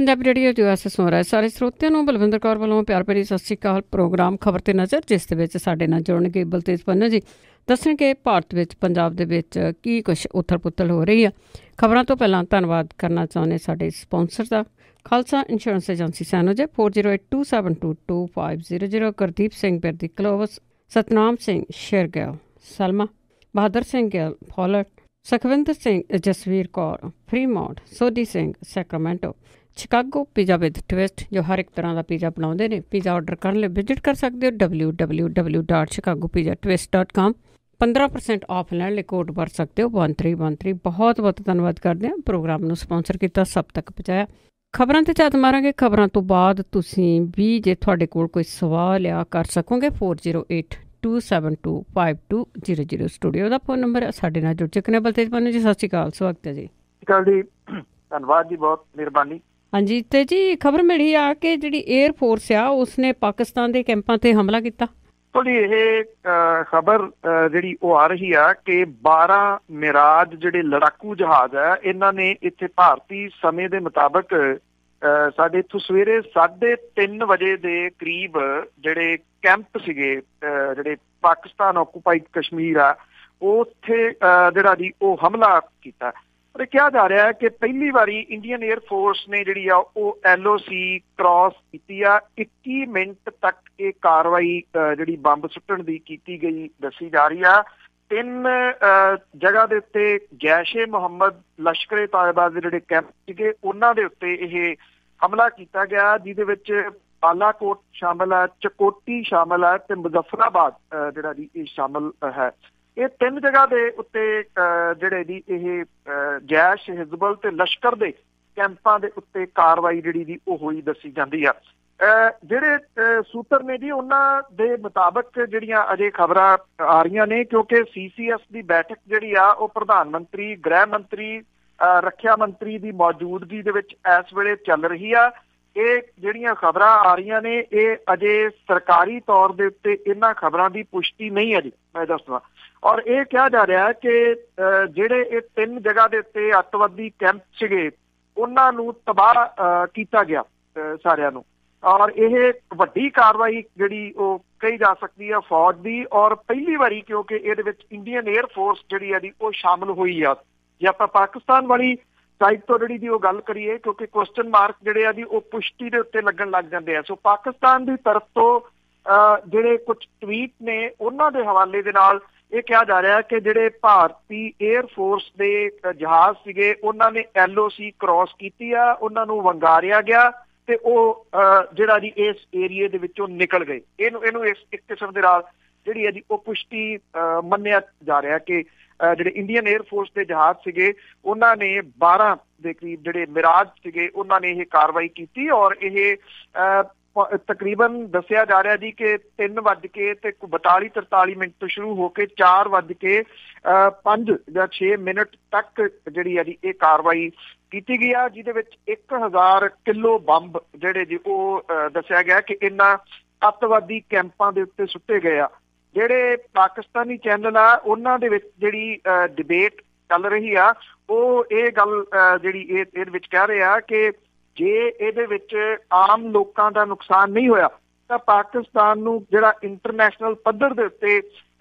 Punjabi radio US सुन रहे सारे ਸਰੋਤਿਆਂ ਨੂੰ ਬਲਵਿੰਦਰ ਕੌਰ ਵੱਲੋਂ ਪਿਆਰ ਭਰੀ ਸਤਿ ਸ਼੍ਰੀ ਅਕਾਲ। ਪ੍ਰੋਗਰਾਮ ਖਬਰ ਤੇ ਨਜ਼ਰ, ਜਿਸ ਦੇ ਵਿੱਚ ਸਾਡੇ ਨਾਲ ਜੁੜਨਗੇ ਬਲਤੇਜ ਪੰਨੂ ਜੀ। ਦੱਸਣਗੇ ਭਾਰਤ ਵਿੱਚ ਪੰਜਾਬ ਦੇ ਵਿੱਚ ਕੀ ਕੁਛ ਉਥਲ ਪੁਥਲ ਹੋ ਰਹੀ ਆ। ਖਬਰਾਂ ਤੋਂ ਪਹਿਲਾਂ ਧੰਨਵਾਦ ਕਰਨਾ ਚਾਹੁੰਦੇ ਸਾਡੇ ਸਪਾਂਸਰ ਦਾ, Khalsa insurance agency San Jose 4082722500, Gurdeep Singh Birdi Clovis, Satnam Singh Shergill, Salma, Bahadur Singh Gill ਫੌਲਟ, Sukhwinder Singh Jasvir Kaur Fremont, Sodhi Singh Sacramento, Chicago pizza with twist ਜੋ ਹਰ ਇੱਕ ਤਰ੍ਹਾਂ ਦਾ ਪੀਜ਼ਾ ਬਣਾਉਂਦੇ ਨੇ। ਪੀਜ਼ਾ ਆਰਡਰ ਕਰਨ ਲਈ ਵਿਜ਼ਿਟ ਕਰ ਸਕਦੇ ਹੋ www.chicagopizza.com। 15% ਆਫ ਲੈਣ ਲਈ ਕੋਡ ਵਰਤ ਸਕਦੇ ਹੋ 1313। ਬਹੁਤ ਬਹੁਤ ਧੰਨਵਾਦ ਕਰਦੇ ਹਾਂ ਪ੍ਰੋਗਰਾਮ ਨੂੰ ਸਪਾਂਸਰ ਕੀਤਾ, ਸਭ ਤੱਕ ਪਹੁੰਚਾਇਆ। ਖਬਰਾਂ ਤੇ ਝਾਤ ਮਾਰਾਂਗੇ। ਖਬਰਾਂ ਤੋਂ ਬਾਅਦ ਤੁਸੀਂ ਵੀ ਜੇ ਤੁਹਾਡੇ ਕੋਲ ਕੋਈ ਸਵਾਲ ਆ ਕਰ ਸਕੋਗੇ 4082725200। ਸਟੂਡੀਓ ਦਾ ਫੋਨ ਨੰਬਰ ਹੈ। ਸਾਡੇ ਨਾਲ ਜੁੜ ਚੁੱਕੇ ਨੇ ਬਲਤੇਜ ਪੰਨੂ ਜੀ। ਸਤਿ ਸ਼੍ਰੀ ਅਕਾਲ, ਸਵਾਗਤ ਹੈ ਜੀ। ਧੰਨਵਾਦ ਜੀ, ਬਹੁਤ ਮਿਹਰਬਾਨੀ। ਹਾਂਜੀ ਤੇ ਜੀ ਖਬਰ ਮਿਲੀ ਆ ਕਿ ਜਿਹੜੀ 에ਅਰ ਫੋਰਸ ਆ ਉਸਨੇ ਪਾਕਿਸਤਾਨ ਦੇ ਕੈਂਪਾਂ ਤੇ ਹਮਲਾ ਕੀਤਾ। ਥੋੜੀ ਇਹ ਖਬਰ ਜਿਹੜੀ ਉਹ ਆ ਰਹੀ ਆ ਕਿ 12 ਮਿਰਾਜ ਜਿਹੜੇ ਲੜਾਕੂ ਜਹਾਜ਼ ਆ, ਇਹਨਾਂ ਨੇ ਇੱਥੇ ਭਾਰਤੀ ਸਮੇਂ ਦੇ ਮੁਤਾਬਕ ਸਾਡੇ ਇੱਥੋਂ ਸਵੇਰੇ 3:30 ਵਜੇ ਦੇ ਕਰੀਬ ਜਿਹੜੇ ਕੈਂਪ ਸੀਗੇ, ਜਿਹੜੇ ਪਾਕਿਸਤਾਨ ਆਕੂਪਾਈਡ ਕਸ਼ਮੀਰ ਆ, ਉੱਥੇ ਜਿਹੜਾ ਜੀ ਉਹ ਹਮਲਾ ਕੀਤਾ। ਪਰ ਕਿਹਾ ਜਾ ਰਿਹਾ ਹੈ ਕਿ ਪਹਿਲੀ ਵਾਰੀ ਇੰਡੀਅਨ 에ਅਰ ਫੋਰਸ ਨੇ ਜਿਹੜੀ ਆ ਉਹ LOC ਕ੍ਰਾਸ ਕੀਤੀ ਆ। 21 ਮਿੰਟ ਤੱਕ ਇਹ ਕਾਰਵਾਈ ਜਿਹੜੀ ਬੰਬ ਸੁੱਟਣ ਦੀ ਕੀਤੀ ਗਈ ਦੱਸੀ ਜਾ ਰਹੀ ਆ। 3 ਜਗ੍ਹਾ ਦੇ ਉੱਤੇ ਜੈਸ਼-ਏ ਮੁਹੰਮਦ, ਲਸ਼ਕਰ-ਏ ਤਾਇਬਾ ਦੇ ਜਿਹੜੇ ਕੈਂਪ ਸੀਗੇ, ਉਹਨਾਂ ਦੇ ਉੱਤੇ ਇਹ ਹਮਲਾ ਕੀਤਾ ਗਿਆ, ਜਿਹਦੇ ਵਿੱਚ ਬਾਲਾਕੋਟ ਸ਼ਾਮਲ ਹੈ, ਚਕੋਟੀ ਸ਼ਾਮਲ ਹੈ ਤੇ ਮੁਜ਼ੱਫਰਾਬਾਦ ਜਿਹੜਾ ਜੀ ਇਹ ਸ਼ਾਮਲ ਹੈ। ਇਹ 3 ਜਗ੍ਹਾ ਦੇ ਉੱਤੇ ਜਿਹੜੇ ਜੀ ਇਹ ਜੈਸ਼, ਹਿਜ਼ਬੁਲ ਤੇ ਲਸ਼ਕਰ ਦੇ ਕੈਂਪਾਂ ਦੇ ਉੱਤੇ ਕਾਰਵਾਈ ਜਿਹੜੀ ਜੀ ਉਹ ਹੋਈ ਦੱਸੀ ਜਾਂਦੀ ਆ। ਜਿਹੜੇ ਸੂਤਰ ਨੇ ਜੀ ਉਹਨਾਂ ਦੇ ਮੁਤਾਬਕ ਜਿਹੜੀਆਂ ਅਜੇ ਖਬਰਾਂ ਆ ਰਹੀਆਂ ਨੇ, ਕਿਉਂਕਿ CCS ਦੀ ਬੈਠਕ ਜਿਹੜੀ ਆ ਉਹ ਪ੍ਰਧਾਨ ਮੰਤਰੀ, ਗ੍ਰਹਿ ਮੰਤਰੀ, ਰੱਖਿਆ ਮੰਤਰੀ ਦੀ ਮੌਜੂਦਗੀ ਦੇ ਵਿੱਚ ਇਸ ਵੇਲੇ ਚੱਲ ਰਹੀ ਆ। ਇਹ ਜਿਹੜੀਆਂ ਖਬਰਾਂ ਆ ਰਹੀਆਂ ਨੇ ਇਹ ਅਜੇ ਸਰਕਾਰੀ ਤੌਰ ਦੇ ਉੱਤੇ ਇਹਨਾਂ ਖਬਰਾਂ ਦੀ ਪੁਸ਼ਟੀ ਨਹੀਂ ਹੈ ਜੀ, ਮੈਂ ਦੱਸਦਾ। ਔਰ ਇਹ ਕਿਹਾ ਜਾ ਰਿਹਾ ਹੈ ਕਿ ਜਿਹੜੇ ਇਹ 3 ਜਗ੍ਹਾ ਦੇ ਉੱਤੇ ਅੱਤਵਾਦੀ ਕੈਂਪ ਸੀਗੇ, ਉਹਨਾਂ ਨੂੰ ਤਬਾਹ ਕੀਤਾ ਗਿਆ ਸਾਰਿਆਂ ਨੂੰ। ਔਰ ਇਹ ਵੱਡੀ ਕਾਰਵਾਈ ਜਿਹੜੀ ਉਹ ਕਹੀ ਜਾ ਸਕਦੀ ਆ ਫੌਜ ਦੀ, ਔਰ ਪਹਿਲੀ ਵਾਰੀ ਕਿਉਂਕਿ ਇਹਦੇ ਵਿੱਚ ਇੰਡੀਅਨ 에ਅਰ ਫੋਰਸ ਜਿਹੜੀ ਆ ਜੀ ਉਹ ਸ਼ਾਮਲ ਹੋਈ ਆ। ਜੇ ਆਪਾਂ ਪਾਕਿਸਤਾਨ ਵਾਲੀ ਸਾਈਡ ਤੋਂ ਜਿਹੜੀ ਦੀ ਉਹ ਗੱਲ ਕਰੀਏ, ਕਿਉਂਕਿ ਕੁਐਸਚਨ ਮਾਰਕ ਜਿਹੜੇ ਆ ਜੀ ਉਹ ਪੁਸ਼ਟੀ ਦੇ ਉੱਤੇ ਲੱਗਣ ਲੱਗ ਜਾਂਦੇ ਆ। ਸੋ ਪਾਕਿਸਤਾਨ ਦੀ ਤਰਫ ਤੋਂ ਜਿਹੜੇ ਕੁਝ ਟਵੀਟ ਨੇ ਉਹਨਾਂ ਦੇ ਹਵਾਲੇ ਦੇ ਨਾਲ ਇਹ ਕਿਹਾ ਜਾ ਰਿਹਾ ਕਿ ਜਿਹੜੇ ਭਾਰਤੀ 에ਅਰ ਫੋਰਸ ਦੇ ਜਹਾਜ਼ ਸੀਗੇ ਉਹਨਾਂ ਨੇ LOC ਕ੍ਰਾਸ ਕੀਤੀ ਆ, ਉਹਨਾਂ ਨੂੰ ਵੰਗਾਰਿਆ ਗਿਆ ਤੇ ਉਹ ਜਿਹੜਾ ਜੀ ਇਸ ਏਰੀਏ ਦੇ ਵਿੱਚੋਂ ਨਿਕਲ ਗਏ। ਇਹਨੂੰ ਇੱਕ ਕਿਸਮ ਦੇ ਨਾਲ ਜਿਹੜੀ ਹੈ ਜੀ ਉਹ ਪੁਸ਼ਟੀ ਮੰਨਿਆ ਜਾ ਰਿਹਾ ਕਿ ਜਿਹੜੇ ਇੰਡੀਅਨ 에ਅਰ ਫੋਰਸ ਦੇ ਜਹਾਜ਼ ਸੀਗੇ ਉਹਨਾਂ ਨੇ 12 ਦੇ ਕਰੀਬ ਜਿਹੜੇ ਮਿਰਾਜ ਸੀਗੇ ਉਹਨਾਂ ਨੇ ਇਹ ਕਾਰਵਾਈ ਕੀਤੀ। ਔਰ ਇਹ ਤਕਰੀਬਨ ਦੱਸਿਆ ਜਾ ਰਿਹਾ ਜੀ ਕਿ 3:42-43 ਮਿੰਟ ਤੋਂ ਸ਼ੁਰੂ ਹੋ ਕੇ 4:05 ਜਾਂ 6 ਮਿੰਟ ਤੱਕ ਜਿਹੜੀ ਹੈ ਜੀ ਇਹ ਕਾਰਵਾਈ ਕੀਤੀ ਗਈ ਆ, ਜਿਹਦੇ ਵਿੱਚ 1000 ਕਿਲੋ ਬੰਬ ਜਿਹੜੇ ਜੀ ਉਹ ਦੱਸਿਆ ਗਿਆ ਕਿ ਇਹਨਾਂ ਅੱਤਵਾਦੀ ਕੈਂਪਾਂ ਦੇ ਉੱਤੇ ਸੁੱਟੇ ਗਏ ਆ। ਜਿਹੜੇ ਪਾਕਿਸਤਾਨੀ ਚੈਨਲ ਆ ਉਹਨਾਂ ਦੇ ਵਿੱਚ ਜਿਹੜੀ ਡਿਬੇਟ ਚੱਲ ਰਹੀ ਆ, ਉਹ ਇਹ ਗੱਲ ਜਿਹੜੀ ਇਹਦੇ ਵਿੱਚ ਕਹਿ ਰਹੇ ਆ ਕਿ ਜੇ ਇਹਦੇ ਵਿੱਚ ਆਮ ਲੋਕਾਂ ਦਾ ਨੁਕਸਾਨ ਨਹੀਂ ਹੋਇਆ ਤਾਂ ਪਾਕਿਸਤਾਨ ਨੂੰ ਜਿਹੜਾ ਇੰਟਰਨੈਸ਼ਨਲ ਪੱਧਰ ਦੇ ਉੱਤੇ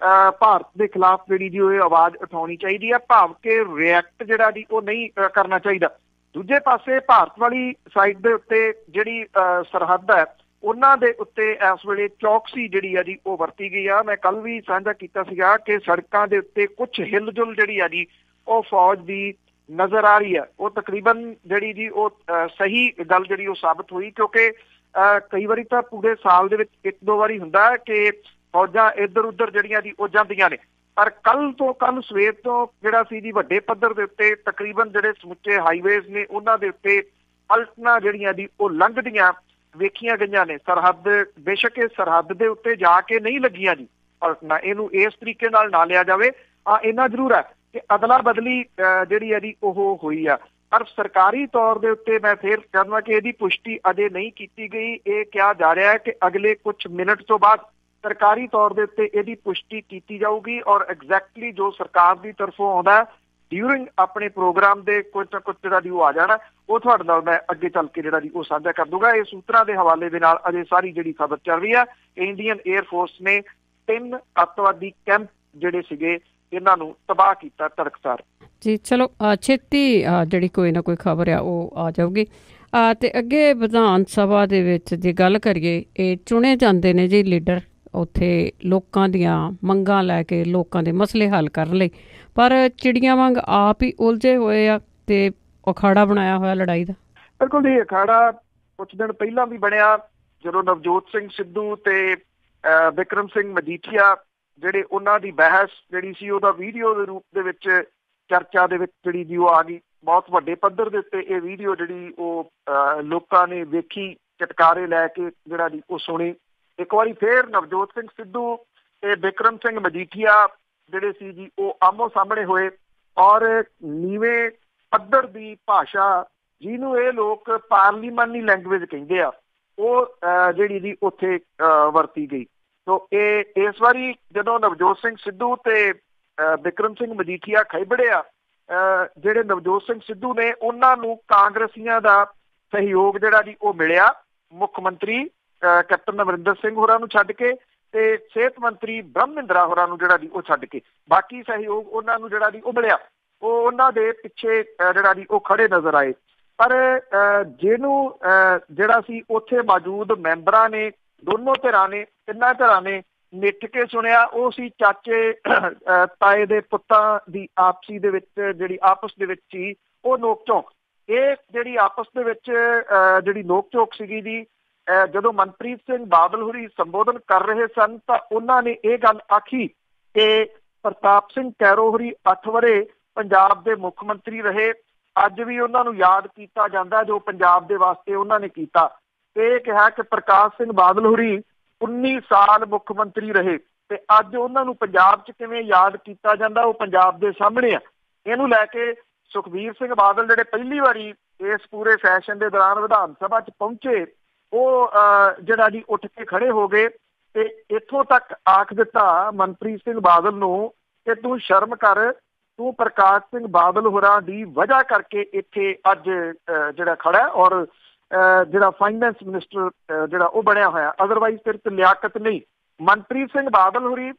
ਭਾਰਤ ਦੇ ਖਿਲਾਫ ਜਿਹੜੀ ਜੀ ਉਹ ਆਵਾਜ਼ ਉਠਾਉਣੀ ਚਾਹੀਦੀ ਆ, ਭਾਵ ਕਿ ਰਿਐਕਟ ਜਿਹੜਾ ਜੀ ਉਹ ਨਹੀਂ ਕਰਨਾ ਚਾਹੀਦਾ। ਦੂਜੇ ਪਾਸੇ ਭਾਰਤ ਵਾਲੀ ਸਾਈਡ ਦੇ ਉੱਤੇ ਜਿਹੜੀ ਸਰਹੱਦ ਹੈ ਉਹਨਾਂ ਦੇ ਉੱਤੇ ਇਸ ਵੇਲੇ ਚੌਕਸੀ ਜਿਹੜੀ ਆ ਜੀ ਉਹ ਵਰਤੀ ਗਈ ਆ। ਮੈਂ ਕੱਲ ਵੀ ਸਾਂਝਾ ਕੀਤਾ ਸੀਗਾ ਕਿ ਸੜਕਾਂ ਦੇ ਉੱਤੇ ਕੁਛ ਹਿਲਜੁਲ ਜਿਹੜੀ ਆ ਜੀ ਉਹ ਫੌਜ ਦੀ ਨਜ਼ਰ ਆ ਰਹੀ ਹੈ। ਉਹ ਤਕਰੀਬਨ ਜਿਹੜੀ ਜੀ ਉਹ ਸਹੀ ਗੱਲ ਜਿਹੜੀ ਉਹ ਸਾਬਤ ਹੋਈ, ਕਿਉਂਕਿ ਕਈ ਵਾਰੀ ਤਾਂ ਪੂਰੇ ਸਾਲ ਦੇ ਵਿੱਚ 1-2 ਵਾਰੀ ਹੁੰਦਾ ਕਿ ਫੌਜਾਂ ਇੱਧਰ ਉੱਧਰ ਜਿਹੜੀਆਂ ਜੀ ਉਹ ਜਾਂਦੀਆਂ ਨੇ, ਪਰ ਕੱਲ ਸਵੇਰ ਤੋਂ ਜਿਹੜਾ ਸੀ ਜੀ ਵੱਡੇ ਪੱਧਰ ਦੇ ਉੱਤੇ ਤਕਰੀਬਨ ਜਿਹੜੇ ਸਮੁੱਚੇ ਹਾਈਵੇਜ਼ ਨੇ ਉਹਨਾਂ ਦੇ ਉੱਤੇ ਪਲਟਨਾਂ ਜਿਹੜੀਆਂ ਜੀ ਉਹ ਲੰਘਦੀਆਂ ਵੇਖੀਆਂ ਗਈਆਂ ਨੇ। ਸਰਹੱਦ ਬੇਸ਼ੱਕ ਇਹ ਸਰਹੱਦ ਦੇ ਉੱਤੇ ਜਾ ਕੇ ਨਹੀਂ ਲੱਗੀਆਂ ਜੀ ਪਲਟਨਾਂ, ਇਹਨੂੰ ਇਸ ਤਰੀਕੇ ਨਾਲ ਨਾ ਲਿਆ ਜਾਵੇ। ਇੰਨਾ ਜ਼ਰੂਰ ਹੈ ਕਿ ਅਦਲਾ ਬਦਲੀ ਜਿਹੜੀ ਹੈ ਜੀ ਉਹ ਹੋਈ ਆ, ਪਰ ਸਰਕਾਰੀ ਤੌਰ ਦੇ ਉੱਤੇ ਮੈਂ ਫੇਰ ਕਹਿੰਦਾ ਕਿ ਇਹਦੀ ਪੁਸ਼ਟੀ ਅਜੇ ਨਹੀਂ ਕੀਤੀ ਗਈ। ਇਹ ਕਿਹਾ ਜਾ ਰਿਹਾ ਹੈ ਕਿ ਅਗਲੇ ਕੁਝ ਮਿੰਟ ਤੋਂ ਬਾਅਦ ਸਰਕਾਰੀ ਤੌਰ ਦੇ ਉੱਤੇ ਇਹਦੀ ਪੁਸ਼ਟੀ ਕੀਤੀ ਜਾਊਗੀ ਔਰ ਐਗਜ਼ੈਕਟਲੀ ਜੋ ਸਰਕਾਰ ਦੀ ਤਰਫੋਂ ਆਉਂਦਾ ਡਿਊਰਿੰਗ ਆਪਣੇ ਪ੍ਰੋਗਰਾਮ ਦੇ ਕੁਝ ਨਾ ਕੁਝ ਜਿਹੜਾ ਜੀ ਉਹ ਆ ਜਾਣਾ, ਉਹ ਤੁਹਾਡੇ ਨਾਲ ਮੈਂ ਅੱਗੇ ਚੱਲ ਕੇ ਜਿਹੜਾ ਜੀ ਉਹ ਸਾਂਝਾ ਕਰ ਦੂੰਗਾ। ਇਹ ਸੂਤਰਾਂ ਦੇ ਹਵਾਲੇ ਦੇ ਨਾਲ ਅਜੇ ਸਾਰੀ ਜਿਹੜੀ ਖਬਰ ਚੱਲ ਰਹੀ ਆ, ਇੰਡੀਅਨ 에ਅਰ ਫੋਰਸ ਨੇ 3 ਅੱਤਵਾਦੀ ਕੈਂਪ ਜਿਹੜੇ ਸੀਗੇ ਇਹਨਾਂ ਨੂੰ ਤਬਾਹ ਕੀਤਾ ਤੜਕਸਾਰ। ਜੀ ਚਲੋ ਛੇਤੀ ਜਿਹੜੀ ਕੋਈ ਨਾ ਕੋਈ ਖਬਰ ਆ ਉਹ ਆ ਜਾਊਗੀ। ਤੇ ਅੱਗੇ ਵਿਧਾਨ ਸਭਾ ਦੇ ਵਿੱਚ ਜੇ ਗੱਲ ਕਰੀਏ, ਇਹ ਚੁਣੇ ਜਾਂਦੇ ਨੇ ਜੀ ਲੀਡਰ ਉੱਥੇ ਲੋਕਾਂ ਦੀਆਂ ਮੰਗਾਂ ਲੈ ਕੇ, ਲੋਕਾਂ ਦੇ ਮਸਲੇ ਹੱਲ ਕਰਨ ਲਈ, ਪਰ ਚਿੜੀਆਂ ਵਾਂਗ ਆਪ ਹੀ ਉਲਝੇ ਹੋਏ ਆ ਤੇ ਅਖਾੜਾ ਬਣਾਇਆ ਹੋਇਆ ਲੜਾਈ ਦਾ। ਬਿਲਕੁਲ ਜੀ, ਅਖਾੜਾ ਕੁਝ ਦਿਨ ਪਹਿਲਾਂ ਵੀ ਬਣਿਆ ਜਦੋਂ ਨਵਜੋਤ ਸਿੰਘ ਸਿੱਧੂ ਤੇ ਬਿਕਰਮ ਸਿੰਘ ਮਜੀਠੀਆ ਜਿਹੜੇ ਉਹਨਾਂ ਦੀ ਬਹਿਸ ਜਿਹੜੀ ਸੀ ਉਹਦਾ ਵੀਡੀਓ ਦੇ ਰੂਪ ਦੇ ਵਿੱਚ ਚਰਚਾ ਦੇ ਵਿੱਚ ਜਿਹੜੀ ਜੀ ਉਹ ਆ ਗਈ। ਬਹੁਤ ਵੱਡੇ ਪੱਧਰ ਦੇ ਉੱਤੇ ਇਹ ਵੀਡੀਓ ਜਿਹੜੀ ਉਹ ਲੋਕਾਂ ਨੇ ਵੇਖੀ, ਚਟਕਾਰੇ ਲੈ ਕੇ ਜਿਹੜਾ ਜੀ ਉਹ ਸੁਣੀ। ਇੱਕ ਵਾਰੀ ਫੇਰ ਨਵਜੋਤ ਸਿੰਘ ਸਿੱਧੂ ਤੇ ਬਿਕਰਮ ਸਿੰਘ ਮਜੀਠੀਆ ਜਿਹੜੇ ਸੀ ਜੀ ਉਹ ਆਮੋ ਸਾਹਮਣੇ ਹੋਏ ਔਰ ਨੀਵੇਂ ਪੱਧਰ ਦੀ ਭਾਸ਼ਾ, ਜਿਹਨੂੰ ਇਹ ਲੋਕ ਪਾਰਲੀਮਾਨੀ ਲੈਂਗੁਏਜ ਕਹਿੰਦੇ ਆ, ਉਹ ਜਿਹੜੀ ਜੀ ਉੱਥੇ ਵਰਤੀ ਗਈ। ਸੋ ਇਹ ਇਸ ਵਾਰੀ ਜਦੋਂ ਨਵਜੋਤ ਸਿੰਘ ਸਿੱਧੂ ਤੇ ਬਿਕਰਮ ਸਿੰਘ ਮਜੀਠੀਆ ਖੈਬੜੇ ਆ, ਜਿਹੜੇ ਨਵਜੋਤ ਸਿੰਘ ਸਿੱਧੂ ਨੇ ਉਹਨਾਂ ਨੂੰ ਕਾਂਗਰਸੀਆਂ ਦਾ ਸਹਿਯੋਗ ਜਿਹੜਾ ਜੀ ਉਹ ਮਿਲਿਆ, ਮੁੱਖ ਮੰਤਰੀ ਕੈਪਟਨ ਅਮਰਿੰਦਰ ਸਿੰਘ ਹੋਰਾਂ ਨੂੰ ਛੱਡ ਕੇ ਤੇ ਸਿਹਤ ਮੰਤਰੀ ਬ੍ਰਹਮਿੰਦਰਾ ਹੋਰਾਂ ਨੂੰ ਜਿਹੜਾ ਜੀ ਉਹ ਛੱਡ ਕੇ ਬਾਕੀ ਸਹਿਯੋਗ ਉਹਨਾਂ ਨੂੰ ਜਿਹੜਾ ਜੀ ਉਹ ਮਿਲਿਆ। ਉਹ ਉਹਨਾਂ ਦੇ ਪਿੱਛੇ ਜਿਹੜਾ ਜੀ ਉਹ ਖੜੇ ਨਜ਼ਰ ਆਏ। ਪਰ ਜਿਹਨੂੰ ਜਿਹੜਾ ਸੀ ਉੱਥੇ ਮੌਜੂਦ ਮੈਂਬਰਾਂ ਨੇ, ਦੋਨੋਂ ਧਿਰਾਂ ਨੇ, ਤਿੰਨਾਂ ਧਿਰਾਂ ਨੇ ਨਿੱਠ ਕੇ ਸੁਣਿਆ, ਉਹ ਸੀ ਚਾਚੇ ਤਾਏ ਦੇ ਪੁੱਤਾਂ ਦੀ ਆਪਸੀ ਦੇ ਵਿੱਚ ਜਿਹੜੀ ਆਪਸ ਦੇ ਵਿੱਚ ਹੀ ਉਹ ਨੋਕ ਝੋਂਕ। ਇਹ ਜਿਹੜੀ ਆਪਸ ਦੇ ਵਿੱਚ ਜਿਹੜੀ ਨੋਕ ਝੋਂਕ ਸੀਗੀ ਜੀ, ਜਦੋਂ ਮਨਪ੍ਰੀਤ ਸਿੰਘ ਬਾਦਲ ਹੋਰੀ ਸੰਬੋਧਨ ਕਰ ਰਹੇ ਸਨ ਤਾਂ ਉਹਨਾਂ ਨੇ ਇਹ ਗੱਲ ਆਖੀ ਕਿ ਪ੍ਰਤਾਪ ਸਿੰਘ ਕੈਰੋ ਹੋਰੀ 8 ਵਰ੍ਹੇ ਪੰਜਾਬ ਦੇ ਮੁੱਖ ਮੰਤਰੀ ਰਹੇ, ਅੱਜ ਵੀ ਉਹਨਾਂ ਨੂੰ ਯਾਦ ਕੀਤਾ ਜਾਂਦਾ ਜੋ ਪੰਜਾਬ ਦੇ ਵਾਸਤੇ ਉਹਨਾਂ ਨੇ ਕੀਤਾ। ਤੇ ਇਹ ਕਿਹਾ ਕਿ ਪ੍ਰਕਾਸ਼ ਸਿੰਘ ਬਾਦਲ ਹੋਰੀ 19 ਸਾਲ ਮੁੱਖ ਮੰਤਰੀ ਰਹੇ ਤੇ ਅੱਜ ਉਹਨਾਂ ਨੂੰ ਪੰਜਾਬ 'ਚ ਕਿਵੇਂ ਯਾਦ ਕੀਤਾ ਜਾਂਦਾ, ਉਹ ਪੰਜਾਬ ਦੇ ਸਾਹਮਣੇ ਆ। ਇਹਨੂੰ ਲੈ ਕੇ ਸੁਖਬੀਰ ਸਿੰਘ ਬਾਦਲ ਜਿਹੜੇ ਪਹਿਲੀ ਵਾਰੀ ਇਸ ਪੂਰੇ ਸੈਸ਼ਨ ਦੇ ਦੌਰਾਨ ਵਿਧਾਨ ਸਭਾ 'ਚ ਪਹੁੰਚੇ, ਉਹ ਜਿਹੜਾ ਜੀ ਉੱਠ ਕੇ ਖੜੇ ਹੋ ਗਏ ਤੇ ਇੱਥੋਂ ਤੱਕ ਆਖ ਦਿੱਤਾ ਮਨਪ੍ਰੀਤ ਸਿੰਘ ਬਾਦਲ ਨੂੰ ਕਿ ਤੂੰ ਸ਼ਰਮ ਕਰ, ਤੂੰ ਪ੍ਰਕਾਸ਼ ਸਿੰਘ ਬਾਦਲ ਹੋਰਾਂ ਦੀ ਵਜ੍ਹਾ ਕਰਕੇ ਇੱਥੇ ਅੱਜ ਜਿਹੜਾ ਖੜਾ ਔਰ ਜਿਹੜਾ ਫਾਈਨੈਂਸ ਮਿਨਿਸਟਰ ਜਿਹੜਾ ਉਹ ਬਣਿਆ ਹੋਇਆ, ਅਦਰਵਾਈਜ਼ ਤੇਰੇ ਤੇ ਲਿਆਕਤ ਨਹੀਂ। ਮਨਪ੍ਰੀਤ ਸਿੰਘ ਬਾਦਲ ਹੋਰੀ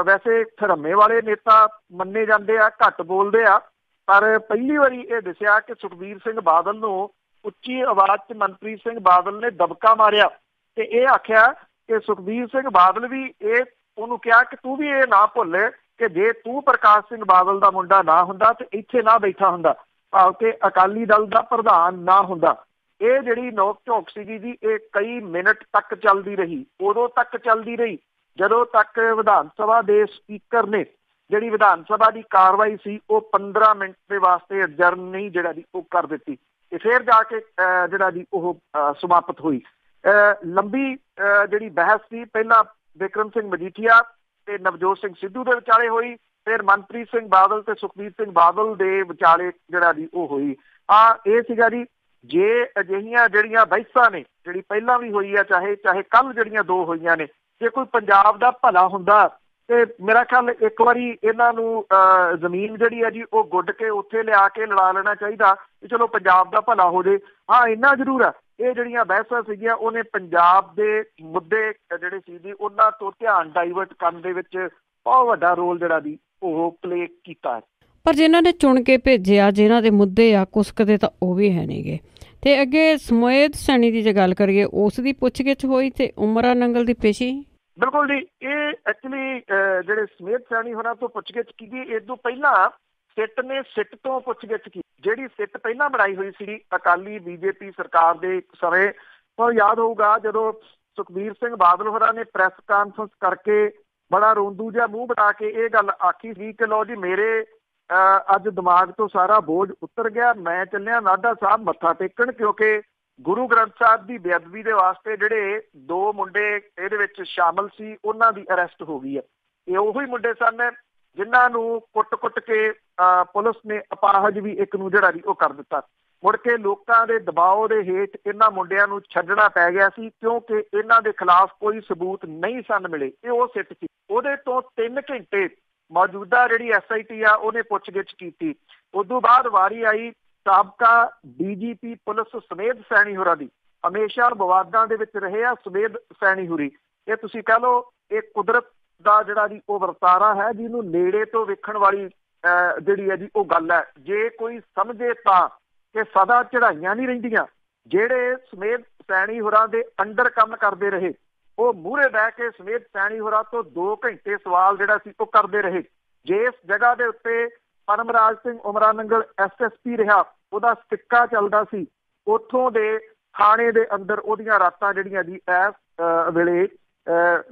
ਵੈਸੇ ਧਰਮੇ ਵਾਲੇ ਨੇਤਾ ਮੰਨੇ ਜਾਂਦੇ ਆ, ਘੱਟ ਬੋਲਦੇ ਆ, ਪਰ ਪਹਿਲੀ ਵਾਰੀ ਇਹ ਦੱਸਿਆ ਕਿ ਸੁਖਬੀਰ ਸਿੰਘ ਬਾਦਲ ਨੂੰ ਉੱਚੀ ਆਵਾਜ਼ 'ਚ ਮਨਪ੍ਰੀਤ ਸਿੰਘ ਬਾਦਲ ਨੇ ਦਬਕਾ ਮਾਰਿਆ ਤੇ ਇਹ ਆਖਿਆ ਕਿ ਸੁਖਬੀਰ ਸਿੰਘ ਬਾਦਲ ਵੀ ਇਹ ਉਹਨੂੰ ਕਿਹਾ ਕਿ ਤੂੰ ਵੀ ਇਹ ਨਾ ਭੁੱਲ ਕਿ ਜੇ ਤੂੰ ਪ੍ਰਕਾਸ਼ ਸਿੰਘ ਬਾਦਲ ਦਾ ਮੁੰਡਾ ਨਾ ਹੁੰਦਾ ਤੇ ਇੱਥੇ ਨਾ ਬੈਠਾ ਹੁੰਦਾ, ਭਾਵ ਕਿ ਅਕਾਲੀ ਦਲ ਦਾ ਪ੍ਰਧਾਨ ਨਾ ਹੁੰਦਾ। ਇਹ ਜਿਹੜੀ ਨੋਕ ਝੋਂਕ ਸੀਗੀ ਜੀ, ਇਹ ਕਈ ਮਿੰਟ ਤੱਕ ਚੱਲਦੀ ਰਹੀ। ਉਦੋਂ ਤੱਕ ਚੱਲਦੀ ਰਹੀ ਜਦੋਂ ਤੱਕ ਵਿਧਾਨ ਸਭਾ ਦੇ ਸਪੀਕਰ ਨੇ ਜਿਹੜੀ ਵਿਧਾਨ ਸਭਾ ਦੀ ਕਾਰਵਾਈ ਸੀ ਉਹ 15 ਮਿੰਟ ਦੇ ਵਾਸਤੇ ਅਡਜਰਨ ਨਹੀਂ ਜਿਹੜਾ ਜੀ ਉਹ ਕਰ ਦਿੱਤੀ ਤੇ ਫਿਰ ਜਾ ਕੇ ਜਿਹੜਾ ਜੀ ਉਹ ਸਮਾਪਤ ਹੋਈ। ਲੰਬੀ ਜਿਹੜੀ ਬਹਿਸ ਸੀ ਪਹਿਲਾਂ ਬਿਕਰਮ ਸਿੰਘ ਮਜੀਠੀਆ ਤੇ ਨਵਜੋਤ ਸਿੰਘ ਸਿੱਧੂ ਦੇ ਵਿਚਾਲੇ ਹੋਈ, ਫਿਰ ਮਨਪ੍ਰੀਤ ਸਿੰਘ ਬਾਦਲ ਤੇ ਸੁਖਬੀਰ ਸਿੰਘ ਬਾਦਲ ਦੇ ਵਿਚਾਲੇ ਜਿਹੜਾ ਜੀ ਉਹ ਹੋਈ। ਇਹ ਸੀਗਾ ਜੀ, ਜੇ ਅਜਿਹੀਆਂ ਜਿਹੜੀਆਂ ਬਹਿਸਾਂ ਨੇ, ਜਿਹੜੀ ਪਹਿਲਾਂ ਵੀ ਹੋਈ ਆ, ਚਾਹੇ ਕੱਲ ਜਿਹੜੀਆਂ 2 ਹੋਈਆਂ ਨੇ, ਜੇ ਕੋਈ ਪੰਜਾਬ ਦਾ ਭਲਾ ਹੁੰਦਾ ਤੇ ਮੇਰਾ ਖਿਆਲ ਇੱਕ ਵਾਰੀ ਇਹਨਾਂ ਨੂੰ ਜ਼ਮੀਨ ਜਿਹੜੀ ਹੈ ਜੀ ਉਹ ਗੁੱਡ ਕੇ ਉੱਥੇ ਲਿਆ ਕੇ ਲੜਾ ਲੈਣਾ ਚਾਹੀਦਾ ਕਿ ਚਲੋ ਪੰਜਾਬ ਦਾ ਭਲਾ ਹੋ ਜੇ। ਹਾਂ, ਇੰਨਾ ਜ਼ਰੂਰ ਆ, ਇਹ ਜਿਹੜੀਆਂ ਬਹਿਸਾਂ ਸੀਗੀਆਂ ਉਹਨੇ ਪੰਜਾਬ ਦੇ ਮੁੱਦੇ ਜਿਹੜੇ ਸੀ ਜੀ ਉਹਨਾਂ ਤੋਂ ਧਿਆਨ ਡਾਈਵਰਟ ਕਰਨ ਦੇ ਵਿੱਚ ਬਹੁਤ ਵੱਡਾ ਰੋਲ ਜਿਹੜਾ ਜੀ ਉਹ ਪਲੇ ਕੀਤਾ। ਪਰ ਜਿਨ੍ਹਾਂ ਨੇ ਚੁਣ ਕੇ ਭੇਜਿਆ, ਜਿਨ੍ਹਾਂ ਦੇ ਮੁੱਦੇ ਆ ਕੁਸਕਦੇ ਤਾਂ ਉਹ ਵੀ ਹੈ ਨਹੀਂਗੇ। ਤੇ ਅੱਗੇ ਸਮੋਏਦ ਸੈਣੀ ਦੀ ਜੇ ਗੱਲ ਕਰੀਏ, ਉਸ ਦੀ ਪੁੱਛਗਿੱਛ ਹੋਈ ਤੇ ਉਮਰਾ ਨੰਗਲ ਦੀ ਪੇਸ਼ੀ। ਬਿਲਕੁਲ ਜੀ, ਇਹ ਐਕਚੁਅਲੀ ਜਿਹੜੇ ਸਮੇਤ ਸੈਣੀ ਹੋਰਾਂ ਤੋਂ ਪੁੱਛਗਿੱਛ ਕੀਤੀ, ਇਸ ਤੋਂ ਪਹਿਲਾਂ ਸਿੱਟ ਨੇ ਸਿੱਟ ਤੋਂ ਪੁੱਛਗਿੱਛ ਕੀਤੀ। ਜਿਹੜੀ ਸਿੱਟ ਪਹਿਲਾਂ ਬਣਾਈ ਹੋਈ ਸੀ ਅਕਾਲੀ ਬੀਜੇਪੀ ਸਰਕਾਰ ਦੇ ਸਮੇਂ, ਤੁਹਾਨੂੰ ਯਾਦ ਹੋਊਗਾ ਜਦੋਂ ਸੁਖਬੀਰ ਸਿੰਘ ਬਾਦਲ ਹੋਰਾਂ ਨੇ ਪ੍ਰੈਸ ਕਾਨਫਰੰਸ ਕਰਕੇ ਬੜਾ ਰੋਂਦੂ ਜਿਹਾ ਮੂੰਹ ਬਣਾ ਕੇ ਇਹ ਗੱਲ ਆਖੀ ਸੀ ਕਿ ਲਓ ਜੀ ਮੇਰੇ ਅੱਜ ਦਿਮਾਗ ਤੋਂ ਸਾਰਾ ਬੋਝ ਉਤਰ ਗਿਆ, ਮੈਂ ਚੱਲਿਆ ਨਾਢਾ ਸਾਹਿਬ ਮੱਥਾ ਟੇਕਣ, ਕਿਉਂਕਿ ਗੁਰੂ ਗ੍ਰੰਥ ਸਾਹਿਬ ਦੀ ਬੇਅਦਬੀ ਦੇ ਵਾਸਤੇ ਜਿਹੜੇ 2 ਮੁੰਡੇ ਇਹਦੇ ਵਿੱਚ ਸ਼ਾਮਲ ਸੀ ਉਹਨਾਂ ਦੀ ਅਰੈਸਟ ਹੋ ਗਈ ਹੈ। ਇਹ ਉਹੀ ਮੁੰਡੇ ਸਨ ਜਿਨ੍ਹਾਂ ਨੂੰ ਕੁੱਟ-ਕੁੱਟ ਕੇ ਪੁਲਿਸ ਨੇ ਅਪਾਹਜ ਵੀ ਇੱਕ ਨੂੰ ਜਿਹੜਾ ਜੀ ਉਹ ਕਰ ਦਿੱਤਾ। ਮੁੜ ਕੇ ਲੋਕਾਂ ਦੇ ਦਬਾਅ ਦੇ ਹੇਠ ਇਹਨਾਂ ਮੁੰਡਿਆਂ ਨੂੰ ਛੱਡਣਾ ਪੈ ਗਿਆ ਸੀ ਕਿਉਂਕਿ ਇਹਨਾਂ ਦੇ ਖਿਲਾਫ ਕੋਈ ਸਬੂਤ ਨਹੀਂ ਸਨ ਮਿਲੇ। ਇਹ ਉਹ ਸਿੱਟ ਸੀ। ਉਹਦੇ ਤੋਂ 3 ਘੰਟੇ मौजूदा जिहड़ी SIT आ उहने पुछगिछ कीती। उदों बाद वारी आई साबका DGP पुलिस सुमेध सैनी होरां दी। हमेशा विवादां दे विच रहे आ सुमेध सैनी होरी। ये तुसीं कह लो ये कुदरत दा जिहड़ा जी वो वरतारा है जिहनूं नेड़े तो वेखण वाली जिहड़ी है जी वो गल है। जे कोई समझे तां कि सदा चढ़ाइयां नहीं रहिंदियां। ਜਿਹੜੇ ਸੁਮੇਧ ਸੈਣੀ ਹੋਰਾਂ ਦੇ ਅੰਡਰ ਕੰਮ ਕਰਦੇ ਰਹੇ ਉਹ ਮੂਹਰੇ ਬਹਿ ਕੇ ਸੁਮੇਧ ਸੈਣੀ ਹੋਰਾਂ ਤੋਂ 2 ਘੰਟੇ ਸਵਾਲ ਜਿਹੜਾ ਸੀ ਉਹ ਕਰਦੇ ਰਹੇ। ਜਿਸ ਜਗ੍ਹਾ ਦੇ ਉੱਤੇ ਪਰਮਰਾਜ ਸਿੰਘ ਉਮਰਾ ਨੰਗਲ SSP ਰਿਹਾ ਉਹਦਾ ਸਿੱਕਾ ਚੱਲਦਾ ਸੀ, ਉੱਥੋਂ ਦੇ ਥਾਣੇ ਦੇ ਅੰਦਰ ਉਹਦੀਆਂ ਰਾਤਾਂ ਜਿਹੜੀਆਂ ਜੀ ਇਸ ਵੇਲੇ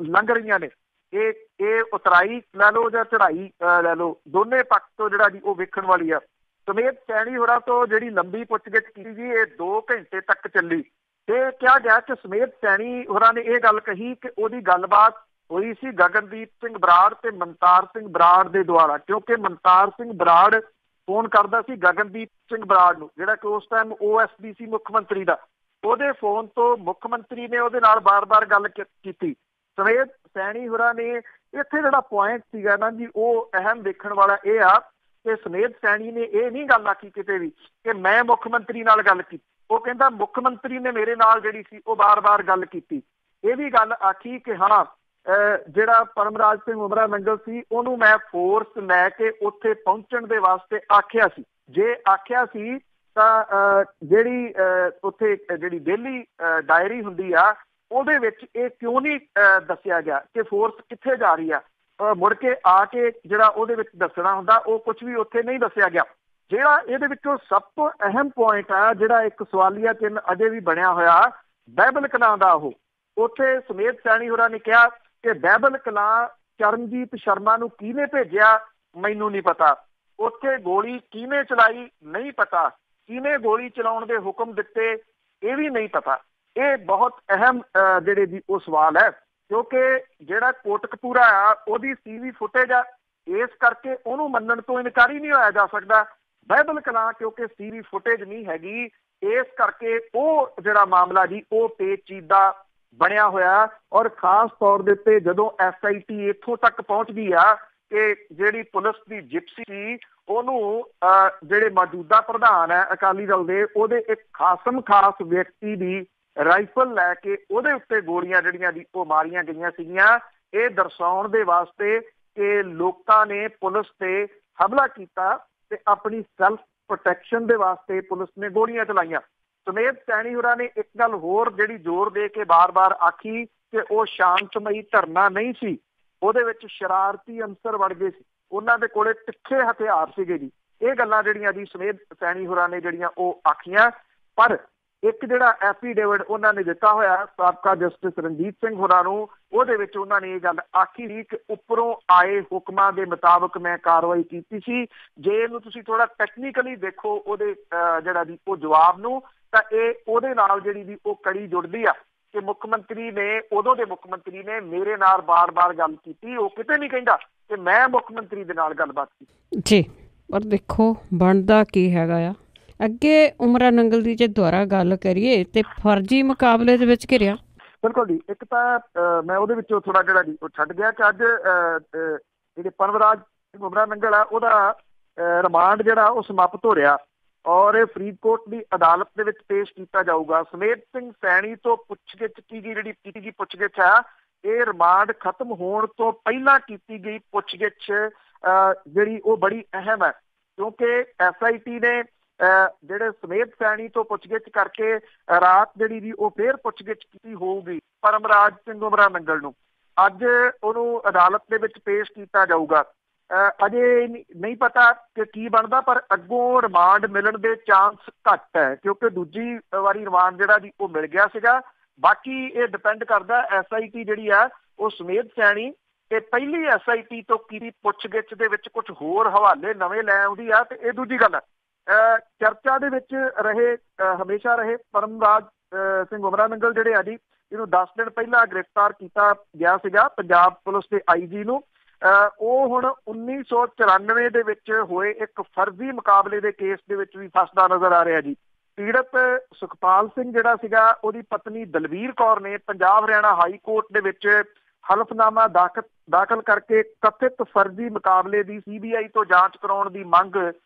ਲੰਘ ਰਹੀਆਂ ਨੇ। ਇਹ ਉਤਰਾਈ ਲੈ ਲਓ ਜਾਂ ਚੜ੍ਹਾਈ ਲੈ ਲਓ, ਦੋਨੇ ਪੱਖ ਤੋਂ ਜਿਹੜਾ ਜੀ ਉਹ ਵੇਖਣ ਵਾਲੀ ਆ। ਸੁਮੇਧ ਸੈਣੀ ਹੋਰਾਂ ਤੋਂ ਜਿਹੜੀ ਲੰਬੀ ਪੁੱਛਗਿੱਛ ਕੀਤੀ ਜੀ ਇਹ 2 ਘੰਟੇ ਤੱਕ ਚੱਲੀ ਤੇ ਕਿਹਾ ਗਿਆ ਕਿ ਸੁਮੇਧ ਸੈਣੀ ਹੋਰਾਂ ਨੇ ਇਹ ਗੱਲ ਕਹੀ ਕਿ ਉਹਦੀ ਗੱਲਬਾਤ ਹੋਈ ਸੀ ਗਗਨਦੀਪ ਸਿੰਘ ਬਰਾੜ ਤੇ ਮਨਤਾਰ ਸਿੰਘ ਬਰਾੜ ਦੇ ਦੁਆਰਾ, ਕਿਉਂਕਿ ਮਨਤਾਰ ਸਿੰਘ ਬਰਾੜ ਫੋਨ ਕਰਦਾ ਸੀ ਗਗਨਦੀਪ ਸਿੰਘ ਬਰਾੜ ਨੂੰ ਜਿਹੜਾ ਕਿ ਉਸ ਟਾਈਮ OSD ਸੀ ਮੁੱਖ ਮੰਤਰੀ ਦਾ। ਉਹਦੇ ਫੋਨ ਤੋਂ ਮੁੱਖ ਮੰਤਰੀ ਨੇ ਉਹਦੇ ਨਾਲ ਬਾਰ-ਬਾਰ ਗੱਲ ਕੀਤੀ। ਸੁਮੇਧ ਸੈਣੀ ਹੋਰਾਂ ਨੇ ਇੱਥੇ ਜਿਹੜਾ ਪੁਆਇੰਟ ਸੀਗਾ ਨਾ ਜੀ ਉਹ ਅਹਿਮ ਦੇਖਣ ਵਾਲਾ ਇਹ ਆ ਕਿ ਸੁਮੇਧ ਸੈਣੀ ਨੇ ਇਹ ਨਹੀਂ ਗੱਲ ਆਖੀ ਕਿਤੇ ਵੀ ਕਿ ਮੈਂ ਮੁੱਖ ਮੰਤਰੀ ਨਾਲ ਗੱਲ ਕੀਤੀ। ਉਹ ਕਹਿੰਦਾ ਮੁੱਖ ਮੰਤਰੀ ਨੇ ਮੇਰੇ ਨਾਲ ਜਿਹੜੀ ਸੀ ਉਹ ਬਾਰ-ਬਾਰ ਗੱਲ ਕੀਤੀ। ਇਹ ਵੀ ਗੱਲ ਆਖੀ ਕਿ ਹਾਂ ਜਿਹੜਾ ਪਰਮਰਾਜ ਸਿੰਘ ਉਮਰਾ ਨੰਗਲ ਸੀ ਉਹਨੂੰ ਮੈਂ ਫੋਰਸ ਲੈ ਕੇ ਉੱਥੇ ਪਹੁੰਚਣ ਦੇ ਵਾਸਤੇ ਆਖਿਆ ਸੀ। ਜੇ ਆਖਿਆ ਸੀ ਤਾਂ ਜਿਹੜੀ ਉੱਥੇ ਜਿਹੜੀ ਡੇਲੀ ਡਾਇਰੀ ਹੁੰਦੀ ਆ ਉਹਦੇ ਵਿੱਚ ਇਹ ਕਿਉਂ ਨਹੀਂ ਦੱਸਿਆ ਗਿਆ ਕਿ ਫੋਰਸ ਕਿੱਥੇ ਜਾ ਰਹੀ ਆ। ਮੁੜ ਕੇ ਆ ਕੇ ਜਿਹੜਾ ਉਹਦੇ ਵਿੱਚ ਦੱਸਣਾ ਹੁੰਦਾ ਉਹ ਕੁਛ ਵੀ ਉੱਥੇ ਨਹੀਂ ਦੱਸਿਆ ਗਿਆ। ਜਿਹੜਾ ਇਹਦੇ ਵਿੱਚੋਂ ਸਭ ਤੋਂ ਅਹਿਮ ਪੁਆਇੰਟ ਆ ਜਿਹੜਾ ਇੱਕ ਸਵਾਲੀਆ ਚਿੰਨ੍ਹ ਅਜੇ ਵੀ ਬਣਿਆ ਹੋਇਆ ਬਾਈਬਲ ਕਲਾਂ ਦਾ, ਉਹ ਉੱਥੇ ਸੁਮੇਧ ਸੈਣੀ ਹੋਰਾਂ ਨੇ ਕਿਹਾ ਕਿ ਬਾਈਬਲ ਕਲਾਂ ਚਰਨਜੀਤ ਸ਼ਰਮਾ ਨੂੰ ਕਿਹਨੇ ਭੇਜਿਆ ਮੈਨੂੰ ਨਹੀਂ ਪਤਾ, ਉੱਥੇ ਗੋਲੀ ਕਿਹਨੇ ਚਲਾਈ ਨਹੀਂ ਪਤਾ, ਕਿਹਨੇ ਗੋਲੀ ਚਲਾਉਣ ਦੇ ਹੁਕਮ ਦਿੱਤੇ ਇਹ ਵੀ ਨਹੀਂ ਪਤਾ। ਇਹ ਬਹੁਤ ਅਹਿਮ ਜਿਹੜੇ ਜੀ ਉਹ ਸਵਾਲ ਹੈ ਕਿਉਂਕਿ ਜਿਹੜਾ ਕੋਟਕਪੂਰਾ ਆ ਉਹਦੀ CV ਫੁਟੇਜ ਆ, ਇਸ ਕਰਕੇ ਉਹਨੂੰ ਮੰਨਣ ਤੋਂ ਇਨਕਾਰ ਹੀ ਨਹੀਂ ਹੋਇਆ ਜਾ ਸਕਦਾ। ਬਾਈਬਲ ਕਲਾਂ ਕਿਉਂਕਿ CV ਫੁਟੇਜ ਨਹੀਂ ਹੈਗੀ, ਇਸ ਕਰਕੇ ਉਹ ਜਿਹੜਾ ਮਾਮਲਾ ਜੀ ਉਹ ਪੇਚੀਦਾ ਬਣਿਆ ਹੋਇਆ। ਔਰ ਖਾਸ ਤੌਰ ਦੇ ਉੱਤੇ ਜਦੋਂ SIT ਇੱਥੋਂ ਤੱਕ ਪਹੁੰਚ ਗਈ ਆ ਕਿ ਜਿਹੜੀ ਪੁਲਿਸ ਦੀ ਜਿਪਸੀ ਸੀ ਉਹਨੂੰ ਜਿਹੜੇ ਮੌਜੂਦਾ ਪ੍ਰਧਾਨ ਹੈ ਅਕਾਲੀ ਦਲ ਦੇ ਉਹਦੇ ਇੱਕ ਖਾਸ ਵਿਅਕਤੀ ਦੀ ਰਾਈਫਲ ਲੈ ਕੇ ਉਹਦੇ ਉੱਤੇ ਗੋਲੀਆਂ ਜਿਹੜੀਆਂ ਦੀ ਉਹ ਮਾਰੀਆਂ ਗਈਆਂ ਸੀਗੀਆਂ। ਇਹ ਦਰਸਾਉਣ ਦੇ ਵਾਸਤੇ ਕਿ ਲੋਕਾਂ ਨੇ ਪੁਲਿਸ ਤੇ ਹਮਲਾ ਕੀਤਾ ਤੇ ਆਪਣੀ ਸੈਲਫ ਪ੍ਰੋਟੈਕਸ਼ਨ ਦੇ ਵਾਸਤੇ ਪੁਲਿਸ ਨੇ ਗੋਲੀਆਂ ਚਲਾਈਆਂ। ਸੁਮੇਧ ਸੈਣੀ ਹੋਰਾਂ ਨੇ ਇੱਕ ਗੱਲ ਹੋਰ ਜਿਹੜੀ ਜ਼ੋਰ ਦੇ ਕੇ ਬਾਰ-ਬਾਰ ਆਖੀ ਕਿ ਉਹ ਸ਼ਾਂਤਮਈ ਧਰਨਾ ਨਹੀਂ ਸੀ, ਉਹਦੇ ਵਿੱਚ ਸ਼ਰਾਰਤੀ ਅੰਸਰ ਵੜ ਗਏ ਸੀ, ਉਹਨਾਂ ਦੇ ਕੋਲੇ ਤਿੱਖੇ ਹਥਿਆਰ ਸੀਗੇ ਜੀ। ਇਹ ਗੱਲਾਂ ਜਿਹੜੀਆਂ ਜੀ ਸੁਮੇਧ ਸੈਣੀ ਹੋਰਾਂ ਨੇ ਜਿਹੜੀਆਂ ਉਹ ਆਖੀਆਂ। ਪਰ ਇੱਕ ਜਿਹੜਾ ਐਫੀਡੇਵਿਟ ਉਹਨਾਂ ਨੇ ਦਿੱਤਾ ਹੋਇਆ ਸਾਬਕਾ ਜਸਟਿਸ ਰਣਜੀਤ ਸਿੰਘ ਹੋਰਾਂ ਨੂੰ, ਉਹਦੇ ਵਿੱਚ ਉਹਨਾਂ ਨੇ ਇਹ ਗੱਲ ਆਖੀ ਸੀ ਕਿ ਉੱਪਰੋਂ ਆਏ ਹੁਕਮਾਂ ਦੇ ਮੁਤਾਬਕ ਮੈਂ ਕਾਰਵਾਈ ਕੀਤੀ ਸੀ। ਜੇ ਇਹਨੂੰ ਤੁਸੀਂ ਥੋੜਾ ਟੈਕਨੀਕਲੀ ਦੇਖੋ ਉਹਦੇ ਜਿਹੜਾ ਜੀ ਉਹ ਜਵਾਬ ਨੂੰ, ਤਾਂ ਇਹ ਉਹਦੇ ਨਾਲ ਜਿਹੜੀ ਜੀ ਉਹ ਕੜੀ ਜੁੜਦੀ ਆ ਕਿ ਮੁੱਖ ਮੰਤਰੀ ਨੇ ਉਦੋਂ ਦੇ ਮੁੱਖ ਮੰਤਰੀ ਨੇ ਮੇਰੇ ਨਾਲ ਬਾਰ-ਬਾਰ ਗੱਲ ਕੀਤੀ। ਉਹ ਕਿਤੇ ਨਹੀਂ ਕਹਿੰਦਾ ਕਿ ਮੈਂ ਮੁੱਖ ਮੰਤਰੀ ਦੇ ਨਾਲ ਗੱਲਬਾਤ ਕੀਤੀ ਜੀ। ਪਰ ਦੇਖੋ ਬਣਦਾ ਕੀ ਹੈਗਾ ਆ। ਅੱਗੇ ਉਮਰਾ ਨੰਗਲ ਦੀ ਜੇ ਦੁਬਾਰਾ ਗੱਲ ਕਰੀਏ ਤੇ ਫਰਜ਼ੀ ਮੁਕਾਬਲੇ ਦੇ ਵਿੱਚ ਘਿਰਿਆ। ਬਿਲਕੁਲ ਜੀ। ਇੱਕ ਤਾਂ ਮੈਂ ਉਹਦੇ ਵਿੱਚੋਂ ਥੋੜਾ ਜਿਹੜਾ ਜੀ ਉਹ ਛੱਡ ਗਿਆ ਕਿ ਅੱਜ ਜਿਹੜੇ ਪਰਮਰਾਜ ਉਮਰਾ ਨੰਗਲ ਆ ਉਹਦਾ ਰਿਮਾਂਡ ਜਿਹੜਾ ਉਹ ਸਮਾਪਤ ਹੋ ਰਿਹਾ ਔਰ ਫਰੀਦਕੋਟ ਦੀ ਅਦਾਲਤ ਦੇ ਵਿੱਚ ਪੇਸ਼ ਕੀਤਾ ਜਾਊਗਾ। ਸੁਮੇਧ ਸਿੰਘ ਸੈਣੀ ਤੋਂ ਪੁੱਛਗਿੱਛ ਕੀਤੀ ਗਈ ਪੁੱਛਗਿੱਛ ਆ, ਇਹ ਰਿਮਾਂਡ ਖਤਮ ਹੋਣ ਤੋਂ ਪਹਿਲਾਂ ਕੀਤੀ ਗਈ ਪੁੱਛਗਿੱਛ ਜਿਹੜੀ ਉਹ ਬੜੀ ਅਹਿਮ ਹੈ ਕਿਉਂਕਿ SIT ਨੇ ਜਿਹੜੇ ਸੁਮੇਧ ਸੈਣੀ ਤੋਂ ਪੁੱਛਗਿੱਛ ਕਰਕੇ ਰਾਤ ਜਿਹੜੀ ਵੀ ਉਹ ਫੇਰ ਪੁੱਛਗਿੱਛ ਕੀਤੀ ਹੋਊਗੀ ਪਰਮਰਾਜ ਸਿੰਘ ਉਮਰਾ ਨੰਗਲ ਨੂੰ। ਅੱਜ ਉਹਨੂੰ ਅਦਾਲਤ ਦੇ ਵਿੱਚ ਪੇਸ਼ ਕੀਤਾ ਜਾਊਗਾ। ਅਜੇ ਨਹੀਂ ਪਤਾ ਕਿ ਕੀ ਬਣਦਾ, ਪਰ ਅੱਗੋਂ ਰਿਮਾਂਡ ਮਿਲਣ ਦੇ ਚਾਂਸ ਘੱਟ ਹੈ ਕਿਉਂਕਿ ਦੂਜੀ ਵਾਰੀ ਰਿਮਾਂਡ ਜਿਹੜਾ ਜੀ ਉਹ ਮਿਲ ਗਿਆ ਸੀਗਾ। ਬਾਕੀ ਇਹ ਡਿਪੈਂਡ ਕਰਦਾ SIT ਜਿਹੜੀ ਆ ਉਹ ਸੁਮੇਧ ਸੈਣੀ ਤੇ ਪਹਿਲੀ SIT ਤੋਂ ਕੀਤੀ ਪੁੱਛਗਿੱਛ ਦੇ ਵਿੱਚ ਕੁਝ ਹੋਰ ਹਵਾਲੇ ਨਵੇਂ ਲੈ ਆਉਂਦੀ ਆ ਤੇ ਇਹ ਦੂਜੀ ਗੱਲ ਹੈ। ਚਰਚਾ ਦੇ ਵਿੱਚ ਹਮੇਸ਼ਾ ਰਹੇ ਪਰਮਰਾਜ ਸਿੰਘ ਉਮਰਾ ਨੰਗਲ ਜਿਹੜੇ ਆ ਜੀ, ਇਹਨੂੰ 10 ਦਿਨ ਪਹਿਲਾਂ ਗ੍ਰਿਫਤਾਰ ਕੀਤਾ ਗਿਆ ਸੀਗਾ ਪੰਜਾਬ ਪੁਲਿਸ ਦੇ IG ਨੂੰ। ਉਹ ਹੁਣ 1994 ਦੇ ਵਿੱਚ ਹੋਏ ਇੱਕ ਫਰਜ਼ੀ ਮੁਕਾਬਲੇ ਦੇ ਕੇਸ ਦੇ ਵਿੱਚ ਵੀ ਫਸਦਾ ਨਜ਼ਰ ਆ ਰਿਹਾ ਜੀ। ਪੀੜਤ ਸੁਖਪਾਲ ਸਿੰਘ ਜਿਹੜਾ ਸੀਗਾ ਉਹਦੀ ਪਤਨੀ ਦਲਵੀਰ ਕੌਰ ਨੇ ਪੰਜਾਬ ਹਰਿਆਣਾ ਹਾਈ ਕੋਰਟ ਦੇ ਵਿੱਚ ਹਲਫਨਾਮਾ ਦਾਖਲ ਕਰਕੇ ਕਥਿਤ ਫਰਜ਼ੀ ਮੁਕਾਬਲੇ ਦੀ CBI ਤੋਂ ਜਾਂਚ ਕਰਾਉਣ ਦੀ ਮੰਗ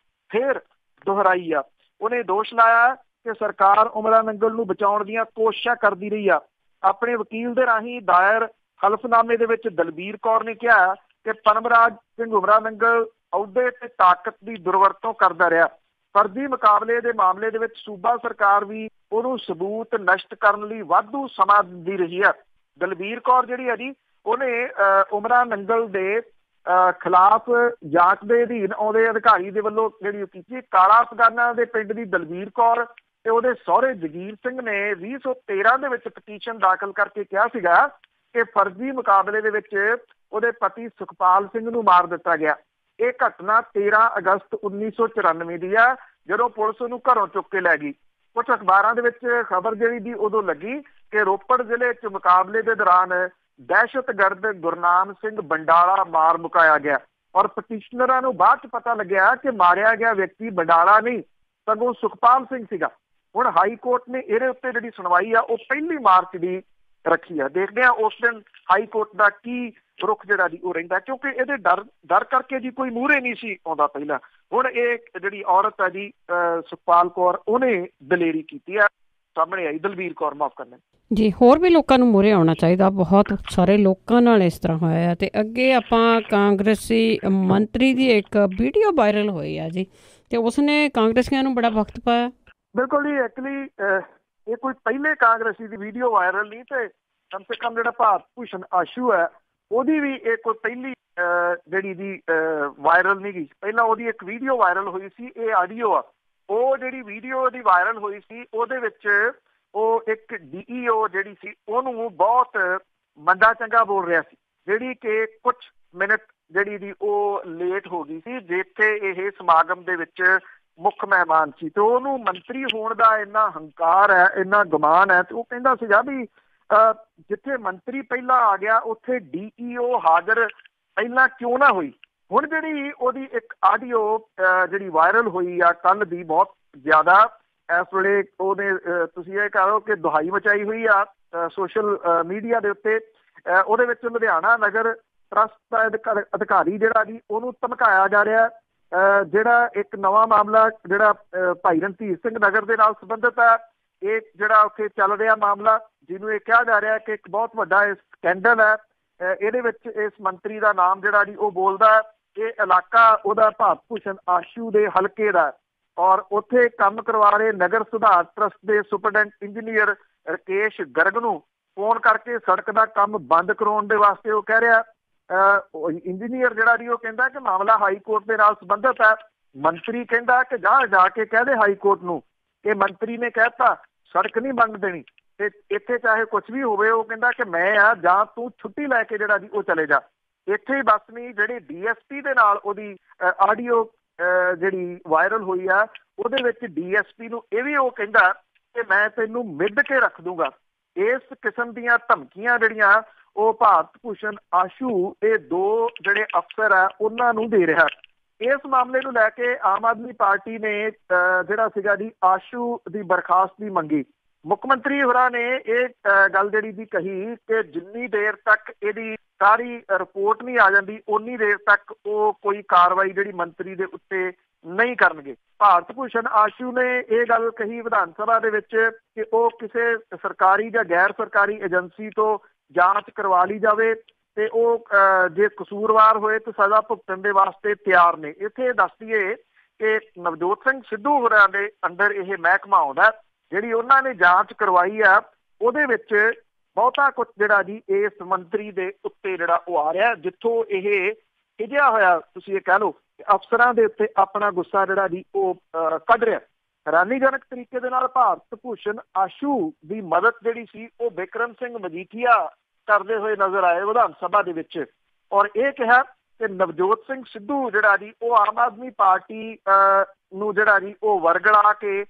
ਫੇਰ ਦੁਹਰਾਈ ਆ। ਉਹਨੇ ਦੋਸ਼ ਲਾਇਆ ਕਿ ਸਰਕਾਰ ਉਮਰਾ ਨੰਗਲ ਨੂੰ ਬਚਾਉਣ ਦੀਆਂ ਕੋਸ਼ਿਸ਼ਾਂ ਕਰਦੀ ਰਹੀ ਆ। ਆਪਣੇ ਵਕੀਲ ਦੇ ਰਾਹੀਂ ਦਾਇਰ ਹਲਫਨਾਮੇ ਦੇ ਵਿੱਚ ਦਲਬੀਰ ਕੌਰ ਨੇ ਕਿਹਾ ਕਿ ਪਨਮਰਾਜ ਸਿੰਘ ਉਮਰਾ ਨੰਗਲ ਅਹੁਦੇ ਤੇ ਤਾਕਤ ਦੀ ਦੁਰਵਰਤੋਂ ਕਰਦਾ ਰਿਹਾ। ਫਰਜ਼ੀ ਮੁਕਾਬਲੇ ਦੇ ਮਾਮਲੇ ਦੇ ਵਿੱਚ ਸੂਬਾ ਸਰਕਾਰ ਵੀ ਉਹਨੂੰ ਸਬੂਤ ਨਸ਼ਟ ਕਰਨ ਲਈ ਵਾਧੂ ਸਮਾਂ ਦਿੰਦੀ ਰਹੀ ਹੈ। ਦਲਬੀਰ ਕੌਰ ਜਿਹੜੀ ਹੈ ਜੀ, ਉਹਨੇ ਉਮਰਾ ਨੰਗਲ ਦੇ ਖਿਲਾਫ ਜਾਂਚ ਦੇ ਅਧੀਨ ਆਉਂਦੇ ਅਧਿਕਾਰੀ ਦੇ ਵੱਲੋਂ ਜਿਹੜੀ ਕੀਤੀ। ਕਾਲਾ ਅਫਗਾਨਾ ਦੇ ਪਿੰਡ ਦੀ ਦਲਬੀਰ ਕੌਰ ਤੇ ਉਹਦੇ ਸਹੁਰੇ ਜਗੀਰ ਸਿੰਘ ਨੇ 2013 ਦੇ ਵਿੱਚ ਪਟੀਸ਼ਨ ਦਾਖਲ ਕਰਕੇ ਕਿਹਾ ਸੀਗਾ ਕਿ ਫਰਜ਼ੀ ਮੁਕਾਬਲੇ ਦੇ ਵਿੱਚ ਉਹਦੇ ਪਤੀ ਸੁਖਪਾਲ ਸਿੰਘ ਨੂੰ ਮਾਰ ਦਿੱਤਾ ਗਿਆ। ਇਹ ਘਟਨਾ 13 ਅਗਸਤ 1994 ਦੀ ਆ, ਜਦੋਂ ਪੁਲਿਸ ਉਹਨੂੰ ਘਰੋਂ ਚੁੱਕ ਕੇ ਲੈ ਗਈ। ਕੁਝ ਅਖਬਾਰਾਂ ਦੇ ਵਿੱਚ ਖਬਰ ਜਿਹੜੀ ਦੀ ਉਦੋਂ ਲੱਗੀ ਕਿ ਰੋਪੜ ਜ਼ਿਲ੍ਹੇ 'ਚ ਮੁਕਾਬਲੇ ਦੇ ਦੌਰਾਨ ਦਹਿਸ਼ਤਗਰਦ ਗੁਰਨਾਮ ਸਿੰਘ ਬੰਡਾਲਾ ਮਾਰ ਮੁਕਾਇਆ ਗਿਆ, ਔਰ ਪਟੀਸ਼ਨਰਾਂ ਨੂੰ ਬਾਅਦ 'ਚ ਪਤਾ ਲੱਗਿਆ ਕਿ ਮਾਰਿਆ ਗਿਆ ਵਿਅਕਤੀ ਬੰਡਾਲਾ ਨਹੀਂ ਸਗੋਂ ਸੁਖਪਾਲ ਸਿੰਘ ਸੀਗਾ। ਹੁਣ ਹਾਈ ਕੋਰਟ ਨੇ ਇਹਦੇ ਉੱਤੇ ਜਿਹੜੀ ਸੁਣਵਾਈ ਆ ਉਹ 1 ਮਾਰਚ ਦੀ ਰੱਖੀ ਆ। ਦੇਖਦੇ ਆ ਉਸ ਦਿਨ ਹਾਈ ਕੋਰਟ ਦਾ ਕੀ ਰੁਖ ਜਿਹੜਾ ਜੀ ਉਹ ਰਹਿੰਦਾ, ਕਿਉਂਕਿ ਇਹਦੇ ਡਰ ਕਰਕੇ ਜੀ ਕੋਈ ਮੂਹਰੇ ਨਹੀਂ ਸੀ ਆਉਂਦਾ ਪਹਿਲਾਂ। ਹੁਣ ਇਹ ਜਿਹੜੀ ਔਰਤ ਹੈ ਜੀ ਸੁਖਪਾਲ ਕੌਰ, ਉਹਨੇ ਦਲੇਰੀ ਕੀਤੀ ਆ, ਸਾਹਮਣੇ ਆਈ। ਦਲਬੀਰ ਕੌਰ, ਮਾਫ ਕਰਨਾ ਜੀ। ਹੋਰ ਵੀ ਲੋਕਾਂ ਨੂੰ ਮੂਹਰੇ ਆਉਣਾ ਚਾਹੀਦਾ, ਬਹੁਤ ਸਾਰੇ ਲੋਕਾਂ ਨਾਲ ਇਸ ਤਰ੍ਹਾਂ ਹੋਇਆ ਹੈ। ਤੇ ਅੱਗੇ ਆਪਾਂ ਕਾਂਗਰਸੀ ਮੰਤਰੀ ਦੀ ਇੱਕ ਵੀਡੀਓ ਵਾਇਰਲ ਹੋਈ ਆ ਜੀ, ਤੇ ਉਸਨੇ ਕਾਂਗਰਸੀਆਂ ਨੂੰ ਬੜਾ ਵਕਤ ਪਾਇਆ। ਬਿਲਕੁਲ ਜੀ, ਐਕਚੁਅਲੀ ਇਹ ਕੋਈ ਪਹਿਲੇ ਕਾਂਗਰਸੀ ਦੀ ਵੀਡੀਓ ਵਾਇਰਲ ਨਹੀਂ, ਤੇ ਕਮ ਸੇ ਕਮ ਜਿਹੜਾ ਭਾਰਤ ਭੂਸ਼ਣ ਆਸ਼ੂ ਹੈ ਉਹਦੀ ਵੀ ਇਹ ਕੋਈ ਪਹਿਲੀ ਜਿਹੜੀ ਦੀ ਵਾਇਰਲ ਨਹੀਂ ਗਈ। ਪਹਿਲਾਂ ਉਹਦੀ ਇੱਕ ਵੀਡੀਓ ਵਾਇਰਲ ਹੋਈ ਸੀ, ਇਹ ਆਡੀਓ ਆ। ਉਹ ਜਿਹੜੀ ਵੀਡੀਓ ਦੀ ਵਾਇਰਲ ਹੋਈ ਸੀ ਉਹਦੇ ਵਿੱਚ ਉਹ ਇੱਕ DEO ਜਿਹੜੀ ਸੀ ਉਹਨੂੰ ਬਹੁਤ ਮੰਦਾ ਚੰਗਾ ਬੋਲ ਰਿਹਾ ਸੀ, ਜਿਹੜੀ ਕਿ ਕੁਝ ਮਿੰਟ ਜਿਹੜੀ ਦੀ ਉਹ ਲੇਟ ਹੋ ਗਈ ਸੀ, ਜਿੱਥੇ ਇਹ ਸਮਾਗਮ ਦੇ ਵਿੱਚ ਮੁੱਖ ਮਹਿਮਾਨ ਸੀ। ਤੇ ਉਹਨੂੰ ਮੰਤਰੀ ਹੋਣ ਦਾ ਇੰਨਾ ਹੰਕਾਰ ਹੈ, ਇੰਨਾ ਗੁਮਾਨ ਹੈ, ਤੇ ਉਹ ਕਹਿੰਦਾ ਸੀਗਾ ਵੀ ਜਿੱਥੇ ਮੰਤਰੀ ਪਹਿਲਾਂ ਆ ਗਿਆ ਉੱਥੇ DEO ਹਾਜ਼ਰ ਪਹਿਲਾਂ ਕਿਉਂ ਨਾ ਹੋਈ। ਹੁਣ ਜਿਹੜੀ ਉਹਦੀ ਇੱਕ ਆਡੀਓ ਜਿਹੜੀ ਵਾਇਰਲ ਹੋਈ ਆ ਕੱਲ ਦੀ, ਬਹੁਤ ਜ਼ਿਆਦਾ ਇਸ ਵੇਲੇ ਉਹਨੇ ਤੁਸੀਂ ਇਹ ਕਹੋ ਕਿ ਦੁਹਾਈ ਮਚਾਈ ਹੋਈ ਆ ਸੋਸ਼ਲ ਮੀਡੀਆ ਦੇ ਉੱਤੇ। ਉਹਦੇ ਵਿੱਚ ਲੁਧਿਆਣਾ ਨਗਰ ਟਰੱਸਟ ਦਾ ਅਧਿਕਾਰੀ ਜਿਹੜਾ ਜੀ ਉਹਨੂੰ ਧਮਕਾਇਆ ਜਾ ਰਿਹਾ। ਜਿਹੜਾ ਇੱਕ ਨਵਾਂ ਮਾਮਲਾ ਜਿਹੜਾ ਭਾਈ ਰਣਧੀਰ ਸਿੰਘ ਨਗਰ ਦੇ ਨਾਲ ਸੰਬੰਧਿਤ ਹੈ, ਇਹ ਜਿਹੜਾ ਉੱਥੇ ਚੱਲ ਰਿਹਾ ਮਾਮਲਾ, ਜਿਹਨੂੰ ਇਹ ਕਿਹਾ ਜਾ ਰਿਹਾ ਕਿ ਇੱਕ ਬਹੁਤ ਵੱਡਾ ਇਹ ਸਕੈਂਡਲ ਹੈ। ਇਹਦੇ ਵਿੱਚ ਇਸ ਮੰਤਰੀ ਦਾ ਨਾਮ ਜਿਹੜਾ ਜੀ ਉਹ ਬੋਲਦਾ। ਇਹ ਇਲਾਕਾ ਉਹਦਾ ਭਾਰਤ ਭੂਸ਼ਣ ਆਸ਼ੂ ਦੇ ਹਲਕੇ ਦਾ, ਔਰ ਉੱਥੇ ਕੰਮ ਕਰਵਾ ਰਹੇ ਨਗਰ ਸੁਧਾਰ ਟਰੱਸਟ ਦੇ ਸੁਪਰਡੈਂਟ ਇੰਜੀਨੀਅਰ ਰਕੇਸ਼ ਗਰਗ ਨੂੰ ਫੋਨ ਕਰਕੇ ਸੜਕ ਦਾ ਕੰਮ ਬੰਦ ਕਰਾਉਣ ਦੇ ਵਾਸਤੇ ਉਹ ਕਹਿ ਰਿਹਾ। ਇੰਜੀਨੀਅਰ ਜਿਹੜਾ ਜੀ ਉਹ ਕਹਿੰਦਾ ਕਿ ਮਾਮਲਾ ਹਾਈ ਕੋਰਟ ਦੇ ਨਾਲ ਸੰਬੰਧਿਤ ਹੈ। ਮੰਤਰੀ ਕਹਿੰਦਾ ਕਿ ਜਾ ਕੇ ਕਹਿ ਦੇ ਹਾਈ ਕੋਰਟ ਨੂੰ ਕਿ ਮੰਤਰੀ ਨੇ ਕਹਿਤਾ ਸੜਕ ਨਹੀਂ ਬੰਦ ਦੇਣੀ, ਤੇ ਇੱਥੇ ਚਾਹੇ ਕੁਝ ਵੀ ਹੋਵੇ। ਉਹ ਕਹਿੰਦਾ ਕਿ ਮੈਂ ਆ, ਜਾਂ ਤੂੰ ਛੁੱਟੀ ਲੈ ਕੇ ਜਿਹੜਾ ਜੀ ਉਹ ਚਲੇ ਜਾ। ਇੱਥੇ ਹੀ ਬਸ ਨਹੀਂ, ਜਿਹੜੀ DSP ਦੇ ਨਾਲ ਉਹਦੀ ਆਡੀਓ ਜਿਹੜੀ ਵਾਇਰਲ ਹੋਈ ਆ ਉਹਦੇ ਵਿੱਚ DSP ਨੂੰ ਇਹ ਵੀ ਉਹ ਕਹਿੰਦਾ ਕਿ ਮੈਂ ਤੈਨੂੰ ਮਿੱਧ ਕੇ ਰੱਖ ਦੂੰਗਾ। ਇਸ ਕਿਸਮ ਦੀਆਂ ਧਮਕੀਆਂ ਜਿਹੜੀਆਂ ਉਹ ਭਾਰਤ ਭੂਸ਼ਣ ਆਸ਼ੂ ਇਹ ਦੋ ਜਿਹੜੇ ਅਫਸਰ ਆ ਉਹਨਾਂ ਨੂੰ ਦੇ ਰਿਹਾ। ਇਸ ਮਾਮਲੇ ਨੂੰ ਲੈ ਕੇ ਆਮ ਆਦਮੀ ਪਾਰਟੀ ਨੇ ਜਿਹੜਾ ਸੀਗਾ ਜੀ ਆਸ਼ੂ ਦੀ ਬਰਖਾਸਤੀ ਮੰਗੀ। ਮੁੱਖ ਮੰਤਰੀ ਹੋਰਾਂ ਨੇ ਇਹ ਗੱਲ ਜਿਹੜੀ ਦੀ ਕਹੀ ਕਿ ਜਿੰਨੀ ਦੇਰ ਤੱਕ ਇਹਦੀ ਸਾਰੀ ਰਿਪੋਰਟ ਨਹੀਂ ਆ ਜਾਂਦੀ ਉਨੀ ਦੇਰ ਤੱਕ ਉਹ ਕੋਈ ਕਾਰਵਾਈ ਜਿਹੜੀ ਮੰਤਰੀ ਦੇ ਉੱਤੇ ਨਹੀਂ ਕਰਨਗੇ। ਭਾਰਤ ਭੂਸ਼ਣ ਆਸ਼ੂ ਨੇ ਇਹ ਗੱਲ ਕਹੀ ਵਿਧਾਨ ਸਭਾ ਦੇ ਵਿੱਚ ਕਿ ਉਹ ਕਿਸੇ ਸਰਕਾਰੀ ਜਾਂ ਗੈਰ ਸਰਕਾਰੀ ਏਜੰਸੀ ਤੋਂ ਜਾਂਚ ਕਰਵਾ ਲਈ ਜਾਵੇ ਤੇ ਉਹ ਜੇ ਕਸੂਰਵਾਰ ਹੋਏ ਤਾਂ ਸਜ਼ਾ ਭੁਗਤਣ ਦੇ ਵਾਸਤੇ ਤਿਆਰ ਨੇ। ਇੱਥੇ ਦੱਸ ਦਈਏ ਕਿ ਨਵਜੋਤ ਸਿੰਘ ਸਿੱਧੂ ਹੋਰਾਂ ਦੇ ਅੰਦਰ ਇਹ ਮਹਿਕਮਾ ਆਉਂਦਾ, ਜਿਹੜੀ ਉਹਨਾਂ ਨੇ ਜਾਂਚ ਕਰਵਾਈ ਆ ਉਹਦੇ ਵਿੱਚ ਬਹੁਤਾ ਕੁਝ ਜਿਹੜਾ ਜੀ ਇਸ ਮੰਤਰੀ ਦੇ ਉੱਤੇ ਜਿਹੜਾ ਉਹ ਆ ਰਿਹਾ, ਜਿੱਥੋਂ ਇਹ ਖਿਜਿਆ ਹੋਇਆ ਤੁਸੀਂ ਇਹ ਕਹਿ ਲਓ ਅਫਸਰਾਂ ਦੇ ਉੱਤੇ ਆਪਣਾ ਗੁੱਸਾ ਜਿਹੜਾ ਜੀ ਉਹ ਕੱਢ ਰਿਹਾ। ਹੈਰਾਨੀਜਨਕ ਤਰੀਕੇ ਦੇ ਨਾਲ ਭਾਰਤ ਭੂਸ਼ਣ ਆਸ਼ੂ ਦੀ ਮਦਦ ਜਿਹੜੀ ਸੀ ਉਹ ਬਿਕਰਮ ਸਿੰਘ ਮਜੀਠੀਆ ਕਰਦੇ ਹੋਏ ਨਜ਼ਰ ਆਏ ਵਿਧਾਨ ਸਭਾ ਦੇ ਵਿੱਚ, ਔਰ ਇਹ ਕਿਹਾ ਕਿ ਨਵਜੋਤ ਸਿੰਘ ਸਿੱਧੂ ਜਿਹੜਾ ਜੀ ਉਹ ਆਮ ਆਦਮੀ ਪਾਰਟੀ ਨੂੰ ਜਿਹੜਾ ਜੀ ਉਹ ਵਰਗਲਾ ਕੇ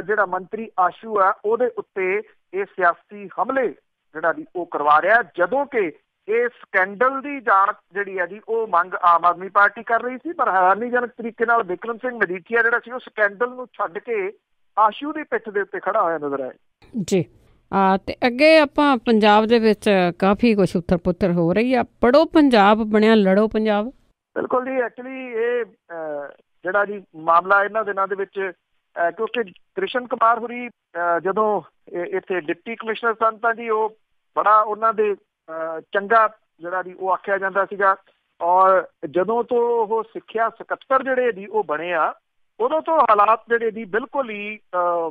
ਜਿਹੜਾ ਮੰਤਰੀ ਆਸ਼ੂ ਆ ਉਹਦੇ ਉੱਤੇ ਇਹ ਸਿਆਸੀ ਹਮਲੇ ਜਿਹੜਾ ਜੀ ਉਹ ਕਰਵਾ ਰਿਹਾ, ਜਦੋਂ ਕਿ ਇਹ ਸਕੈਂਡਲ ਦੀ ਜਾਂਚ ਜਿਹੜੀ ਹੈ ਜੀ ਉਹ ਮੰਗ ਆਮ ਆਦਮੀ ਪਾਰਟੀ ਕਰ ਰਹੀ ਸੀ। ਪਰ ਹੈਰਾਨੀਜਨਕ ਤਰੀਕੇ ਨਾਲ ਬਿਕਰਮ ਸਿੰਘ ਮਜੀਠੀਆ ਜਿਹੜਾ ਸੀ ਉਹ ਸਕੈਂਡਲ ਨੂੰ ਛੱਡ ਕੇ ਆਸ਼ੂ ਦੀ ਪਿੱਠ ਦੇ ਉੱਤੇ ਖੜਾ ਹੋਇਆ ਨਜ਼ਰ ਆਇਆ। ਜੀ, ਤੇ ਅੱਗੇ ਆਪਾਂ ਪੰਜਾਬ ਦੇ ਵਿੱਚ ਕਾਫੀ ਕੁਛ ਉੱਥਰ ਪੁੱਥਰ ਹੋ ਰਹੀ ਆ। ਪੜ੍ਹੋ ਪੰਜਾਬ ਬਣਿਆ ਲੜੋ ਪੰਜਾਬ। ਬਿਲਕੁਲ ਜੀ। ਐਕਚੁਅਲੀ ਇਹ ਜਿਹੜਾ ਜੀ ਮਾਮਲਾ ਇਹਨਾਂ ਦਿਨਾਂ ਦੇ ਵਿੱਚ, ਕਿਉਂਕਿ ਕ੍ਰਿਸ਼ਨ ਕੁਮਾਰ ਹੋਰੀ ਜਦੋਂ ਇੱਥੇ ਡਿਪਟੀ ਕਮਿਸ਼ਨਰ ਸਨ ਤਾਂ ਜੀ ਉਹ ਬੜਾ ਉਹਨਾਂ ਦੇ ਚੰਗਾ ਜਿਹੜਾ ਜੀ ਉਹ ਆਖਿਆ ਜਾਂਦਾ ਸੀਗਾ। ਔਰ ਜਦੋਂ ਤੋਂ ਉਹ ਸਿੱਖਿਆ ਸਕੱਤਰ ਜਿਹੜੇ ਜੀ ਉਹ ਬਣੇ ਆ, ਉਦੋਂ ਤੋਂ ਹਾਲਾਤ ਜਿਹੜੇ ਜੀ ਬਿਲਕੁਲ ਹੀ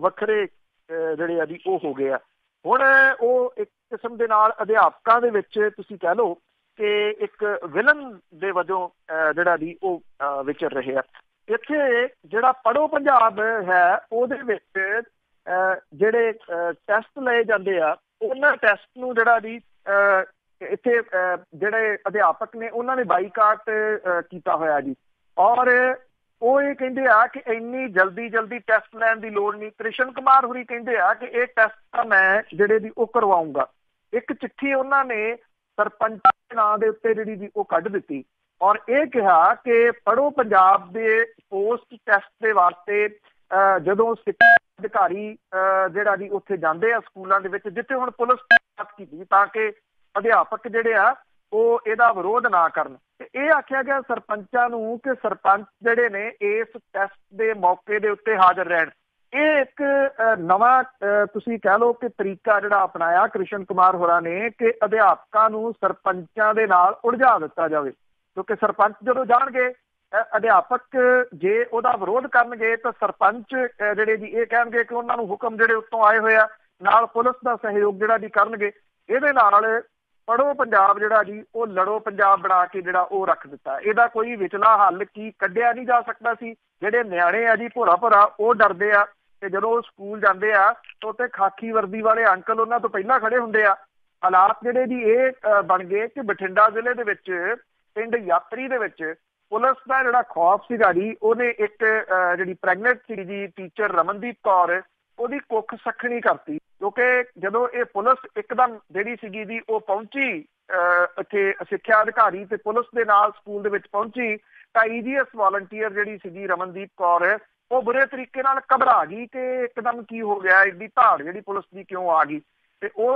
ਵੱਖਰੇ ਜਿਹੜੇ ਆ ਜੀ ਉਹ ਹੋ ਗਏ ਆ। ਹੁਣ ਉਹ ਇੱਕ ਕਿਸਮ ਦੇ ਨਾਲ ਅਧਿਆਪਕਾਂ ਦੇ ਵਿੱਚ ਤੁਸੀਂ ਕਹਿ ਲਓ ਕਿ ਇੱਕ ਵਿਲਨ ਦੇ ਵਜੋਂ ਜਿਹੜਾ ਜੀ ਉਹ ਵਿਚਰ ਰਹੇ ਆ। ਇੱਥੇ ਜਿਹੜਾ ਪੜ੍ਹੋ ਪੰਜਾਬ ਹੈ ਉਹਦੇ ਵਿੱਚ ਜਿਹੜੇ ਟੈਸਟ ਲਏ ਜਾਂਦੇ ਆ, ਉਹਨਾਂ ਟੈਸਟ ਨੂੰ ਜਿਹੜਾ ਜੀ ਇੱਥੇ ਜਿਹੜੇ ਅਧਿਆਪਕ ਨੇ ਉਹਨਾਂ ਨੇ ਬਾਈਕਾਟ ਕੀਤਾ ਹੋਇਆ ਜੀ। ਔਰ ਉਹ ਇਹ ਕਹਿੰਦੇ ਆ ਕਿ ਇੰਨੀ ਜਲਦੀ ਟੈਸਟ ਲੈਣ ਦੀ ਲੋੜ ਨਹੀਂ। ਕ੍ਰਿਸ਼ਨ ਕੁਮਾਰ ਹੋਰੀ ਕਹਿੰਦੇ ਆ ਕਿ ਇਹ ਟੈਸਟ ਤਾਂ ਮੈਂ ਜਿਹੜੇ ਦੀ ਉਹ ਕਰਵਾਊਂਗਾ। ਇੱਕ ਚਿੱਠੀ ਉਹਨਾਂ ਨੇ ਸਰਪੰਚ ਦੇ ਨਾਂ ਦੇ ਉੱਤੇ ਜਿਹੜੀ ਜੀ ਉਹ ਕੱਢ ਦਿੱਤੀ ਔਰ ਇਹ ਕਿਹਾ ਕਿ ਪੜ੍ਹੋ ਪੰਜਾਬ ਦੇ ਪੋਸਟ ਟੈਸਟ ਦੇ ਵਾਸਤੇ ਜਦੋਂ ਸਿੱਖਿਆ ਅਧਿਕਾਰੀ ਜਿਹੜਾ ਜੀ ਉੱਥੇ ਜਾਂਦੇ ਆ ਸਕੂਲਾਂ ਦੇ ਵਿੱਚ, ਜਿੱਥੇ ਹੁਣ ਪੁਲਿਸ ਕੀਤੀ ਤਾਂ ਕਿ ਅਧਿਆਪਕ ਜਿਹੜੇ ਆ ਉਹ ਇਹਦਾ ਵਿਰੋਧ ਨਾ ਕਰਨ। ਤੇ ਇਹ ਆਖਿਆ ਗਿਆ ਸਰਪੰਚਾਂ ਨੂੰ ਕਿ ਸਰਪੰਚ ਜਿਹੜੇ ਨੇ ਇਸ ਟੈਸਟ ਦੇ ਮੌਕੇ ਦੇ ਉੱਤੇ ਹਾਜ਼ਰ ਰਹਿਣ। ਇਹ ਇੱਕ ਨਵਾਂ ਤੁਸੀਂ ਕਹਿ ਲਓ ਕਿ ਤਰੀਕਾ ਜਿਹੜਾ ਅਪਣਾਇਆ ਕ੍ਰਿਸ਼ਨ ਕੁਮਾਰ ਹੋਰਾਂ ਨੇ ਕਿ ਅਧਿਆਪਕਾਂ ਨੂੰ ਸਰਪੰਚਾਂ ਦੇ ਨਾਲ ਉਲਝਾ ਦਿੱਤਾ ਜਾਵੇ। ਕਿਉਂਕਿ ਸਰਪੰਚ ਜਦੋਂ ਜਾਣਗੇ, ਅਧਿਆਪਕ ਜੇ ਉਹਦਾ ਵਿਰੋਧ ਕਰਨਗੇ ਤਾਂ ਸਰਪੰਚ ਜਿਹੜੇ ਜੀ ਇਹ ਕਹਿਣਗੇ ਕਿ ਉਹਨਾਂ ਨੂੰ ਹੁਕਮ ਜਿਹੜੇ ਉੱਤੋਂ ਆਏ ਹੋਏ ਆ, ਨਾਲ ਪੁਲਿਸ ਦਾ ਸਹਿਯੋਗ ਜਿਹੜਾ ਜੀ ਕਰਨਗੇ। ਇਹਦੇ ਨਾਲ ਪੜ੍ਹੋ ਪੰਜਾਬ ਜਿਹੜਾ ਜੀ ਉਹ ਲੜੋ ਪੰਜਾਬ ਬਣਾ ਕੇ ਜਿਹੜਾ ਉਹ ਰੱਖ ਦਿੱਤਾ। ਇਹਦਾ ਕੋਈ ਵਿਚਲਾ ਹੱਲ ਕੀ ਕੱਢਿਆ ਨਹੀਂ ਜਾ ਸਕਦਾ ਸੀ। ਜਿਹੜੇ ਨਿਆਣੇ ਆ ਜੀ ਭੋਰਾ ਉਹ ਡਰਦੇ ਆ ਤੇ ਜਦੋਂ ਉਹ ਸਕੂਲ ਜਾਂਦੇ ਆ ਤਾਂ ਉੱਥੇ ਖਾਕੀ ਵਰਦੀ ਵਾਲੇ ਅੰਕਲ ਉਹਨਾਂ ਤੋਂ ਪਹਿਲਾਂ ਖੜੇ ਹੁੰਦੇ ਆ। ਹਾਲਾਤ ਜਿਹੜੇ ਜੀ ਇਹ ਬਣ ਗਏ ਕਿ ਬਠਿੰਡਾ ਜ਼ਿਲ੍ਹੇ ਦੇ ਵਿੱਚ ਪਿੰਡ ਯਾਤਰੀ ਦੇ ਵਿੱਚ ਪੁਲਿਸ ਦਾ ਜਿਹੜਾ ਖੌਫ ਸੀਗਾ ਜੀ, ਉਹਨੇ ਇੱਕ ਜਿਹੜੀ ਪ੍ਰੈਗਨੈਂਟ ਸੀ ਜੀ ਟੀਚਰ ਰਮਨਦੀਪ ਕੌਰ, ਉਹਦੀ ਕੁੱਖ ਸੱਖਣੀ ਕਰਤੀ। ਕਿਉਂਕਿ ਜਦੋਂ ਇਹ ਪੁਲਿਸ ਇੱਕਦਮ ਜਿਹੜੀ ਸੀਗੀ ਜੀ ਉਹ ਪਹੁੰਚੀ ਇੱਥੇ ਸਿੱਖਿਆ ਅਧਿਕਾਰੀ ਤੇ ਪੁਲਿਸ ਦੇ ਨਾਲ ਸਕੂਲ ਦੇ ਵਿੱਚ ਪਹੁੰਚੀ ਤਾਂ EGS ਵਾਲੰਟੀਅਰ ਜਿਹੜੀ ਸੀਗੀ ਰਮਨਦੀਪ ਕੌਰ, ਉਹ ਬੁਰੇ ਤਰੀਕੇ ਨਾਲ ਘਬਰਾ ਗਈ ਕਿ ਇੱਕਦਮ ਕੀ ਹੋ ਗਿਆ, ਐਡੀ ਧਾੜ ਜਿਹੜੀ ਪੁਲਿਸ ਦੀ ਕਿਉਂ ਆ ਗਈ। ਤੇ ਉਹ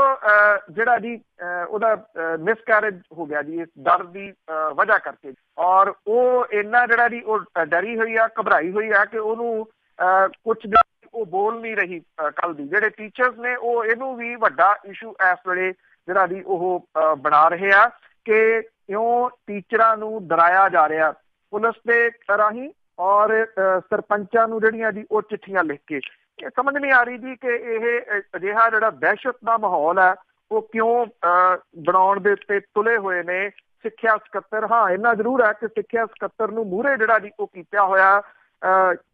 ਜਿਹੜਾ ਜੀ ਉਹਦਾ ਮਿਸਕੈਰੇਜ ਹੋ ਗਿਆ ਜੀ ਇਸ ਡਰ ਦੀ ਵਜ੍ਹਾ ਕਰਕੇ। ਔਰ ਉਹ ਇੰਨਾ ਜਿਹੜਾ ਜੀ ਉਹ ਡਰੀ ਹੋਈ ਆ, ਘਬਰਾਈ ਹੋਈ ਆ ਕਿ ਉਹਨੂੰ ਕੁਛ ਉਹ ਬੋਲ ਨਹੀਂ ਰਹੀ। ਕੱਲ ਦੀ ਜਿਹੜੇ ਟੀਚਰਸ ਨੇ ਉਹ ਇਹਨੂੰ ਵੀ ਵੱਡਾ ਇਸ਼ੂ ਇਸ ਵੇਲੇ ਜਿਹੜਾ ਜੀ ਉਹ ਬਣਾ ਰਹੇ ਆ ਕਿ ਕਿਉਂ ਟੀਚਰਾਂ ਨੂੰ ਡਰਾਇਆ ਜਾ ਰਿਹਾ ਪੁਲਿਸ ਦੇ ਰਾਹੀਂ ਔਰ ਸਰਪੰਚਾਂ ਨੂੰ ਜਿਹੜੀਆਂ ਜੀ ਉਹ ਚਿੱਠੀਆਂ ਲਿਖ ਕੇ। ਇਹ ਸਮਝ ਨਹੀਂ ਆ ਰਹੀ ਜੀ ਕਿ ਇਹ ਅਜਿਹਾ ਜਿਹੜਾ ਦਹਿਸ਼ਤ ਦਾ ਮਾਹੌਲ ਹੈ ਉਹ ਕਿਉਂ ਬਣਾਉਣ ਦੇ ਉੱਤੇ ਤੁਲੇ ਹੋਏ ਨੇ ਸਿੱਖਿਆ ਸਕੱਤਰ। ਹਾਂ, ਇੰਨਾ ਜ਼ਰੂਰ ਹੈ ਕਿ ਸਿੱਖਿਆ ਸਕੱਤਰ ਨੂੰ ਮੂਹਰੇ ਜਿਹੜਾ ਜੀ ਉਹ ਕੀਤਾ ਹੋਇਆ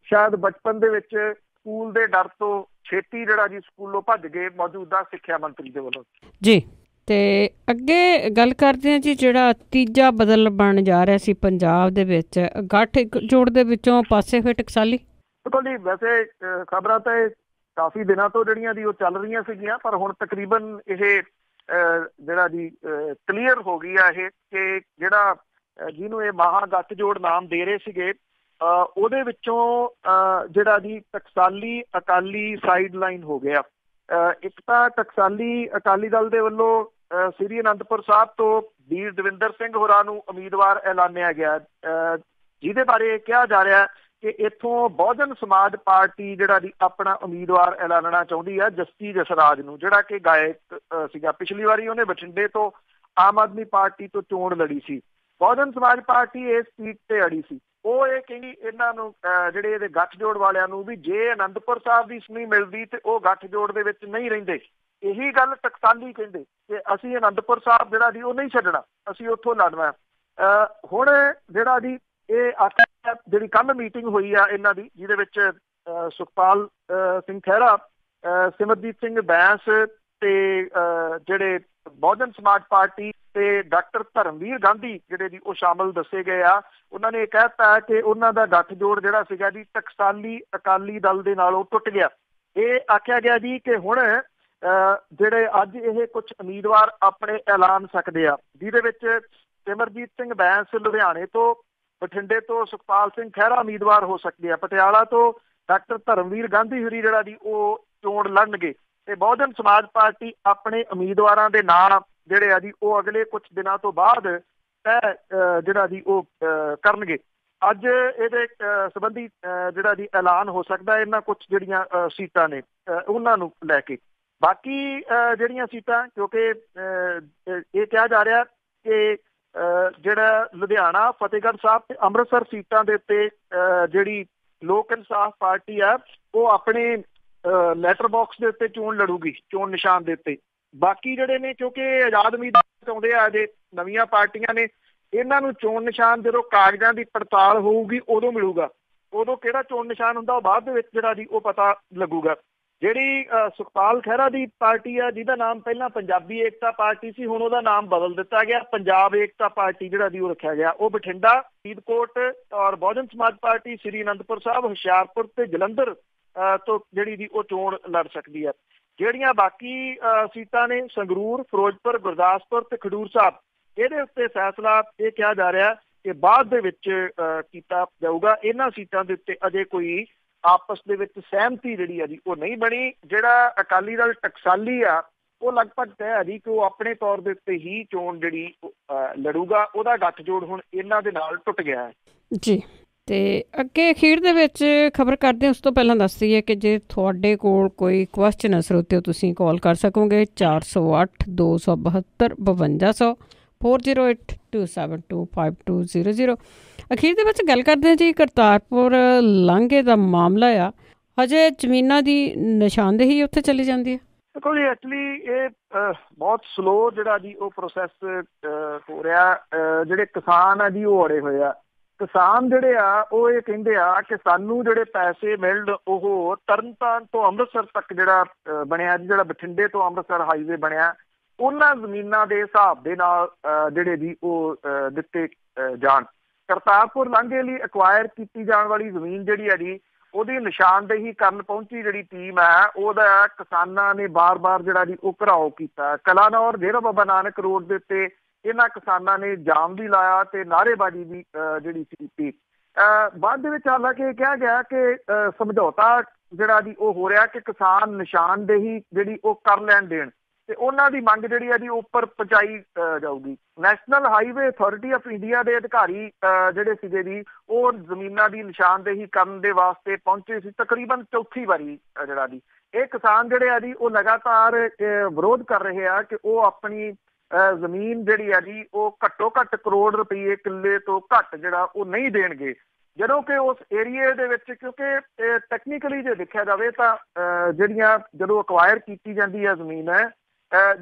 ਸ਼ਾਇਦ ਬਚਪਨ ਦੇ ਵਿੱਚ ਸਕੂਲ ਦੇ ਡਰ ਤੋਂ ਛੇਤੀ ਜਿਹੜਾ ਜੀ ਸਕੂਲੋਂ ਭੱਜ ਗਏ ਮੌਜੂਦਾ ਸਿੱਖਿਆ ਮੰਤਰੀ ਦੇ ਵੱਲੋਂ ਜੀ। ਤੇ ਅੱਗੇ ਗੱਲ ਕਰਦੇ ਹਾਂ ਜੀ, ਜਿਹੜਾ ਤੀਜਾ ਬਦਲ ਬਣ ਜਾ ਰਿਹਾ ਸੀ ਪੰਜਾਬ ਦੇ ਵਿੱਚ, ਗੱਠ ਜੋੜ ਦੇ ਵਿੱਚੋਂ ਪਾਸੇ ਹੋਏ ਟਕਸਾਲੀ। ਬਿਲਕੁਲ ਜੀ। ਵੈਸੇ ਖਬਰਾਂ ਤਾਂ ਕਾਫੀ ਦਿਨਾਂ ਤੋਂ ਜਿਹੜੀਆਂ ਜੀ ਉਹ ਚੱਲ ਰਹੀਆਂ ਸੀਗੀਆਂ, ਪਰ ਹੁਣ ਤਕਰੀਬਨ ਇਹ ਜਿਹੜਾ ਜੀ ਕਲੀਅਰ ਹੋ ਗਈ ਆ ਇਹ ਕਿ ਜਿਹੜਾ ਜਿਹਨੂੰ ਇਹ ਮਹਾ ਗੱਠ ਜੋੜ ਨਾਮ ਦੇ ਰਹੇ ਸੀਗੇ ਉਹਦੇ ਵਿੱਚੋਂ ਜਿਹੜਾ ਜੀ ਟਕਸਾਲੀ ਅਕਾਲੀ ਸਾਈਡ ਲਾਈਨ ਹੋ ਗਿਆ। ਇੱਕ ਤਾਂ ਟਕਸਾਲੀ ਅਕਾਲੀ ਦਲ ਦੇ ਵੱਲੋਂ ਸ੍ਰੀ ਅਨੰਦਪੁਰ ਸਾਹਿਬ ਤੋਂ ਵੀਰ ਦਵਿੰਦਰ ਸਿੰਘ ਹੋਰਾਂ ਨੂੰ ਉਮੀਦਵਾਰ ਐਲਾਨਿਆ ਗਿਆ, ਜਿਹਦੇ ਬਾਰੇ ਕਿਹਾ ਜਾ ਰਿਹਾ ਕਿ ਇੱਥੋਂ ਬਹੁਜਨ ਸਮਾਜ ਪਾਰਟੀ ਜਿਹੜਾ ਜੀ ਆਪਣਾ ਉਮੀਦਵਾਰ ਐਲਾਨਣਾ ਚਾਹੁੰਦੀ ਆ ਜੱਸੀ ਜਸਰਾਜ ਨੂੰ, ਜਿਹੜਾ ਕਿ ਗਾਇਕ ਸੀਗਾ। ਪਿਛਲੀ ਵਾਰੀ ਉਹਨੇ ਬਠਿੰਡੇ ਤੋਂ ਆਮ ਆਦਮੀ ਪਾਰਟੀ ਤੋਂ ਚੋਣ ਲੜੀ ਸੀ। ਬਹੁਜਨ ਸਮਾਜ ਪਾਰਟੀ ਇਸ ਸੀਟ ਤੇ ਅੜੀ ਸੀ। ਉਹ ਇਹ ਕਹਿੰਦੀ ਇਹਨਾਂ ਨੂੰ ਜਿਹੜੇ ਇਹਦੇ ਗੱਠਜੋੜ ਵਾਲਿਆਂ ਨੂੰ ਵੀ ਜੇ ਅਨੰਦਪੁਰ ਸਾਹਿਬ ਦੀ ਨਹੀਂ ਮਿਲਦੀ ਤੇ ਉਹ ਗੱਠਜੋੜ ਦੇ ਵਿੱਚ ਨਹੀਂ ਰਹਿੰਦੇ। ਇਹੀ ਗੱਲ ਟਕਸਾਲੀ ਕਹਿੰਦੇ ਕਿ ਅਸੀਂ ਅਨੰਦਪੁਰ ਸਾਹਿਬ ਜਿਹੜਾ ਜੀ ਉਹ ਨਹੀਂ ਛੱਡਣਾ, ਅਸੀਂ ਉੱਥੋਂ ਲੜਨਾ। ਹੁਣ ਜਿਹੜਾ ਜੀ ਇਹ ਆਖਿਆ ਜਿਹੜੀ ਕੱਲ੍ਹ ਮੀਟਿੰਗ ਹੋਈ ਆ ਇਹਨਾਂ ਦੀ, ਜਿਹਦੇ ਵਿੱਚ ਸੁਖਪਾਲ ਸਿੰਘ ਖਹਿਰਾ, ਸਿਮਰਜੀਤ ਸਿੰਘ ਬੈਂਸ ਤੇ ਜਿਹੜੇ ਬਹੁਜਨ ਸਮਾਜ ਪਾਰਟੀ ਤੇ ਡਾਕਟਰ ਧਰਮਵੀਰ ਗਾਂਧੀ ਜਿਹੜੇ ਜੀ ਉਹ ਸ਼ਾਮਲ ਦੱਸੇ ਗਏ ਆ। ਉਹਨਾਂ ਨੇ ਇਹ ਕਹਿ ਦਿੱਤਾ ਕਿ ਉਹਨਾਂ ਦਾ ਗੱਠਜੋੜ ਜਿਹੜਾ ਸੀਗਾ ਜੀ ਟਕਸਾਲੀ ਅਕਾਲੀ ਦਲ ਦੇ ਨਾਲ ਉਹ ਟੁੱਟ ਗਿਆ। ਇਹ ਆਖਿਆ ਗਿਆ ਜੀ ਕਿ ਹੁਣ ਜਿਹੜੇ ਅੱਜ ਇਹ ਕੁਝ ਉਮੀਦਵਾਰ ਆਪਣੇ ਐਲਾਨ ਸਕਦੇ ਆ, ਜਿਹਦੇ ਵਿੱਚ ਸਿਮਰਜੀਤ ਸਿੰਘ ਬੈਂਸ ਲੁਧਿਆਣੇ ਤੋਂ, ਬਠਿੰਡੇ ਤੋਂ ਸੁਖਪਾਲ ਸਿੰਘ ਖਹਿਰਾ ਉਮੀਦਵਾਰ ਹੋ ਸਕਦੇ ਆ, ਪਟਿਆਲਾ ਤੋਂ ਡਾਕਟਰ ਧਰਮਵੀਰ ਗਾਂਧੀ ਹੋਰੀ ਜਿਹੜਾ ਜੀ ਉਹ ਚੋਣ ਲੜਨਗੇ। ਤੇ ਬਹੁਜਨ ਸਮਾਜ ਪਾਰਟੀ ਆਪਣੇ ਉਮੀਦਵਾਰਾਂ ਦੇ ਨਾਂ ਜਿਹੜੇ ਆ ਜੀ ਉਹ ਅਗਲੇ ਕੁਝ ਦਿਨਾਂ ਤੋਂ ਬਾਅਦ ਤੈਅ ਜਿਹੜਾ ਜੀ ਉਹ ਕਰਨਗੇ। ਅੱਜ ਇਹਦੇ ਸੰਬੰਧੀ ਜਿਹੜਾ ਜੀ ਐਲਾਨ ਹੋ ਸਕਦਾ ਇਹਨਾਂ ਕੁਝ ਜਿਹੜੀਆਂ ਸੀਟਾਂ ਨੇ ਉਹਨਾਂ ਨੂੰ ਲੈ ਕੇ। ਬਾਕੀ ਜਿਹੜੀਆਂ ਸੀਟਾਂ, ਕਿਉਂਕਿ ਇਹ ਕਿਹਾ ਜਾ ਰਿਹਾ ਕਿ ਜਿਹੜਾ ਲੁਧਿਆਣਾ, ਫਤਿਹਗੜ੍ਹ ਸਾਹਿਬ ਤੇ ਅੰਮ੍ਰਿਤਸਰ ਸੀਟਾਂ ਦੇ ਉੱਤੇ ਜਿਹੜੀ ਲੋਕ ਇਨਸਾਫ ਪਾਰਟੀ ਆ ਉਹ ਆਪਣੇ ਲੈਟਰ ਬਾਕਸ ਦੇ ਉੱਤੇ ਚੋਣ ਲੜੂਗੀ, ਚੋਣ ਨਿਸ਼ਾਨ ਦੇ ਉੱਤੇ। ਬਾਕੀ ਜਿਹੜੇ ਨੇ, ਕਿਉਂਕਿ ਆਜ਼ਾਦ ਉਮੀਦਵਾਰ ਚਾਹੁੰਦੇ ਆ, ਅਜੇ ਨਵੀਆਂ ਪਾਰਟੀਆਂ ਨੇ, ਇਹਨਾਂ ਨੂੰ ਚੋਣ ਨਿਸ਼ਾਨ ਜਦੋਂ ਕਾਗਜ਼ਾਂ ਦੀ ਪੜਤਾਲ ਹੋਊਗੀ ਉਦੋਂ ਮਿਲੂਗਾ। ਉਦੋਂ ਕਿਹੜਾ ਚੋਣ ਨਿਸ਼ਾਨ ਹੁੰਦਾ ਉਹ ਬਾਅਦ ਦੇ ਵਿੱਚ ਜਿਹੜਾ ਜੀ ਉਹ ਪਤਾ ਲੱਗੂਗਾ। ਜਿਹੜੀ ਸੁਖਪਾਲ ਖਹਿਰਾ ਦੀ ਪਾਰਟੀ ਆ, ਜਿਹਦਾ ਨਾਮ ਪਹਿਲਾਂ ਪੰਜਾਬੀ ਏਕਤਾ ਪਾਰਟੀ ਸੀ, ਹੁਣ ਉਹਦਾ ਨਾਮ ਬਦਲ ਦਿੱਤਾ ਗਿਆ, ਪੰਜਾਬ ਏਕਤਾ ਪਾਰਟੀ ਜਿਹੜਾ ਜੀ ਉਹ ਰੱਖਿਆ ਗਿਆ। ਉਹ ਬਠਿੰਡਾ, ਫਰੀਦਕੋਟ ਔਰ ਬਹੁਜਨ ਸਮਾਜ ਪਾਰਟੀ ਸ੍ਰੀ ਅਨੰਦਪੁਰ ਸਾਹਿਬ, ਹੁਸ਼ਿਆਰਪੁਰ ਤੇ ਜਲੰਧਰ ਤੋਂ ਜਿਹੜੀ ਜੀ ਉਹ ਚੋਣ ਲੜ ਸਕਦੀ ਹੈ। ਜਿਹੜੀਆਂ ਬਾਕੀ ਸੀਟਾਂ ਨੇ, ਸੰਗਰੂਰ, ਫਿਰੋਜ਼ਪੁਰ, ਗੁਰਦਾਸਪੁਰ ਤੇ ਖਡੂਰ ਸਾਹਿਬ, ਇਹਦੇ ਉੱਤੇ ਫੈਸਲਾ ਇਹ ਕਿਹਾ ਜਾ ਰਿਹਾ ਕਿ ਬਾਅਦ ਦੇ ਵਿੱਚ ਕੀਤਾ ਜਾਊਗਾ। ਇਹਨਾਂ ਸੀਟਾਂ ਦੇ ਉੱਤੇ ਅਜੇ ਕੋਈ ਆਪਸ ਦੇ ਵਿੱਚ ਸਹਿਮਤੀ ਜਿਹੜੀ ਆ ਜੀ ਉਹ ਨਹੀਂ ਬਣੀ। ਜਿਹੜਾ ਅਕਾਲੀ ਦਲ ਟਕਸਾਲੀ ਆ ਉਹ ਲਗਭਗ ਤੈਅ ਹੈ ਜੀ ਕਿ ਉਹ ਆਪਣੇ ਤੌਰ ਦੇ ਉੱਤੇ ਹੀ ਚੋਣ ਜਿਹੜੀ ਲੜੂਗਾ। ਉਹਦਾ ਗੱਠਜੋੜ ਹੁਣ ਇਹਨਾਂ ਦੇ ਨਾਲ ਟੁੱਟ ਗਿਆ ਹੈ ਜੀ। ਤੇ ਅੱਗੇ ਅਖੀਰ ਦੇ ਵਿੱਚ ਖਬਰ ਕਰਦੇ ਹਾਂ, ਉਸ ਤੋਂ ਪਹਿਲਾਂ ਦੱਸ ਦਈਏ ਕਿ ਜੇ ਤੁਹਾਡੇ ਕੋਲ ਕੋਈ ਕੁਐਸਚਨ ਹੈ ਸਰੋਤਿਓ, ਤੁਸੀਂ ਕਾਲ ਕਰ ਸਕੋਗੇ 408 272 5200 4082725200। ਅਖੀਰ ਦੇ ਵਿੱਚ ਗੱਲ ਕਰਦੇ ਹਾਂ ਜੀ ਕਰਤਾਰਪੁਰ ਲਾਂਘੇ ਦਾ ਮਾਮਲਾ ਆ। ਹਜੇ ਜ਼ਮੀਨਾਂ ਦੀ ਨਿਸ਼ਾਨਦੇਹੀ ਉੱਥੇ ਚੱਲੀ ਜਾਂਦੀ ਹੈ। ਦੇਖੋ ਜੀ, ਐਕਚੁਅਲੀ ਇਹ ਬਹੁਤ ਸਲੋ ਜਿਹੜਾ ਜੀ ਉਹ ਪ੍ਰੋਸੈਸ ਹੋ ਰਿਹਾ। ਜਿਹੜੇ ਕਿਸਾਨ ਆ ਜੀ ਉਹ ਅੜੇ ਹੋਏ ਆ। ਕਿਸਾਨ ਜਿਹੜੇ ਆ ਉਹ ਇਹ ਕਹਿੰਦੇ ਆ ਕਿ ਸਾਨੂੰ ਜਿਹੜੇ ਪੈਸੇ ਮਿਲਣ ਉਹ ਤਰਨਤਾਰਨ ਤੋਂ ਅੰਮ੍ਰਿਤਸਰ ਤੱਕ ਜਿਹੜਾ ਬਣਿਆ ਜੀ, ਜਿਹੜਾ ਬਠਿੰਡੇ ਤੋਂ ਅੰਮ੍ਰਿਤਸਰ ਹਾਈਵੇ ਬਣਿਆ, ਉਹਨਾਂ ਜ਼ਮੀਨਾਂ ਦੇ ਹਿਸਾਬ ਦੇ ਨਾਲ ਜਿਹੜੇ ਜੀ ਉਹ ਦਿੱਤੇ ਜਾਣ। ਕਰਤਾਰਪੁਰ ਲਾਂਘੇ ਲਈ ਐਕਵਾਇਰ ਕੀਤੀ ਜਾਣ ਵਾਲੀ ਜ਼ਮੀਨ ਜਿਹੜੀ ਹੈ ਜੀ ਉਹਦੀ ਨਿਸ਼ਾਨਦੇਹੀ ਕਰਨ ਪਹੁੰਚੀ ਜਿਹੜੀ ਟੀਮ ਹੈ, ਉਹਦਾ ਕਿਸਾਨਾਂ ਨੇ ਬਾਰ-ਬਾਰ ਜਿਹੜਾ ਜੀ ਉਹ ਘਿਰਾਓ ਕੀਤਾ। ਕਲਾਨੌਰ, ਡੇਰਾ ਬਾਬਾ ਨਾਨਕ ਰੋਡ ਦੇ ਉੱਤੇ ਇਹਨਾਂ ਕਿਸਾਨਾਂ ਨੇ ਜਾਮ ਵੀ ਲਾਇਆ ਤੇ ਨਾਅਰੇਬਾਜ਼ੀ ਵੀ ਜਿਹੜੀ ਕੀਤੀ। ਬਾਅਦ ਦੇ ਵਿੱਚ ਹਾਲਾਂਕਿ ਕਿਹਾ ਗਿਆ ਕਿ ਸਮਝੌਤਾ ਜਿਹੜਾ ਜੀ ਉਹ ਹੋ ਰਿਹਾ ਕਿ ਕਿਸਾਨ ਨਿਸ਼ਾਨਦੇਹੀ ਜਿਹੜੀ ਉਹ ਕਰ ਲੈਣ ਦੇਣ ਤੇ ਉਹਨਾਂ ਦੀ ਮੰਗ ਜਿਹੜੀ ਹੈ ਜੀ ਉੱਪਰ ਪਹੁੰਚਾਈ ਜਾਊਗੀ। National highway authority of India ਦੇ ਅਧਿਕਾਰੀ ਜਿਹੜੇ ਸੀਗੇ ਜੀ ਉਹ ਜ਼ਮੀਨਾਂ ਦੀ ਨਿਸ਼ਾਨਦੇਹੀ ਕਰਨ ਦੇ ਵਾਸਤੇ ਪਹੁੰਚੇ ਸੀ ਤਕਰੀਬਨ ਚੌਥੀ ਵਾਰੀ ਜਿਹੜਾ ਜੀ। ਇਹ ਕਿਸਾਨ ਜਿਹੜੇ ਆ ਜੀ ਉਹ ਲਗਾਤਾਰ ਵਿਰੋਧ ਕਰ ਰਹੇ ਆ ਕਿ ਉਹ ਆਪਣੀ ਜ਼ਮੀਨ ਜਿਹੜੀ ਆ ਜੀ ਉਹ ਘੱਟੋ ਘੱਟ ਕਰੋੜ ਰੁਪਏ ਕਿੱਲੇ ਤੋਂ ਘੱਟ ਜਿਹੜਾ ਉਹ ਨਹੀਂ ਦੇਣਗੇ। ਜਦੋਂ ਕਿ ਉਸ ਏਰੀਏ ਦੇ ਵਿੱਚ, ਕਿਉਂਕਿ ਟੈਕਨੀਕਲੀ ਜੇ ਦੇਖਿਆ ਜਾਵੇ ਤਾਂ ਜਿਹੜੀਆਂ ਜਦੋਂ ਅਕਵਾਇਰ ਕੀਤੀ ਜਾਂਦੀ ਹੈ ਜ਼ਮੀਨ ਹੈ,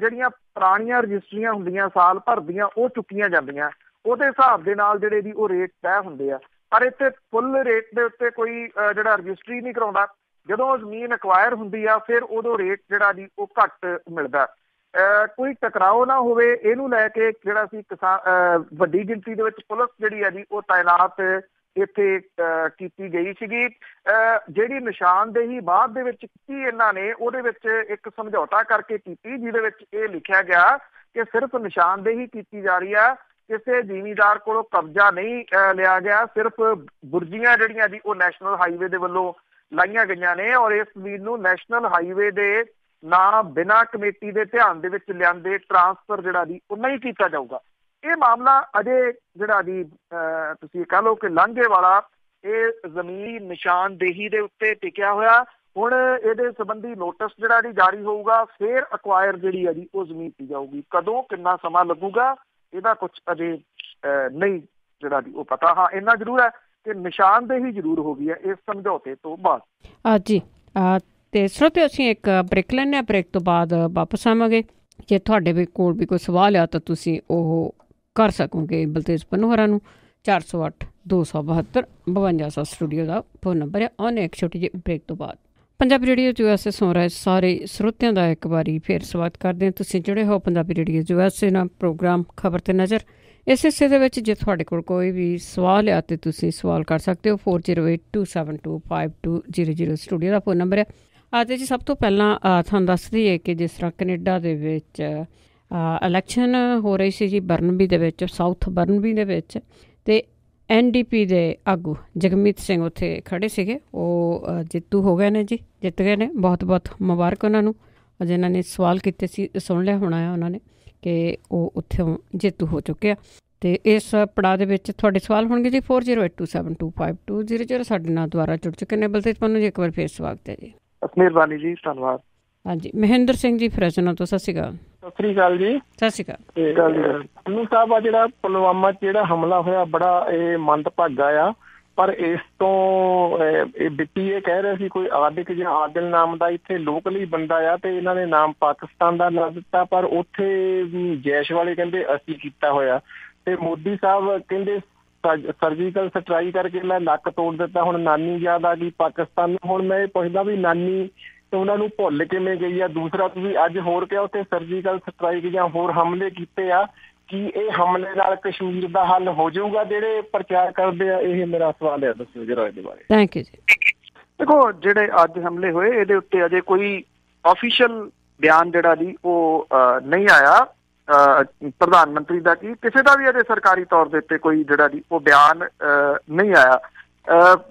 ਜਿਹੜੀਆਂ ਪੁਰਾਣੀਆਂ ਰਜਿਸਟਰੀਆਂ ਹੁੰਦੀਆਂ ਸਾਲ ਭਰ ਦੀਆਂ ਉਹ ਚੁੱਕੀਆਂ ਜਾਂਦੀਆਂ, ਉਹਦੇ ਹਿਸਾਬ ਦੇ ਨਾਲ ਜਿਹੜੇ ਜੀ ਉਹ ਰੇਟ ਤੈਅ ਹੁੰਦੇ ਆ। ਪਰ ਇੱਥੇ ਫੁੱਲ ਰੇਟ ਦੇ ਉੱਤੇ ਕੋਈ ਜਿਹੜਾ ਰਜਿਸਟਰੀ ਨਹੀਂ ਕਰਾਉਂਦਾ। ਜਦੋਂ ਜ਼ਮੀਨ ਅਕਵਾਇਰ ਹੁੰਦੀ ਆ ਫਿਰ ਉਦੋਂ ਰੇਟ ਜਿਹੜਾ ਜੀ ਉਹ ਘੱਟ ਮਿਲਦਾ। ਕੋਈ ਟਕਰਾਓ ਨਾ ਹੋਵੇ ਇਹਨੂੰ ਲੈ ਕੇ ਜਿਹੜਾ ਸੀ ਵੱਡੀ ਗਿਣਤੀ ਦੇ ਵਿੱਚ ਪੁਲਿਸ ਜਿਹੜੀ ਆ ਜੀ ਉਹ ਤਾਇਨਾਤ ਇੱਥੇ ਕੀਤੀ ਗਈ ਸੀਗੀ। ਜਿਹੜੀ ਨਿਸ਼ਾਨਦੇਹੀ ਬਾਅਦ ਦੇ ਵਿੱਚ ਕੀਤੀ ਇਹਨਾਂ ਨੇ ਉਹਦੇ ਵਿੱਚ ਇੱਕ ਸਮਝੌਤਾ ਕਰਕੇ ਕੀਤੀ, ਜਿਹਦੇ ਵਿੱਚ ਇਹ ਲਿਖਿਆ ਗਿਆ ਕਿ ਸਿਰਫ ਨਿਸ਼ਾਨਦੇਹੀ ਕੀਤੀ ਜਾ ਰਹੀ ਆ, ਕਿਸੇ ਜ਼ਿਮੀਂਦਾਰ ਕੋਲੋਂ ਕਬਜ਼ਾ ਨਹੀਂ ਲਿਆ ਗਿਆ। ਸਿਰਫ ਬੁਰਜੀਆਂ ਜਿਹੜੀਆਂ ਜੀ ਉਹ ਨੈਸ਼ਨਲ ਹਾਈਵੇ ਦੇ ਵੱਲੋਂ ਲਾਈਆਂ ਗਈਆਂ ਨੇ ਔਰ ਇਸ ਜ਼ਮੀਨ ਨੂੰ ਨੈਸ਼ਨਲ ਹਾਈਵੇ ਦੇ ਨਾ ਬਿਨਾਂ ਕਮੇਟੀ ਦੇ ਧਿਆਨ ਦੇ ਵਿੱਚ ਲਿਆਂਦੇ ਟਰਾਂਸਫਰ ਜਿਹੜਾ ਜੀ ਉਹ ਨਹੀਂ ਕੀਤਾ ਜਾਊਗਾ। ਇਹ ਮਾਮਲਾ ਅਜੇ ਜਿਹੜਾ ਜੀ ਤੁਸੀਂ ਕਹਿ ਲਓ ਕਿ ਲਾਂਘੇ ਵਾਲਾ ਇਹ ਜ਼ਮੀਨੀ ਨਿਸ਼ਾਨਦੇਹੀ ਦੇ ਉੱਤੇ ਟਿਕਿਆ ਹੋਇਆ। ਹੁਣ ਇਹਦੇ ਸੰਬੰਧੀ ਨੋਟਿਸ ਜਿਹੜਾ ਜੀ ਜਾਰੀ ਹੋਊਗਾ, ਫਿਰ ਅਕਵਾਇਰ ਜਿਹੜੀ ਆ ਜੀ ਉਹ ਜ਼ਮੀਨ ਕੀਤੀ ਜਾਊਗੀ। ਕਦੋਂ, ਕਿੰਨਾ ਸਮਾਂ ਲੱਗੂਗਾ ਇਹਦਾ ਕੁਝ ਅਜੇ ਨਹੀਂ ਜਿਹੜਾ ਜੀ ਉਹ ਪਤਾ। ਹਾਂ, ਇੰਨਾ ਜ਼ਰੂਰ ਹੈ ਕਿ ਨਿਸ਼ਾਨਦੇਹੀ ਜ਼ਰੂਰ ਹੋ ਗਈ ਹੈ ਇਸ ਸਮਝੌਤੇ ਤੋਂ ਬਾਅਦ। ਜੀ ਤੇ ਸਰੋਤੇ ਅਸੀਂ ਇੱਕ ਬ੍ਰੇਕ ਲੈਂਦੇ ਹਾਂ, ਬ੍ਰੇਕ ਤੋਂ ਬਾਅਦ ਵਾਪਸ ਆਵਾਂਗੇ। ਜੇ ਤੁਹਾਡੇ ਵੀ ਕੋਲ ਵੀ ਕੋਈ ਸਵਾਲ ਆ ਤਾਂ ਤੁਸੀਂ ਉਹ ਕਰ ਸਕੋਗੇ ਬਲਤੇਜ ਪੰਨੂ ਹੋਰਾਂ ਨੂੰ। 408 272 5200 ਸਟੂਡੀਓ ਦਾ ਫੋਨ ਨੰਬਰ ਹੈ। ਆਉਣੇ ਇੱਕ ਛੋਟੀ ਜਿਹੀ ਬ੍ਰੇਕ ਤੋਂ ਬਾਅਦ ਪੰਜਾਬੀ ਰੇਡੀਓ USA ਸੁਣ ਰਹੇ ਸਾਰੇ ਸਰੋਤਿਆਂ ਦਾ ਇੱਕ ਵਾਰੀ ਫਿਰ ਸਵਾਗਤ ਕਰਦੇ ਹਾਂ। ਤੁਸੀਂ ਜੁੜੇ ਹੋ ਪੰਜਾਬੀ ਰੇਡੀਓ USA ਨਾਲ ਪ੍ਰੋਗਰਾਮ ਖਬਰ ਤੇ ਨਜ਼ਰ। ਇਸ ਹਿੱਸੇ ਦੇ ਵਿੱਚ ਜੇ ਤੁਹਾਡੇ ਕੋਲ ਕੋਈ ਵੀ ਸਵਾਲ ਆ ਤਾਂ ਤੁਸੀਂ ਸਵਾਲ ਕਰ ਸਕਦੇ ਹੋ। 408272 5200 ਸਟੂਡੀਓ ਦਾ ਫੋਨ ਨੰਬਰ ਹੈ। ਅਤੇ ਜੀ ਸਭ ਤੋਂ ਪਹਿਲਾਂ ਤੁਹਾਨੂੰ ਦੱਸ ਦਈਏ ਕਿ ਜਿਸ ਤਰ੍ਹਾਂ ਕੈਨੇਡਾ ਦੇ ਵਿੱਚ ਇਲੈਕਸ਼ਨ ਹੋ ਰਹੀ ਸੀ ਜੀ ਬਰਨਬੀ ਦੇ ਵਿੱਚ, ਸਾਊਥ ਬਰਨਬੀ ਦੇ ਵਿੱਚ, ਅਤੇ NDP ਦੇ ਆਗੂ ਜਗਮੀਤ ਸਿੰਘ ਉੱਥੇ ਖੜ੍ਹੇ ਸੀਗੇ। ਉਹ ਜੇਤੂ ਹੋ ਗਏ ਨੇ ਜੀ, ਜਿੱਤ ਗਏ ਨੇ। ਬਹੁਤ ਬਹੁਤ ਮੁਬਾਰਕ ਉਹਨਾਂ ਨੂੰ। ਅੱਜ ਇਹਨਾਂ ਨੇ ਸਵਾਲ ਕੀਤੇ ਸੀ, ਸੁਣ ਲਿਆ ਹੋਣਾ ਆ ਉਹਨਾਂ ਨੇ ਕਿ ਉਹ ਉੱਥੋਂ ਜੇਤੂ ਹੋ ਚੁੱਕੇ ਆ। ਅਤੇ ਇਸ ਪੜਾਅ ਦੇ ਵਿੱਚ ਤੁਹਾਡੇ ਸਵਾਲ ਹੋਣਗੇ ਜੀ। 4082725200 ਸਾਡੇ ਨਾਲ ਦੁਬਾਰਾ ਜੁੜ ਚੁੱਕੇ ਨੇ। ਬਲਤੇਜ ਪੰਨੂ ਜੀ, ਇੱਕ ਵਾਰ ਫਿਰ ਸਵਾਗਤ ਹੈ ਜੀ। ਮਿਹਰਬਾਨੀ ਜੀ, ਧੰਨਵਾਦ। ਹਾਂਜੀ, ਮਹਿੰਦਰ ਸਿੰਘ ਜੀ ਫਰੈਜ਼ਨੋ ਤੋਂ, ਸਤਿ ਸ਼੍ਰੀ ਅਕਾਲ। ਸਤਿ ਸ੍ਰੀ ਅਕਾਲ ਜੀ। ਸਤਿ ਸ਼੍ਰੀ ਅਕਾਲ। ਪੰਨੂ ਸਾਹਿਬ, ਆ ਜਿਹੜਾ ਪੁਲਵਾਮਾ 'ਚ ਜਿਹੜਾ ਹਮਲਾ ਹੋਇਆ ਬੜਾ ਇਹ ਮੰਦਭਾਗਾ ਆ, ਪਰ ਇਸ ਤੋਂ ਇਹ ਬਿੱਟੀ ਇਹ ਕਹਿ ਰਹੇ ਸੀ ਕੋਈ ਆਦਿਕ ਜਾਂ ਆਦਿਲ ਨਾਮ ਦਾ ਇੱਥੇ ਲੋਕਲੀ ਬੰਦਾ ਆ ਤੇ ਇਹਨਾਂ ਨੇ ਨਾਮ ਪਾਕਿਸਤਾਨ ਦਾ ਲਾ ਦਿੱਤਾ, ਪਰ ਉੱਥੇ ਜੈਸ਼ ਵਾਲੇ ਕਹਿੰਦੇ ਅਸੀਂ ਕੀਤਾ ਹੋਇਆ। ਤੇ ਮੋਦੀ ਸਾਹਿਬ ਕਹਿੰਦੇ ਸਰਜੀਕਲ ਸਟਰਾਈਕ ਕਰਕੇ ਮੈਂ ਲੱਕ ਤੋੜ ਦਿੱਤਾ, ਹੁਣ ਨਾਨੀ ਯਾਦ ਆ ਗਈ ਪਾਕਿਸਤਾਨ ਨੂੰ। ਹੁਣ ਮੈਂ ਇਹ ਪੁੱਛਦਾ ਵੀ ਨਾਨੀ ਤੇ ਉਹਨਾਂ ਨੂੰ ਭੁੱਲ ਕਿਵੇਂ ਗਈ ਆ? ਦੂਸਰਾ, ਤੁਸੀਂ ਅੱਜ ਹੋਰ ਕਿਹਾ ਉੱਥੇ ਸਰਜੀਕਲ ਸਟਰਾਈਕ ਜਾਂ ਹੋਰ ਹਮਲੇ ਕੀਤੇ ਆ, ਕੀ ਇਹ ਹਮਲੇ ਨਾਲ ਕਸ਼ਮੀਰ ਦਾ ਹੱਲ ਹੋ ਜਾਊਗਾ ਜਿਹੜੇ ਪ੍ਰਚਾਰ ਕਰਦੇ ਆ? ਇਹ ਮੇਰਾ ਸਵਾਲ ਹੈ, ਦੱਸਿਓ ਜਰਾ ਇਹਦੇ ਬਾਰੇ। ਥੈਂਕ ਯੂ ਜੀ। ਦੇਖੋ, ਜਿਹੜੇ ਅੱਜ ਹਮਲੇ ਹੋਏ ਇਹਦੇ ਉੱਤੇ ਅਜੇ ਕੋਈ ਆਫੀਸ਼ੀਅਲ ਬਿਆਨ ਜਿਹੜਾ ਜੀ ਉਹ ਨਹੀਂ ਆਇਆ ਪ੍ਰਧਾਨ ਮੰਤਰੀ ਦਾ, ਕੀ ਕਿਸੇ ਦਾ ਵੀ ਅਜੇ ਸਰਕਾਰੀ ਤੌਰ ਦੇ ਉੱਤੇ ਕੋਈ ਜਿਹੜਾ ਜੀ ਉਹ ਬਿਆਨ ਨਹੀਂ ਆਇਆ।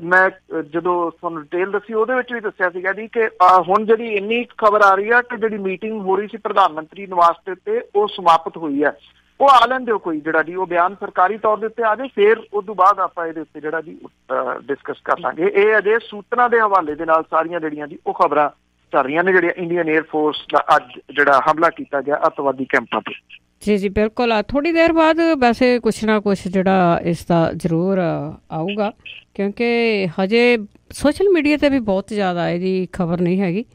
ਮੈਂ ਜਦੋਂ ਤੁਹਾਨੂੰ ਡਿਟੇਲ ਦੱਸੀ ਉਹਦੇ ਵਿੱਚ ਵੀ ਦੱਸਿਆ ਸੀਗਾ ਜੀ ਕਿ ਹੁਣ ਜਿਹੜੀ ਇੰਨੀ ਖਬਰ ਆ ਰਹੀ ਆ ਕਿ ਜਿਹੜੀ ਮੀਟਿੰਗ ਹੋ ਰਹੀ ਸੀ ਪ੍ਰਧਾਨ ਮੰਤਰੀ ਨਿਵਾਸ ਦੇ ਉੱਤੇ ਉਹ ਸਮਾਪਤ ਹੋਈ ਹੈ। ਉਹ ਆ ਲੈਣ ਦਿਓ ਕੋਈ ਜਿਹੜਾ ਜੀ ਉਹ ਬਿਆਨ ਸਰਕਾਰੀ ਤੌਰ ਦੇ ਉੱਤੇ ਆ ਜਾਏ, ਫਿਰ ਉਸ ਤੋਂ ਬਾਅਦ ਆਪਾਂ ਇਹਦੇ ਉੱਤੇ ਜਿਹੜਾ ਜੀ ਡਿਸਕਸ ਕਰ ਲਾਂਗੇ। ਇਹ ਅਜੇ ਸੂਚਨਾ ਦੇ ਹਵਾਲੇ ਦੇ ਨਾਲ ਸਾਰੀਆਂ ਜਿਹੜੀਆਂ ਜੀ ਉਹ ਖਬਰਾਂ ਚੱਲ ਰਹੀਆਂ ਨੇ, ਜਿਹੜੀਆਂ ਇੰਡੀਅਨ ਏਅਰਫੋਰਸ ਦਾ ਅੱਜ ਜਿਹੜਾ ਹਮਲਾ ਕੀਤਾ ਗਿਆ ਅੱਤਵਾਦੀ ਕੈਂਪਾਂ 'ਤੇ। ਜੀ ਜੀ ਬਿਲਕੁਲ। ਥੋੜ੍ਹੀ ਦੇਰ ਬਾਅਦ ਵੈਸੇ ਕੁਛ ਨਾ ਕੁਛ ਜਿਹੜਾ ਇਸ ਦਾ ਜ਼ਰੂਰ ਆਊਗਾ, ਕਿਉਂਕਿ ਹਜੇ ਸੋਸ਼ਲ ਮੀਡੀਆ 'ਤੇ ਵੀ ਬਹੁਤ ਜ਼ਿਆਦਾ ਇਹਦੀ ਖਬਰ ਨਹੀਂ ਹੈਗੀ।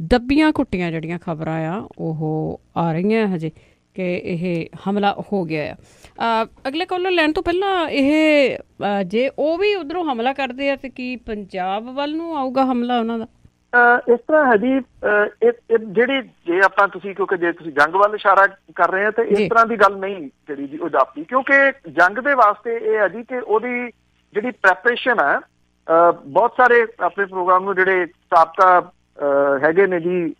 ਦੱਬੀਆਂ ਘੁੱਟੀਆਂ ਜਿਹੜੀਆਂ ਖਬਰਾਂ ਆ ਉਹ ਆ ਰਹੀਆਂ ਹਜੇ ਕਿ ਇਹ ਹਮਲਾ ਹੋ ਗਿਆ ਆ। ਅਗਲੇ ਕਾਲਰ ਲੈਣ ਤੋਂ ਪਹਿਲਾਂ ਇਹ ਜੇ ਉਹ ਵੀ ਉੱਧਰੋਂ ਹਮਲਾ ਕਰਦੇ ਆ ਤਾਂ ਕੀ ਪੰਜਾਬ ਵੱਲ ਨੂੰ ਆਊਗਾ ਹਮਲਾ ਉਹਨਾਂ ਦਾ? ਇਸ ਤਰ੍ਹਾਂ ਹੈ ਜੀ, ਜਿਹੜੀ ਜੇ ਆਪਾਂ ਤੁਸੀਂ ਕਿਉਂਕਿ ਜੇ ਤੁਸੀਂ ਜੰਗ ਵੱਲ ਇਸ਼ਾਰਾ ਕਰ ਰਹੇ ਹੋ ਤਾਂ ਇਸ ਤਰ੍ਹਾਂ ਦੀ ਗੱਲ ਨਹੀਂ ਜਿਹੜੀ ਜੀ ਉਹ ਜਾਪਦੀ, ਕਿਉਂਕਿ ਜੰਗ ਦੇ ਵਾਸਤੇ ਇਹ ਹੈ ਜੀ ਕਿ ਉਹਦੀ ਜਿਹੜੀ ਪ੍ਰੈਪਰੇਸ਼ਨ ਹੈ, ਬਹੁਤ ਸਾਰੇ ਆਪਣੇ ਪ੍ਰੋਗਰਾਮ ਨੂੰ ਜਿਹੜੇ ਸਾਬਕਾ ਹੈਗੇ ਨੇ ਜੀ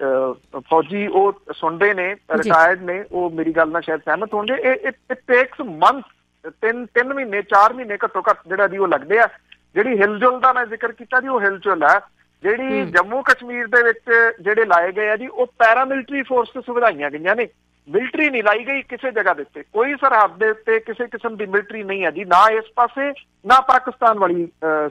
ਫੌਜੀ ਉਹ ਸੁਣਦੇ ਨੇ, ਰਿਟਾਇਰਡ ਨੇ, ਉਹ ਮੇਰੀ ਗੱਲ ਨਾਲ ਸ਼ਾਇਦ ਸਹਿਮਤ ਹੋਣਗੇ। ਇਹ ਟੇਕਸ ਮੰਥ, 3 ਮਹੀਨੇ 4 ਮਹੀਨੇ ਘੱਟੋ ਘੱਟ ਜਿਹੜਾ ਜੀ ਉਹ ਲੱਗਦੇ ਆ। ਜਿਹੜੀ ਹਿਲਜੁਲ ਦਾ ਮੈਂ ਜ਼ਿਕਰ ਕੀਤਾ ਜੀ ਉਹ ਹਿਲਜੁਲ ਹੈ। ਜਿਹੜੀ ਜੰਮੂ ਕਸ਼ਮੀਰ ਦੇ ਵਿੱਚ ਜਿਹੜੇ ਲਾਏ ਗਏ ਆ ਜੀ ਉਹ ਪੈਰਾਮਿਲਟਰੀ ਫੋਰਸਿਸ ਵਧਾਈਆਂ ਗਈਆਂ ਨੇ, ਮਿਲਟਰੀ ਨਹੀਂ ਲਾਈ ਗਈ ਕਿਸੇ ਜਗ੍ਹਾ ਦੇ ਉੱਤੇ। ਕੋਈ ਸਰਹੱਦ ਦੇ ਉੱਤੇ ਕਿਸੇ ਕਿਸਮ ਦੀ ਮਿਲਟਰੀ ਨਹੀਂ ਹੈ ਜੀ, ਨਾ ਇਸ ਪਾਸੇ ਨਾ ਪਾਕਿਸਤਾਨ ਵਾਲੀ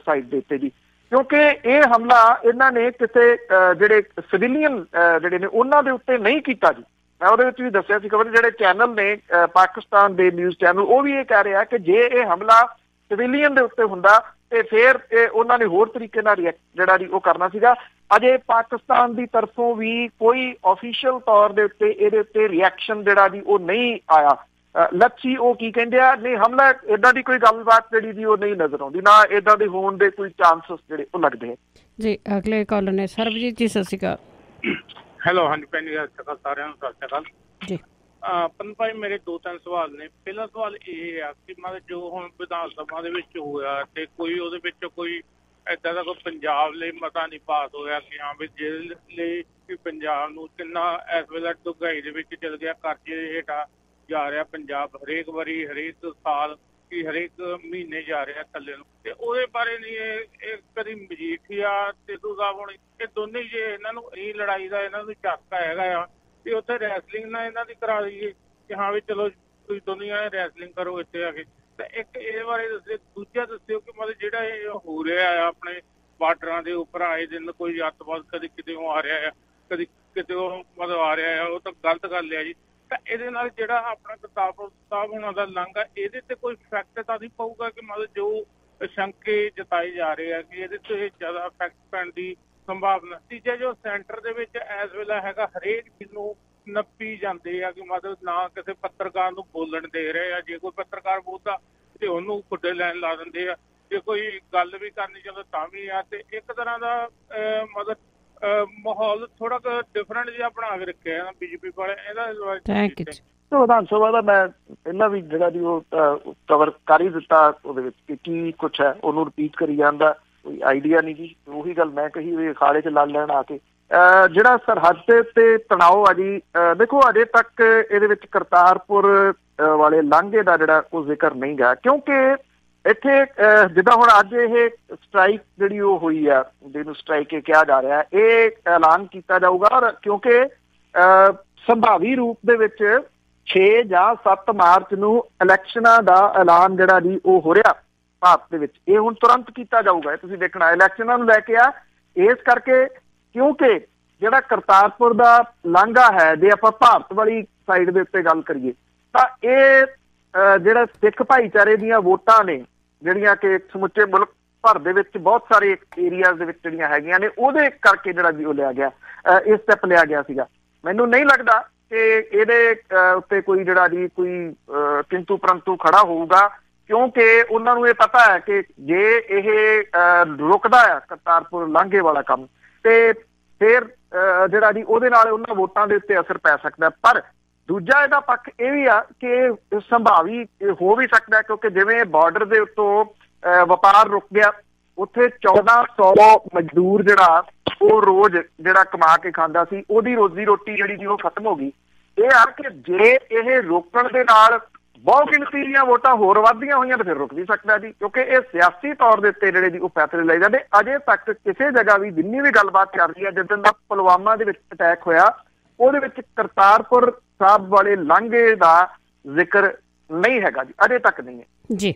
ਸਾਈਡ ਦੇ ਉੱਤੇ ਜੀ, ਕਿਉਂਕਿ ਇਹ ਹਮਲਾ ਇਹਨਾਂ ਨੇ ਕਿਸੇ ਜਿਹੜੇ ਸਿਵਿਲੀਅਨ ਜਿਹੜੇ ਨੇ ਉਹਨਾਂ ਦੇ ਉੱਤੇ ਨਹੀਂ ਕੀਤਾ ਜੀ। ਮੈਂ ਉਹਦੇ ਵਿੱਚ ਵੀ ਦੱਸਿਆ ਸੀ ਖਬਰ, ਜਿਹੜੇ ਚੈਨਲ ਨੇ ਪਾਕਿਸਤਾਨ ਦੇ ਨਿਊਜ਼ ਚੈਨਲ ਉਹ ਵੀ ਇਹ ਕਹਿ ਰਿਹਾ ਕਿ ਜੇ ਇਹ ਹਮਲਾ ਸਿਵਿਲੀਅਨ ਦੇ ਉੱਤੇ ਹੁੰਦਾ ਤੇ ਫਿਰ ਇਹ ਉਹਨਾਂ ਨੇ ਹੋਰ ਤਰੀਕੇ ਨਾਲ ਜਿਹੜਾ ਜੀ ਉਹ ਕਰਨਾ ਸੀਗਾ। ਅਜੇ ਪਾਕਿਸਤਾਨ ਦੀ ਤਰਫੋਂ ਵੀ ਕੋਈ ਆਫੀਸ਼ੀਅਲ ਤੌਰ ਦੇ ਉੱਤੇ ਇਹਦੇ ਉੱਤੇ ਰਿਐਕਸ਼ਨ ਜਿਹੜਾ ਜੀ ਉਹ ਨਹੀਂ ਆਇਆ। ਲੱਛੀ ਉਹ ਕੀ ਕਹਿੰਦੇ ਆ, ਨਹੀਂ ਹਮਲਾ ਏਦਾਂ ਦੀ ਕੋਈ ਗੱਲਬਾਤ ਜਿਹੜੀ ਜੀ ਉਹ ਨਹੀਂ ਨਜ਼ਰ ਆਉਂਦੀ, ਨਾ ਏਦਾਂ ਦੇ ਹੋਣ ਦੇ ਕੋਈ ਚਾਂਸਸ ਜਿਹੜੇ ਉਹ ਲੱਗਦੇ ਹੈ ਜੀ। ਅਗਲੇ ਕਾਲਰ ਨੇ ਸਰਬਜੀਤ ਜੀ, ਸਤਿ ਸ਼੍ਰੀ ਅਕਾਲ। ਹੈਲੋ, ਹਾਂਜੀ ਭੈਣ ਜੀ, ਸਤਿ ਸ਼੍ਰੀ ਅਕਾਲ ਸਾਰਿਆਂ ਨੂੰ। ਸਤਿ ਸ਼੍ਰੀ ਅਕਾਲ ਜੀ। ਪੰਨੂ ਭਾਈ, ਮੇਰੇ 2-3 ਸਵਾਲ ਨੇ। ਪਹਿਲਾ ਸਵਾਲ ਇਹ ਆ ਕਿ ਮਤਲਬ ਜੋ ਹੁਣ ਵਿਧਾਨ ਸਭਾ ਦੇ ਵਿੱਚ ਹੋਇਆ ਤੇ ਕੋਈ ਉਹਦੇ ਵਿੱਚ ਕੋਈ ਏਦਾਂ ਦਾ ਕੋਈ ਪੰਜਾਬ ਲਈ ਮਤਾ ਨਹੀਂ ਪਾਸ ਹੋਇਆ ਕਿ ਹਾਂ ਵੀ ਜਿਹਦੇ ਲਈ ਕਿ ਪੰਜਾਬ ਨੂੰ ਕਿੰਨਾ ਇਸ ਵੇਲੇ ਡੂੰਘਾਈ ਦੇ ਵਿੱਚ ਚਲ ਗਿਆ, ਕਰਜ਼ੇ ਹੇਠਾਂ ਜਾ ਰਿਹਾ ਪੰਜਾਬ, ਹਰੇਕ ਵਾਰੀ, ਹਰੇਕ ਸਾਲ ਕਿ ਹਰੇਕ ਮਹੀਨੇ ਜਾ ਰਿਹਾ ਥੱਲੇ ਨੂੰ। ਤੇ ਉਹਦੇ ਬਾਰੇ ਨਹੀਂ ਇਹ ਕਦੀ ਮਜੀਠੀਆ ਤੇ ਸਾਹਿਬ ਹੁਣ ਇਹ ਦੋਨੇ ਜੇ ਇਹਨਾਂ ਨੂੰ ਇਹ ਲੜਾਈ ਦਾ ਇਹਨਾਂ ਨੂੰ ਝਟਕਾ ਹੈਗਾ ਆ ਤੇ ਉੱਥੇ ਰੈਸਲਿੰਗ ਨਾਲ ਇਹਨਾਂ ਦੀ ਕਰਾ ਦਈਏ ਕਿ ਹਾਂ ਵੀ ਚਲੋ ਤੁਸੀਂ ਦੋਨੀਆਂ ਰੈਸਲਿੰਗ ਕਰੋ ਇੱਥੇ ਆ ਕੇ। ਤੇ ਇੱਕ ਇਹਦੇ ਬਾਰੇ ਦੱਸਿਓ। ਦੂਜਾ ਦੱਸਿਓ ਕਿ ਮਤਲਬ ਜਿਹੜਾ ਇਹ ਹੋ ਰਿਹਾ ਆ ਆਪਣੇ ਬਾਰਡਰਾਂ ਦੇ ਉੱਪਰ ਆਏ ਦਿਨ ਕੋਈ ਅੱਤਵਾਦ ਕਦੇ ਕਿਤੇ ਆ ਰਿਹਾ ਆ, ਕਦੀ ਕਿਤੇ ਮਤਲਬ ਆ ਰਿਹਾ ਆ, ਉਹ ਤਾਂ ਗਲਤ ਗੱਲ ਆ ਜੀ। ਤਾਂ ਇਹਦੇ ਨਾਲ ਜਿਹੜਾ ਆਪਣਾ ਕਿਤਾਬ ਹੋਣਾ ਦਾ ਲਾਂਘਾ, ਇਹਦੇ ਤੇ ਕੋਈ ਇਫੈਕਟ ਤਾਂ ਨਹੀਂ ਪਊਗਾ ਕਿ ਮਤਲਬ ਜੋ ਸ਼ੰਕੇ ਜਤਾਏ ਜਾ ਰਹੇ ਆ ਕਿ ਇਹਦੇ ਤੇ ਜ਼ਿਆਦਾ ਇਫੈਕਟ ਪੈਣ ਦੀ ਸੰਭਾਵਨਾ? ਤੀਜਾ, ਜੋ ਸੈਂਟਰ ਦੇ ਵਿੱਚ ਇਸ ਵੇਲੇ ਹੈਗਾ, ਹਰੇਕ ਚੀਜ਼ ਨੂੰ ਨੱਪੀ ਜਾਂਦੇ ਆ ਕਿ ਮਤਲਬ ਨਾ ਕਿਸੇ ਪੱਤਰਕਾਰ ਨੂੰ ਬੋਲਣ ਦੇ ਰਹੇ ਆ। ਜੇ ਕੋਈ ਪੱਤਰਕਾਰ ਬੋਲਦਾ ਤੇ ਉਹਨੂੰ ਖੁੱਡੇ ਲੈਣ ਲਾ ਦਿੰਦੇ ਆ, ਜੇ ਕੋਈ ਗੱਲ ਵੀ ਕਰਨੀ ਚਾਹੁੰਦਾ ਤਾਂ ਵੀ ਆ। ਤੇ ਇੱਕ ਤਰ੍ਹਾਂ ਦਾ ਮਤਲਬ ਮਾਹੌਲ ਥੋੜਾ ਕੁ ਡਿਫਰੈਂਟ ਜਿਹਾ ਬਣਾ ਕੇ ਰੱਖਿਆ ਨਾ ਬੀਜੇਪੀ ਵਾਲੇ। ਇਹਦਾ ਵਿਧਾਨ ਸਭਾ ਦਾ ਮੈਂ ਪਹਿਲਾਂ ਵੀ ਜਿਹੜਾ ਜੀ ਉਹ ਕਵਰ ਕਰ ਹੀ ਦਿੱਤਾ, ਉਹਦੇ ਵਿੱਚ ਕਿ ਕੀ ਕੁਛ ਹੈ ਉਹਨੂੰ ਰਿਪੀਟ ਕਰੀ ਜਾਂਦਾ, ਕੋਈ ਆਈਡੀਆ ਨਹੀਂ ਜੀ। ਉਹੀ ਗੱਲ ਮੈਂ ਕਹੀ ਵੀ ਅਖਾੜੇ 'ਚ ਲੜ ਲੈਣ ਆ ਕੇ। ਜਿਹੜਾ ਸਰਹੱਦ ਦੇ ਉੱਤੇ ਤਣਾਅ ਆ ਜੀ, ਦੇਖੋ ਅਜੇ ਤੱਕ ਇਹਦੇ ਵਿੱਚ ਕਰਤਾਰਪੁਰ ਵਾਲੇ ਲਾਂਘੇ ਦਾ ਜਿਹੜਾ ਉਹ ਜ਼ਿਕਰ ਨਹੀਂ ਗਾ, ਕਿਉਂਕਿ ਇੱਥੇ ਜਿੱਦਾਂ ਹੁਣ ਅੱਜ ਇਹ ਸਟਰਾਈਕ ਜਿਹੜੀ ਉਹ ਹੋਈ ਆ, ਜਿਹਨੂੰ ਸਟਰਾਈਕ ਕਿਹਾ ਜਾ ਰਿਹਾ, ਇਹ ਐਲਾਨ ਕੀਤਾ ਜਾਊਗਾ। ਔਰ ਕਿਉਂਕਿ ਸੰਭਾਵੀ ਰੂਪ ਦੇ ਵਿੱਚ 6 ਜਾਂ 7 ਮਾਰਚ ਨੂੰ ਇਲੈਕਸ਼ਨਾਂ ਦਾ ਐਲਾਨ ਜਿਹੜਾ ਜੀ ਉਹ ਹੋ ਰਿਹਾ ਭਾਰਤ ਦੇ ਵਿੱਚ। ਇਹ ਹੁਣ ਤੁਰੰਤ ਕੀਤਾ ਜਾਊਗਾ, ਤੁਸੀਂ ਦੇਖਣਾ ਇਲੈਕਸ਼ਨਾਂ ਨੂੰ ਲੈ ਕੇ ਆ। ਇਸ ਕਰਕੇ ਕਿਉਂਕਿ ਜਿਹੜਾ ਕਰਤਾਰਪੁਰ ਦਾ ਲਾਂਘਾ ਹੈ, ਜੇ ਆਪਾਂ ਭਾਰਤ ਵਾਲੀ ਸਾਈਡ ਦੇ ਉੱਤੇ ਗੱਲ ਕਰੀਏ ਤਾਂ ਇਹ ਜਿਹੜਾ ਸਿੱਖ ਭਾਈਚਾਰੇ ਦੀਆਂ ਵੋਟਾਂ ਨੇ ਜਿਹੜੀਆਂ ਕਿ ਸਮੁੱਚੇ ਮੁਲਕ ਭਰ ਦੇ ਵਿੱਚ ਬਹੁਤ ਸਾਰੇ ਏਰੀਆਜ਼ ਦੇ ਵਿੱਚ ਜਿਹੜੀਆਂ ਹੈਗੀਆਂ ਨੇ, ਉਹਦੇ ਕਰਕੇ ਜਿਹੜਾ ਜੀ ਉਹ ਲਿਆ ਗਿਆ, ਇਹ ਸਟੈਪ ਲਿਆ ਗਿਆ ਸੀਗਾ। ਮੈਨੂੰ ਨਹੀਂ ਲੱਗਦਾ ਕਿ ਇਹਦੇ ਉੱਤੇ ਕੋਈ ਜਿਹੜਾ ਜੀ ਕੋਈ ਕਿੰਤੂ ਪਰੰਤੂ ਖੜਾ ਹੋਊਗਾ, ਕਿਉਂਕਿ ਉਹਨਾਂ ਨੂੰ ਇਹ ਪਤਾ ਹੈ ਕਿ ਜੇ ਇਹ ਰੁਕਦਾ ਆ ਕਰਤਾਰਪੁਰ ਲਾਂਘੇ ਵਾਲਾ ਕੰਮ ਤੇ ਫਿਰ ਜਿਹੜਾ ਜੀ ਉਹਦੇ ਨਾਲ ਉਹਨਾਂ ਵੋਟਾਂ ਦੇ ਉੱਤੇ ਅਸਰ ਪੈ ਸਕਦਾ। ਪਰ ਦੂਜਾ ਇਹਦਾ ਪੱਖ ਇਹ ਵੀ ਆ ਕਿ ਸੰਭਾਵੀ ਹੋ ਵੀ ਸਕਦਾ, ਕਿਉਂਕਿ ਜਿਵੇਂ ਬਾਰਡਰ ਦੇ ਉੱਤੋਂ ਵਪਾਰ ਰੁਕ ਗਿਆ, ਉੱਥੇ 1400 ਮਜ਼ਦੂਰ ਜਿਹੜਾ ਉਹ ਰੋਜ਼ ਜਿਹੜਾ ਕਮਾ ਕੇ ਖਾਂਦਾ ਸੀ, ਉਹਦੀ ਰੋਜ਼ੀ ਰੋਟੀ ਜਿਹੜੀ ਜੀ ਉਹ ਖਤਮ ਹੋ ਗਈ। ਇਹ ਆ ਕਿ ਜੇ ਇਹ ਰੋਕਣ ਦੇ ਨਾਲ ਬਹੁਤ ਗਿਣਤੀ ਦੀਆਂ ਵੋਟਾਂ ਹੋਰ ਵੱਧਦੀਆਂ ਹੋਈਆਂ ਤਾਂ ਫਿਰ ਰੁਕ ਵੀ ਸਕਦਾ ਜੀ, ਕਿਉਂਕਿ ਇਹ ਸਿਆਸੀ ਤੌਰ ਦੇ ਉੱਤੇ ਜਿਹੜੇ ਜੀ ਉਹ ਫੈਸਲੇ ਲਏ ਜਾਂਦੇ। ਅਜੇ ਤੱਕ ਕਿਸੇ ਜਗ੍ਹਾ ਵੀ ਜਿੰਨੀ ਵੀ ਗੱਲਬਾਤ ਚੱਲ ਰਹੀ ਹੈ, ਜਿੱਦਾਂ ਦਾ ਪੁਲਵਾਮਾ ਦੇ ਵਿੱਚ ਅਟੈਕ ਹੋਇਆ ਉਹਦੇ ਵਿੱਚ ਕਰਤਾਰਪੁਰ ਸਾਹਿਬ ਵਾਲੇ ਲਾਂਘੇ ਦਾ ਜ਼ਿਕਰ ਨਹੀਂ ਹੈਗਾ ਜੀ, ਅਜੇ ਤੱਕ ਨਹੀਂ ਹੈ ਜੀ।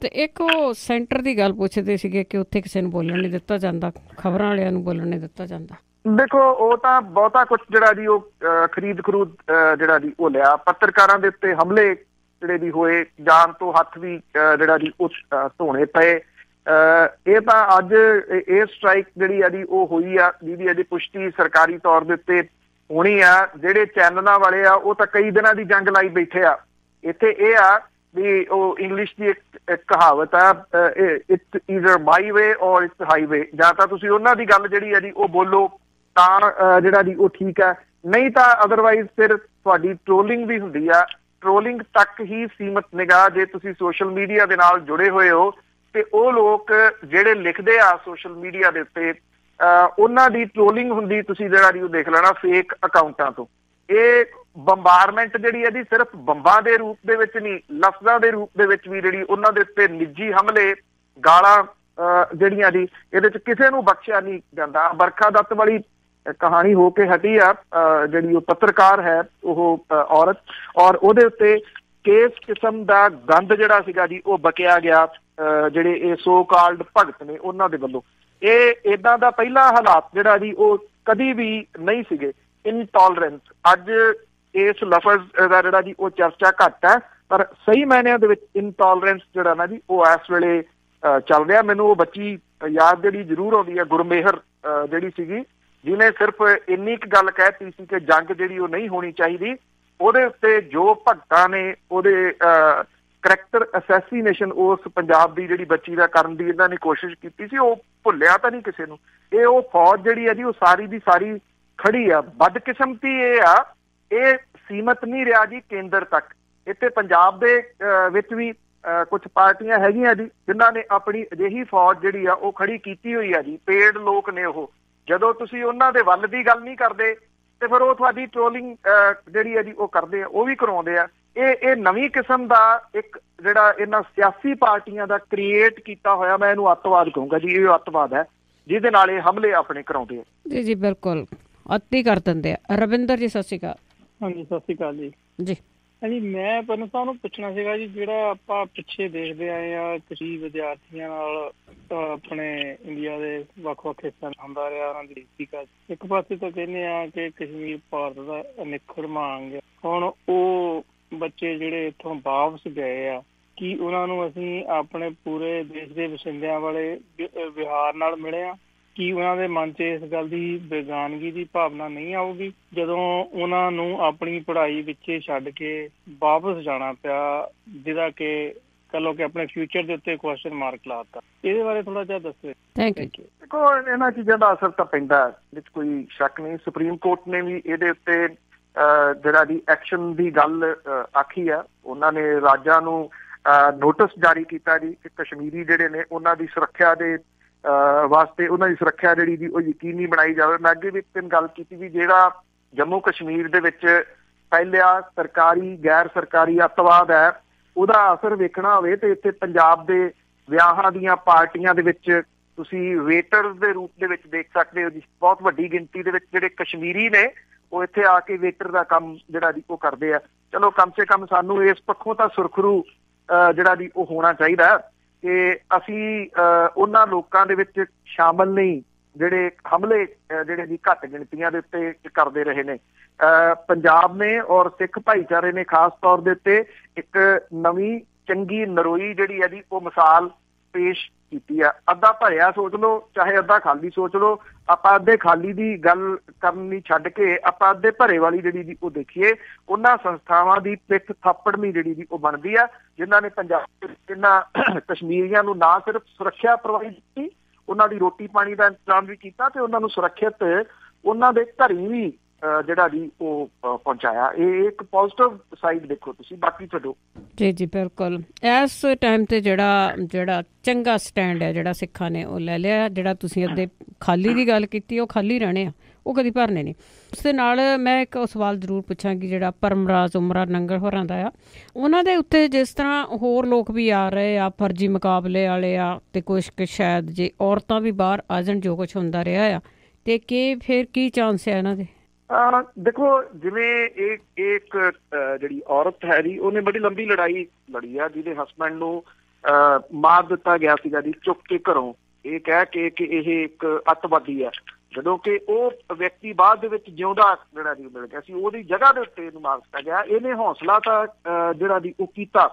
ਤੇ ਇੱਕ ਉਹ ਸੈਂਟਰ ਦੀ ਗੱਲ ਪੁੱਛਦੇ ਸੀਗੇ ਕਿ ਉੱਥੇ ਕਿਸੇ ਨੂੰ ਬੋਲਣ ਨਹੀਂ ਦਿੱਤਾ ਜਾਂਦਾ, ਖਬਰਾਂ ਵਾਲਿਆਂ ਨੂੰ ਬੋਲਣ ਨਹੀਂ ਦਿੱਤਾ ਜਾਂਦਾ। ਦੇਖੋ ਉਹ ਤਾਂ ਬਹੁਤਾ ਕੁਛ ਜਿਹੜਾ ਜੀ ਉਹ ਖਰੀਦ ਖਰੂਦ ਜਿਹੜਾ ਜੀ ਉਹ ਲਿਆ, ਪੱਤਰਕਾਰਾਂ ਦੇ ਉੱਤੇ ਹਮਲੇ ਜਿਹੜੇ ਵੀ ਹੋਏ, ਜਾਨ ਤੋਂ ਹੱਥ ਵੀ ਜਿਹੜਾ ਜੀ ਉਹ ਧੋਣੇ ਪਏ। ਇਹ ਤਾਂ ਅੱਜ ਇਹ ਸਟ੍ਰਾਈਕ ਜਿਹੜੀ ਆ ਜੀ ਉਹ ਹੋਈ ਆ, ਜਿਹਦੀ ਅਜੇ ਪੁਸ਼ਟੀ ਸਰਕਾਰੀ ਤੌਰ ਦੇ ਉੱਤੇ ਹੋਣੀ ਆ। ਜਿਹੜੇ ਚੈਨਲਾਂ ਵਾਲੇ ਆ ਉਹ ਤਾਂ ਕਈ ਦਿਨਾਂ ਦੀ ਜੰਗ ਲਾਈ ਬੈਠੇ ਆ। ਇੱਥੇ ਇਹ ਆ ਵੀ ਉਹ ਇੰਗਲਿਸ਼ ਦੀ ਇੱਕ ਕਹਾਵਤ ਆ, ਇਟਸ ਈਜ਼ਰ ਬਾਈ ਵੇ ਔਰ ਇਟਸ ਹਾਈਵੇ। ਜਾਂ ਤਾਂ ਤੁਸੀਂ ਉਹਨਾਂ ਦੀ ਗੱਲ ਜਿਹੜੀ ਆ ਜੀ ਉਹ ਬੋਲੋ ਤਾਂ ਜਿਹੜਾ ਜੀ ਉਹ ਠੀਕ ਹੈ, ਨਹੀਂ ਤਾਂ ਅਦਰਵਾਈਜ਼ ਫਿਰ ਤੁਹਾਡੀ ਟ੍ਰੋਲਿੰਗ ਵੀ ਹੁੰਦੀ ਆ। ਟ੍ਰੋਲਿੰਗ ਤੱਕ ਹੀ ਸੀਮਤ ਨਿਗਾਹ ਜੇ ਤੁਸੀਂ ਸੋਸ਼ਲ ਮੀਡੀਆ ਦੇ ਨਾਲ ਜੁੜੇ ਹੋਏ ਹੋ ਤੇ ਉਹ ਲੋਕ ਜਿਹੜੇ ਲਿਖਦੇ ਆ ਸੋਸ਼ਲ ਮੀਡੀਆ ਦੇ ਉੱਤੇ ਉਹਨਾਂ ਦੀ ਟ੍ਰੋਲਿੰਗ ਹੁੰਦੀ, ਤੁਸੀਂ ਜਿਹੜਾ ਜੀ ਉਹ ਦੇਖ ਲੈਣਾ ਫੇਕ ਅਕਾਊਂਟਾਂ ਤੋਂ। ਇਹ ਬੰਬਾਰਮੈਂਟ ਜਿਹੜੀ ਹੈ ਜੀ ਸਿਰਫ ਬੰਬਾਂ ਦੇ ਰੂਪ ਦੇ ਵਿੱਚ ਨਹੀਂ, ਲਫ਼ਜ਼ਾਂ ਦੇ ਰੂਪ ਦੇ ਵਿੱਚ ਵੀ ਜਿਹੜੀ ਉਹਨਾਂ ਦੇ ਉੱਤੇ ਨਿੱਜੀ ਹਮਲੇ, ਗਾਲਾਂ ਜਿਹੜੀਆਂ ਜੀ ਇਹਦੇ 'ਚ ਕਿਸੇ ਨੂੰ ਬਖਸ਼ਿਆ ਨਹੀਂ ਜਾਂਦਾ। ਬਰਖਾ ਦੱਤ ਵਾਲੀ ਕਹਾਣੀ ਹੋ ਕੇ ਹਟੀ ਆ, ਜਿਹੜੀ ਉਹ ਪੱਤਰਕਾਰ ਹੈ ਉਹ ਔਰਤ, ਔਰ ਉਹਦੇ ਉੱਤੇ ਕਿਸ ਕਿਸਮ ਦਾ ਗੰਦ ਜਿਹੜਾ ਸੀਗਾ ਜੀ ਉਹ ਬਕਿਆ ਗਿਆ ਜਿਹੜੇ ਇਹ ਸੋ ਕਾਲਡ ਭਗਤ ਨੇ ਉਹਨਾਂ ਦੇ ਵੱਲੋਂ। ਇਹ ਏਦਾਂ ਦਾ ਪਹਿਲਾ ਹਾਲਾਤ ਜਿਹੜਾ ਜੀ ਉਹ ਕਦੀ ਵੀ ਨਹੀਂ ਸੀਗੇ। ਇਨਟੋਲਰੈਂਸ, ਅੱਜ ਇਸ ਲਫ਼ਜ਼ ਦਾ ਜਿਹੜਾ ਜੀ ਉਹ ਚਰਚਾ ਘੱਟ ਹੈ, ਪਰ ਸਹੀ ਮਾਇਨਿਆਂ ਦੇ ਵਿੱਚ ਇਨਟੋਲਰੈਂਸ ਜਿਹੜਾ ਨਾ ਜੀ ਉਹ ਇਸ ਵੇਲੇ ਚੱਲ ਰਿਹਾ। ਮੈਨੂੰ ਉਹ ਬੱਚੀ ਯਾਦ ਜਿਹੜੀ ਜ਼ਰੂਰ ਆਉਂਦੀ ਹੈ, ਗੁਰਮੇਹਰ ਜਿਹੜੀ ਸੀਗੀ, ਜਿਹਨੇ ਸਿਰਫ ਇੰਨੀ ਕੁ ਗੱਲ ਕਹਿਤੀ ਸੀ ਕਿ ਜੰਗ ਜਿਹੜੀ ਉਹ ਨਹੀਂ ਹੋਣੀ ਚਾਹੀਦੀ। ਉਹਦੇ ਉੱਤੇ ਜੋ ਭਗਤਾਂ ਨੇ ਉਹਦੇ ਕਰੈਕਟਰ ਅਸੈਸੀਨੇਸ਼ਨ ਉਸ ਪੰਜਾਬ ਦੀ ਜਿਹੜੀ ਬੱਚੀ ਦਾ ਕਰਨ ਦੀ ਇਹਨਾਂ ਨੇ ਕੋਸ਼ਿਸ਼ ਕੀਤੀ ਸੀ, ਉਹ ਭੁੱਲਿਆ ਤਾਂ ਨਹੀਂ ਕਿਸੇ ਨੂੰ। ਇਹ ਉਹ ਫੌਜ ਜਿਹੜੀ ਹੈ ਜੀ ਉਹ ਸਾਰੀ ਦੀ ਸਾਰੀ ਖੜੀ ਆ। ਬਦਕਿਸਮਤੀ ਇਹ ਆ, ਇਹ ਸੀਮਤ ਨਹੀਂ ਰਿਹਾ ਜੀ ਕੇਂਦਰ ਤੱਕ। ਇੱਥੇ ਪੰਜਾਬ ਦੇ ਵਿੱਚ ਵੀ ਕੁਝ ਪਾਰਟੀਆਂ ਹੈਗੀਆਂ ਜੀ ਜਿਨ੍ਹਾਂ ਨੇ ਆਪਣੀ ਅਜਿਹੀ ਫੌਜ ਜਿਹੜੀ ਆ ਉਹ ਖੜੀ ਕੀਤੀ ਹੋਈ ਆ ਜੀ। ਪੇਡ ਲੋਕ ਨੇ ਉਹ। ਜਦੋਂ ਤੁਸੀਂ ਉਹਨਾਂ ਦੇ ਵੱਲ ਦੀ ਗੱਲ ਨਹੀਂ ਕਰਦੇ ਤੇ ਫਿਰ ਉਹ ਤੁਹਾਡੀ ਟ੍ਰੋਲਿੰਗ ਜਿਹੜੀ ਹੈ ਜੀ ਉਹ ਕਰਦੇ ਆ, ਉਹ ਵੀ ਕਰਾਉਂਦੇ ਆ। ਇਹ ਨਵੀਂ ਕਿਸਮ ਦਾ ਇੱਕ ਜਿਹੜਾ ਇਹਨਾਂ ਸਿਆਸੀ ਪਾਰਟੀਆਂ ਦਾ ਕ੍ਰੀਏਟ ਕੀਤਾ ਹੋਇਆ, ਮੈਂ ਇਹਨੂੰ ਅੱਤਵਾਦ ਕਹੂੰਗਾ ਜੀ। ਇਹ ਅੱਤਵਾਦ ਹੈ ਜਿਹਦੇ ਨਾਲ ਇਹ ਹਮਲੇ ਆਪਣੇ ਕਰਾਉਂਦੇ ਆ ਜੀ। ਜੀ ਬਿਲਕੁਲ ਅੱਤੀ ਕਰ ਦਿੰਦੇ ਆ। ਰਵਿੰਦਰ ਜੀ ਸਤਿ ਸ਼੍ਰੀ ਅਕਾਲ। ਹਾਂਜੀ ਸਤਿ ਸ਼੍ਰੀ ਅਕਾਲ ਜੀ। ਜੀ ਹਾਂਜੀ, ਮੈਂ ਪੰਨੂ ਸਾਹਿਬ ਨੂੰ ਪੁੱਛਣਾ ਸੀਗਾ ਜੀ, ਜਿਹੜਾ ਆਪਾਂ ਪਿੱਛੇ ਦੇਖਦੇ ਆਏ ਆ ਕਸ਼ਮੀਰ ਵਿਦਿਆਰਥੀਆਂ ਨਾਲ ਆਪਣੇ ਇੰਡੀਆ ਦੇ ਵੱਖ-ਵੱਖ ਹਿੱਸਿਆਂ ਹੁੰਦਾ ਰਿਹਾ ਉਹਨਾਂ ਦੀ ਠੀਕ। ਇੱਕ ਪਾਸੇ ਤਾਂ ਕਹਿੰਦੇ ਆ ਕਿ ਕਸ਼ਮੀਰ ਭਾਰਤ ਦਾ ਅਨਿੱਖੜਵਾਂ ਅੰਗ ਹੈ। ਹੁਣ ਉਹ ਬੱਚੇ ਜਿਹੜੇ ਇੱਥੋਂ ਵਾਪਸ ਗਏ ਆ, ਕੀ ਉਹਨਾਂ ਨੂੰ ਅਸੀਂ ਆਪਣੇ ਪੂਰੇ ਦੇਸ਼ ਦੇ ਵਸਿੰਦਿਆਂ ਵਾਲੇ ਵਿਹਾਰ ਨਾਲ ਮਿਲੇ ਆ? ਕੀ ਉਹਨਾਂ ਦੇ ਮਨ 'ਚ ਇਸ ਗੱਲ ਦੀ ਬੇਗਾਨਗੀ ਦੀ ਭਾਵਨਾ ਨਹੀਂ ਆਊਗੀ ਜਦੋਂ ਉਹਨਾਂ ਨੂੰ ਆਪਣੀ ਪੜ੍ਹਾਈ ਵਿੱਚੇ ਛੱਡ ਕੇ ਵਾਪਸ ਜਾਣਾ ਪਿਆ, ਜਿਹਦਾ ਕਿ ਕਹ ਲਓ ਕਿ ਆਪਣੇ ਫਿਊਚਰ ਦੇ ਉੱਤੇ ਕੁਐਸਚਨ ਮਾਰਕ ਲਾਤਾ? ਇਹਦੇ ਬਾਰੇ ਥੋੜਾ ਜਿਹਾ ਦੱਸੋ। Thank you. ਦੇਖੋ ਇਹਨਾਂ ਚੀਜ਼ਾਂ ਦਾ ਅਸਰ ਤਾਂ ਪੈਂਦਾ, ਵਿੱਚ ਕੋਈ ਸ਼ੱਕ ਨਹੀਂ। ਸੁਪਰੀਮ ਕੋਰਟ ਨੇ ਵੀ ਇਹਦੇ ਉੱਤੇ ਜਿਹੜਾ ਦੀ ਐਕਸ਼ਨ ਦੀ ਗੱਲ ਆਖੀ ਆ। ਉਹਨਾਂ ਨੇ ਰਾਜਾਂ ਨੂੰ ਨੋਟਿਸ ਜਾਰੀ ਕੀਤਾ ਜੀ ਕਿ ਕਸ਼ਮੀਰੀ ਜਿਹੜੇ ਨੇ ਉਹਨਾਂ ਦੀ ਸੁਰੱਖਿਆ ਦੇ ਵਾਸਤੇ ਉਹਨਾਂ ਦੀ ਸੁਰੱਖਿਆ ਜਿਹੜੀ ਜੀ ਉਹ ਯਕੀਨੀ ਬਣਾਈ ਜਾਵੇ। ਮੈਂ ਅੱਗੇ ਵੀ ਇੱਕ ਦਿਨ ਗੱਲ ਕੀਤੀ ਵੀ ਜਿਹੜਾ ਜੰਮੂ ਕਸ਼ਮੀਰ ਦੇ ਵਿੱਚ ਫੈਲਿਆ ਸਰਕਾਰੀ ਗੈਰ ਸਰਕਾਰੀ ਅੱਤਵਾਦ ਹੈ, ਉਹਦਾ ਅਸਰ ਵੇਖਣਾ ਹੋਵੇ ਤੇ ਇੱਥੇ ਪੰਜਾਬ ਦੇ ਵਿਆਹਾਂ ਦੀਆਂ ਪਾਰਟੀਆਂ ਦੇ ਵਿੱਚ ਤੁਸੀਂ ਵੇਟਰਸ ਦੇ ਰੂਪ ਦੇ ਵਿੱਚ ਦੇਖ ਸਕਦੇ ਹੋ ਜੀ। ਬਹੁਤ ਵੱਡੀ ਗਿਣਤੀ ਦੇ ਵਿੱਚ ਜਿਹੜੇ ਕਸ਼ਮੀਰੀ ਨੇ ਉਹ ਇੱਥੇ ਆ ਕੇ ਵੇਟਰ ਦਾ ਕੰਮ ਜਿਹੜਾ ਜੀ ਉਹ ਕਰਦੇ ਆ। ਚਲੋ ਕਮ ਸੇ ਕਮ ਸਾਨੂੰ ਇਸ ਪੱਖੋਂ ਤਾਂ ਸੁਰਖਰੂ ਜਿਹੜਾ ਜੀ ਉਹ ਹੋਣਾ ਚਾਹੀਦਾ ਕਿ ਅਸੀਂ ਉਹਨਾਂ ਲੋਕਾਂ ਦੇ ਵਿੱਚ ਸ਼ਾਮਲ ਨਹੀਂ ਜਿਹੜੇ ਹਮਲੇ ਜਿਹੜੇ ਜੀ ਘੱਟ ਗਿਣਤੀਆਂ ਦੇ ਉੱਤੇ ਕਰਦੇ ਰਹੇ ਨੇ। ਪੰਜਾਬ ਨੇ ਔਰ ਸਿੱਖ ਭਾਈਚਾਰੇ ਨੇ ਖਾਸ ਤੌਰ ਦੇ ਉੱਤੇ ਇੱਕ ਨਵੀਂ ਚੰਗੀ ਨਰੋਈ ਜਿਹੜੀ ਹੈ ਜੀ ਉਹ ਮਿਸਾਲ ਪੇਸ਼ ਕੀਤੀ ਆ। ਅੱਧਾ ਭਰਿਆ ਸੋਚ ਲਓ ਚਾਹੇ ਅੱਧਾ ਖਾਲੀ ਸੋਚ ਲਓ, ਆਪਾਂ ਅੱਧੇ ਖਾਲੀ ਦੀ ਗੱਲ ਕਰਨੀ ਛੱਡ ਕੇ ਆਪਾਂ ਅੱਧੇ ਭਰੇ ਵਾਲੀ ਜਿਹੜੀ ਜੀ ਉਹ ਦੇਖੀਏ। ਉਹਨਾਂ ਸੰਸਥਾਵਾਂ ਦੀ ਪਿੱਠ ਥਾਪੜਨੀ ਜਿਹੜੀ ਜੀ ਉਹ ਬਣਦੀ ਆ ਜਿਨ੍ਹਾਂ ਨੇ ਪੰਜਾਬ ਇਹਨਾਂ ਕਸ਼ਮੀਰੀਆਂ ਨੂੰ ਨਾ ਸਿਰਫ ਸੁਰੱਖਿਆ ਪ੍ਰੋਵਾਈਡ ਕੀਤੀ, ਉਹਨਾਂ ਦੀ ਰੋਟੀ ਪਾਣੀ ਦਾ ਇੰਤਜ਼ਾਮ ਵੀ ਕੀਤਾ ਤੇ ਉਹਨਾਂ ਨੂੰ ਸੁਰੱਖਿਅਤ ਉਹਨਾਂ ਦੇ ਘਰੀਂ ਵੀ ਜਿਹੜਾ ਜੀ ਉਹ ਪਹੁੰਚਾਇਆ। ਇਹ ਇੱਕ ਪੋਜ਼ਿਟਿਵ ਸਾਈਡ ਦੇਖੋ ਤੁਸੀਂ, ਬਾਕੀ ਛੱਡੋ। ਜੀ ਜੀ ਬਿਲਕੁਲ। ਇਸ ਟਾਈਮ ਤੇ ਜਿਹੜਾ ਚੰਗਾ ਸਟੈਂਡ ਹੈ ਜਿਹੜਾ ਸਿੱਖਾਂ ਨੇ ਉਹ ਲੈ ਲਿਆ। ਜਿਹੜਾ ਤੁਸੀਂ ਅੱਧੇ ਖਾਲੀ ਦੀ ਗੱਲ ਕੀਤੀ ਉਹ ਖਾਲੀ ਰਹਿਣੇ ਆ, ਉਹ ਕਦੀ ਭਰਨੇ ਨਹੀਂ। ਉਸ ਦੇ ਨਾਲ ਮੈਂ ਇੱਕ ਸਵਾਲ ਜ਼ਰੂਰ ਪੁੱਛਾਂਗੀ ਜਿਹੜਾ ਪਰਮਰਾਜ ਉਮਰਾ ਨੰਗਲ ਹੋਰਾਂ ਦਾ ਆ, ਉਹਨਾਂ ਦੇ ਉੱਤੇ ਜਿਸ ਤਰ੍ਹਾਂ ਹੋਰ ਲੋਕ ਵੀ ਆ ਰਹੇ ਆ, ਫਰਜ਼ੀ ਮੁਕਾਬਲੇ ਵਾਲੇ ਆ, ਤੇ ਕੁਛ ਕੁ ਸ਼ਾਇਦ ਜੇ ਔਰਤਾਂ ਵੀ ਬਾਹਰ ਆ ਜਾਣ, ਜੋ ਕੁਛ ਹੁੰਦਾ ਰਿਹਾ ਆ, ਤੇ ਕਿ ਫਿਰ ਕੀ ਚਾਂਸ ਹੈ ਇਹਨਾਂ ਦੇ? ਦੇਖੋ ਜਿਵੇਂ ਇੱਕ ਜਿਹੜੀ ਔਰਤ ਹੈ ਜੀ ਉਹਨੇ ਬੜੀ ਲੰਬੀ ਲੜਾਈ ਲੜੀ ਆ, ਜਿਹਦੇ ਹਸਬੈਂਡ ਨੂੰ ਮਾਰ ਦਿੱਤਾ ਗਿਆ ਸੀਗਾ ਜੀ ਚੁੱਕ ਕੇ ਘਰੋਂ, ਇਹ ਕਹਿ ਕੇ ਕਿ ਇਹ ਇੱਕ ਅੱਤਵਾਦੀ ਹੈ, ਜਦੋਂ ਕਿ ਉਹ ਵਿਅਕਤੀ ਬਾਅਦ ਦੇ ਵਿੱਚ ਜਿਉਂਦਾ ਜਿਹੜਾ ਜੀ ਮਿਲ ਗਿਆ ਸੀ, ਉਹਦੀ ਜਗ੍ਹਾ ਦੇ ਉੱਤੇ ਇਹਨੂੰ ਮਾਰ ਦਿੱਤਾ ਗਿਆ। ਇਹਨੇ ਹੌਸਲਾ ਤਾਂ ਜਿਹੜਾ ਜੀ ਉਹ ਕੀਤਾ।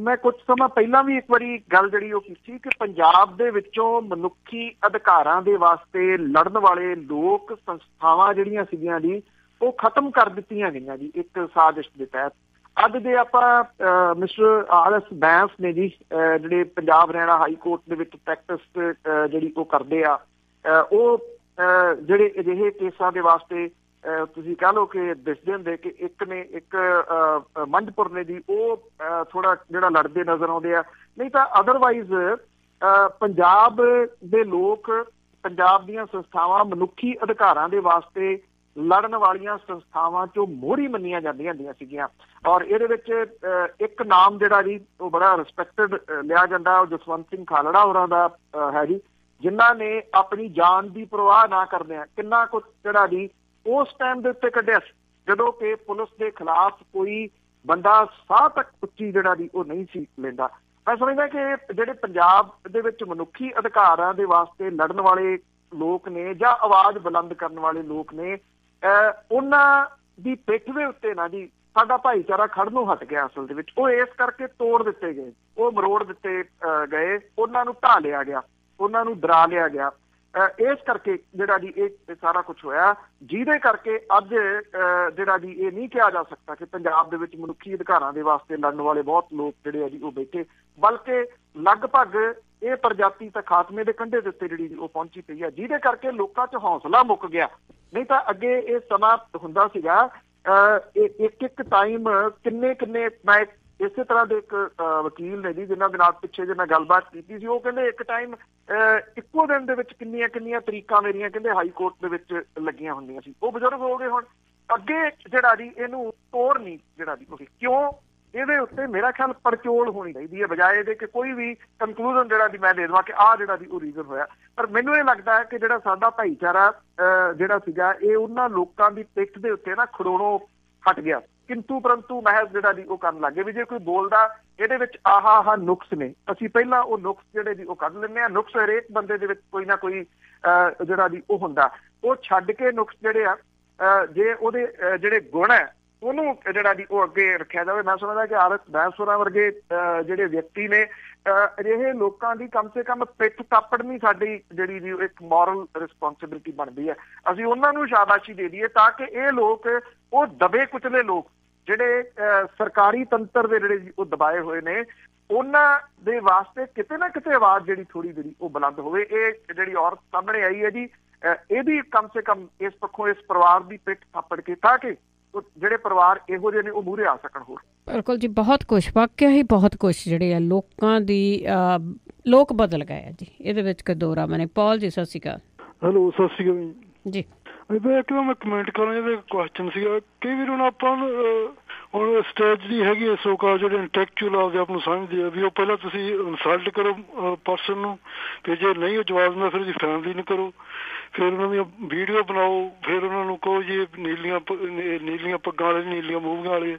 ਮੈਂ ਕੁਝ ਸਮਾਂ ਪਹਿਲਾਂ ਵੀ ਇੱਕ ਵਾਰੀ ਗੱਲ ਜਿਹੜੀ ਉਹ ਕੀਤੀ ਕਿ ਪੰਜਾਬ ਦੇ ਵਿੱਚੋਂ ਮਨੁੱਖੀ ਅਧਿਕਾਰਾਂ ਦੇ ਵਾਸਤੇ ਲੜਨ ਵਾਲੇ ਲੋਕ ਸੰਸਥਾਵਾਂ ਜਿਹੜੀਆਂ ਸੀਗੀਆਂ ਜੀ ਉਹ ਖਤਮ ਕਰ ਦਿੱਤੀਆਂ ਗਈਆਂ ਜੀ ਇੱਕ ਸਾਜ਼ਿਸ਼ ਦੇ ਤਹਿਤ। ਅੱਜ ਦੇ ਆਪਾਂ ਮਿਸਟਰ RS ਬੈਂਸ ਨੇ ਜੀ ਜਿਹੜੇ ਪੰਜਾਬ ਹਰਿਆਣਾ ਹਾਈ ਕੋਰਟ ਦੇ ਵਿੱਚ ਪ੍ਰੈਕਟਿਸ ਜਿਹੜੀ ਉਹ ਕਰਦੇ ਆ, ਉਹ ਜਿਹੜੇ ਅਜਿਹੇ ਕੇਸਾਂ ਦੇ ਵਾਸਤੇ ਤੁਸੀਂ ਕਹਿ ਲਓ ਕਿ ਦਿਸਦੇ ਹੁੰਦੇ ਕਿ ਇੱਕ ਮੰਝਪੁਰ ਨੇ ਜੀ ਉਹ ਥੋੜਾ ਜਿਹੜਾ ਲੜਦੇ ਨਜ਼ਰ ਆਉਂਦੇ ਆ, ਨਹੀਂ ਤਾਂ ਅਦਰਵਾਈਜ਼ ਪੰਜਾਬ ਦੇ ਲੋਕ, ਪੰਜਾਬ ਦੀਆਂ ਸੰਸਥਾਵਾਂ ਮਨੁੱਖੀ ਅਧਿਕਾਰਾਂ ਦੇ ਵਾਸਤੇ ਲੜਨ ਵਾਲੀਆਂ ਸੰਸਥਾਵਾਂ ਚੋਂ ਮੋਹਰੀ ਮੰਨੀਆਂ ਜਾਂਦੀਆਂ ਹੁੰਦੀਆਂ ਸੀਗੀਆਂ। ਔਰ ਇਹਦੇ ਵਿੱਚ ਇੱਕ ਨਾਮ ਜਿਹੜਾ ਜੀ ਉਹ ਬੜਾ ਰਿਸਪੈਕਟਡ ਲਿਆ ਜਾਂਦਾ, ਉਹ ਜਸਵੰਤ ਸਿੰਘ ਖਾਲੜਾ ਹੋਰਾਂ ਦਾ ਹੈ ਜੀ, ਜਿਨ੍ਹਾਂ ਨੇ ਆਪਣੀ ਜਾਨ ਦੀ ਪਰਵਾਹ ਨਾ ਕਰਦਿਆਂ ਕਿੰਨਾ ਕੁਝ ਜਿਹੜਾ ਜੀ ਉਸ ਟਾਈਮ ਦੇ ਉੱਤੇ ਕੱਢਿਆ ਸੀ, ਜਦੋਂ ਕਿ ਪੁਲਿਸ ਦੇ ਖਿਲਾਫ ਕੋਈ ਬੰਦਾ ਸਾਹ ਤੱਕ ਉੱਚੀ ਜਿਹੜਾ ਜੀ ਉਹ ਨਹੀਂ ਸੀ ਲੈਂਦਾ। ਮੈਂ ਸਮਝਦਾ ਕਿ ਜਿਹੜੇ ਪੰਜਾਬ ਦੇ ਵਿੱਚ ਮਨੁੱਖੀ ਅਧਿਕਾਰਾਂ ਦੇ ਵਾਸਤੇ ਲੜਨ ਵਾਲੇ ਲੋਕ ਨੇ ਜਾਂ ਆਵਾਜ਼ ਬੁਲੰਦ ਕਰਨ ਵਾਲੇ ਲੋਕ ਨੇ, ਉਹਨਾਂ ਦੀ ਪਿੱਠ ਦੇ ਉੱਤੇ ਨਾ ਜੀ ਸਾਡਾ ਭਾਈਚਾਰਾ ਖੜਨੋਂ ਹਟ ਗਿਆ। ਅਸਲ ਦੇ ਵਿੱਚ ਉਹ ਇਸ ਕਰਕੇ ਤੋੜ ਦਿੱਤੇ ਗਏ, ਉਹ ਮਰੋੜ ਦਿੱਤੇ ਗਏ, ਉਹਨਾਂ ਨੂੰ ਢਾਹ ਲਿਆ ਗਿਆ, ਉਹਨਾਂ ਨੂੰ ਡਰਾ ਲਿਆ ਗਿਆ। ਇਸ ਕਰਕੇ ਜਿਹੜਾ ਜੀ ਇਹ ਸਾਰਾ ਕੁਝ ਹੋਇਆ, ਜਿਹਦੇ ਕਰਕੇ ਅੱਜ ਜਿਹੜਾ ਜੀ ਇਹ ਨਹੀਂ ਕਿਹਾ ਜਾ ਸਕਦਾ ਕਿ ਪੰਜਾਬ ਦੇ ਵਿੱਚ ਮਨੁੱਖੀ ਅਧਿਕਾਰਾਂ ਦੇ ਵਾਸਤੇ ਲੜਨ ਵਾਲੇ ਬਹੁਤ ਲੋਕ ਜਿਹੜੇ ਆ ਜੀ ਉਹ ਬੈਠੇ, ਬਲਕਿ ਲਗਭਗ ਇਹ ਪ੍ਰਜਾਤੀ ਤਾਂ ਖਾਤਮੇ ਦੇ ਕੰਢੇ ਦੇ ਉੱਤੇ ਜਿਹੜੀ ਉਹ ਪਹੁੰਚੀ ਪਈ ਹੈ, ਜਿਹਦੇ ਕਰਕੇ ਲੋਕਾਂ 'ਚ ਹੌਸਲਾ ਮੁੱਕ ਗਿਆ। ਨਹੀਂ ਤਾਂ ਅੱਗੇ ਇਹ ਸਮਾਂ ਹੁੰਦਾ ਸੀਗਾ ਇੱਕ ਟਾਈਮ ਕਿੰਨੇ ਮੈਂ ਇਸੇ ਤਰ੍ਹਾਂ ਦੇ ਇੱਕ ਵਕੀਲ ਨੇ ਜੀ ਜਿਨ੍ਹਾਂ ਦੇ ਨਾਲ ਪਿੱਛੇ ਜੇ ਮੈਂ ਗੱਲਬਾਤ ਕੀਤੀ ਸੀ, ਉਹ ਕਹਿੰਦੇ ਇੱਕ ਟਾਈਮ ਇੱਕੋ ਦਿਨ ਦੇ ਵਿੱਚ ਕਿੰਨੀਆਂ ਤਰੀਕਾਂ ਮੇਰੀਆਂ ਕਹਿੰਦੇ ਹਾਈ ਕੋਰਟ ਦੇ ਵਿੱਚ ਲੱਗੀਆਂ ਹੁੰਦੀਆਂ ਸੀ। ਉਹ ਬਜ਼ੁਰਗ ਹੋ ਗਏ ਹੁਣ, ਅੱਗੇ ਜਿਹੜਾ ਜੀ ਇਹਨੂੰ ਤੋੜ ਨਹੀਂ ਜਿਹੜਾ ਜੀ ਕਿਉਂ, ਇਹਦੇ ਉੱਤੇ ਮੇਰਾ ਖਿਆਲ ਪੜਚੋਲ ਹੋਣੀ ਚਾਹੀਦੀ ਹੈ, ਬਜਾਏ ਇਹਦੇ ਕਿ ਕੋਈ ਵੀ ਕੰਕਲੂਜਨ ਜਿਹੜਾ ਜੀ ਮੈਂ ਦੇ ਦੇਵਾਂ ਕਿ ਆਹ ਜਿਹੜਾ ਜੀ ਉਹ ਰੀਜ਼ਨ ਹੋਇਆ। ਪਰ ਮੈਨੂੰ ਇਹ ਲੱਗਦਾ ਹੈ ਕਿ ਜਿਹੜਾ ਸਾਡਾ ਭਾਈਚਾਰਾ ਜਿਹੜਾ ਸੀਗਾ ਇਹ ਉਹਨਾਂ ਲੋਕਾਂ ਦੀ ਪਿੱਠ ਦੇ ਉੱਤੇ ਨਾ ਖੜੋਣੋਂ ਹਟ ਗਿਆ, ਕਿੰਤੂ ਪਰੰਤੂ ਮਹਿਜ਼ ਜਿਹੜਾ ਜੀ ਉਹ ਕਰਨ ਲੱਗ ਗਏ ਵੀ ਜੇ ਕੋਈ ਬੋਲਦਾ ਇਹਦੇ ਵਿੱਚ ਆਹ ਨੁਕਸ ਨੇ, ਅਸੀਂ ਪਹਿਲਾਂ ਉਹ ਨੁਕਸ ਜਿਹੜੇ ਜੀ ਉਹ ਕੱਢ ਲੈਂਦੇ ਹਾਂ। ਨੁਕਸ ਹਰੇਕ ਬੰਦੇ ਦੇ ਵਿੱਚ ਕੋਈ ਨਾ ਕੋਈ ਜਿਹੜਾ ਜੀ ਉਹ ਹੁੰਦਾ, ਉਹ ਛੱਡ ਕੇ ਨੁਕਸ ਜਿਹੜੇ ਆ ਜੇ ਉਹਦੇ ਜਿਹੜੇ ਗੁਣ ਹੈ ਉਹਨੂੰ ਜਿਹੜਾ ਜੀ ਉਹ ਅੱਗੇ ਰੱਖਿਆ ਜਾਵੇ। ਮੈਂ ਸਮਝਦਾ ਕਿ RS ਬੈਂਸ ਹੋਰਾਂ ਵਰਗੇ ਜਿਹੜੇ ਵਿਅਕਤੀ ਨੇ, ਅਜਿਹੇ ਲੋਕਾਂ ਦੀ ਕਮ ਸੇ ਕਮ ਪਿੱਠ ਥਾਪੜਨੀ ਸਾਡੀ ਜਿਹੜੀ ਜੀ ਇੱਕ ਮੋਰਲ ਰਿਸਪੋਂਸਿਬਿਲਿਟੀ ਬਣਦੀ ਹੈ। ਅਸੀਂ ਉਹਨਾਂ ਨੂੰ ਸ਼ਾਬਾਸ਼ੀ ਦੇ ਦਈਏ ਤਾਂ ਕਿ ਇਹ ਲੋਕ, ਉਹ ਦਬੇ ਕੁਚਲੇ ਲੋਕ ਜਿਹੜੇ ਸਰਕਾਰੀ ਤੰਤਰ ਦੇ ਜਿਹੜੇ ਜੀ ਉਹ ਦਬਾਏ ਹੋਏ ਨੇ, ਉਹਨਾਂ ਦੇ ਵਾਸਤੇ ਕਿਤੇ ਨਾ ਕਿਤੇ ਆਵਾਜ਼ ਜਿਹੜੀ ਥੋੜੀ ਜਿਹੜੀ ਉਹ ਬੁਲੰਦ ਹੋਵੇ। ਇਹ ਜਿਹੜੀ ਔਰਤ ਸਾਹਮਣੇ ਆਈ ਹੈ ਜੀ, ਇਹਦੀ ਕਮ ਸੇ ਕਮ ਇਸ ਪੱਖੋਂ ਇਸ ਪਰਿਵਾਰ ਦੀ ਪਿੱਠ ਥਾਪੜ ਕੇ ਤਾਂ ਕਿ ਜਿਹੜੇ ਪਰਿਵਾਰ ਇਹੋ ਜਿਹੇ ਨੇ ਉਹ ਮੂਹਰੇ ਆ ਸਕਣ। ਹੋਰ ਬਿਲਕੁਲ ਜੀ, ਬਹੁਤ ਕੁਛ ਵਾਕਿਆ ਹੀ ਬਹੁਤ ਕੁਛ ਜਿਹੜੇ ਆ ਲੋਕਾਂ ਦੀ ਲੋਕ ਬਦਲ ਗਏ ਆ ਜੀ, ਇਹਦੇ ਵਿੱਚ ਕੋਈ ਦੋ ਰਾਮ ਨੇ। ਪੌਲ ਜੀ ਸਤਿ ਸ਼੍ਰੀ ਅਕਾਲ। ਹੈਲੋ ਸਤਿ ਸ਼੍ਰੀ ਅਕਾਲ ਜੀ। ਇੱਕਦਮ ਮੈਂ ਕਮੈਂਟ ਕਰਾਂ, ਇਹਦਾ ਕੁਐਸਚਨ ਸੀਗਾ ਕਈ ਵਾਰ ਹੁਣ ਆਪਾਂ ਹੁਣ ਸਟੇਜ ਦੀ ਹੈਗੀ ਹੈ ਸੋਕਾ ਜਿਹੜੇ ਇੰਟੈਕਚੁਅਲ ਆਪਦੇ ਆਪ ਨੂੰ ਸਮਝਦੇ ਆ ਵੀ ਉਹ ਪਹਿਲਾਂ ਤੁਸੀਂ ਇਨਸਲਟ ਕਰੋ ਪਰਸਨ ਨੂੰ, ਤੇ ਜੇ ਨਹੀਂ ਉਹ ਜਵਾਬ ਦਿੰਦਾ ਫਿਰ ਉਹਦੀ ਫੈਮਿਲੀ ਨੂੰ ਕਰੋ, ਫਿਰ ਉਹਨਾਂ ਦੀਆਂ ਵੀਡੀਓ ਬਣਾਓ, ਫਿਰ ਉਹਨਾਂ ਨੂੰ ਕਹੋ ਜੀ ਨੀਲੀਆਂ ਪੱਗਾਂ ਵਾਲੇ, ਨੀਲੀਆਂ ਮੂਵੀਆਂ ਵਾਲੇ।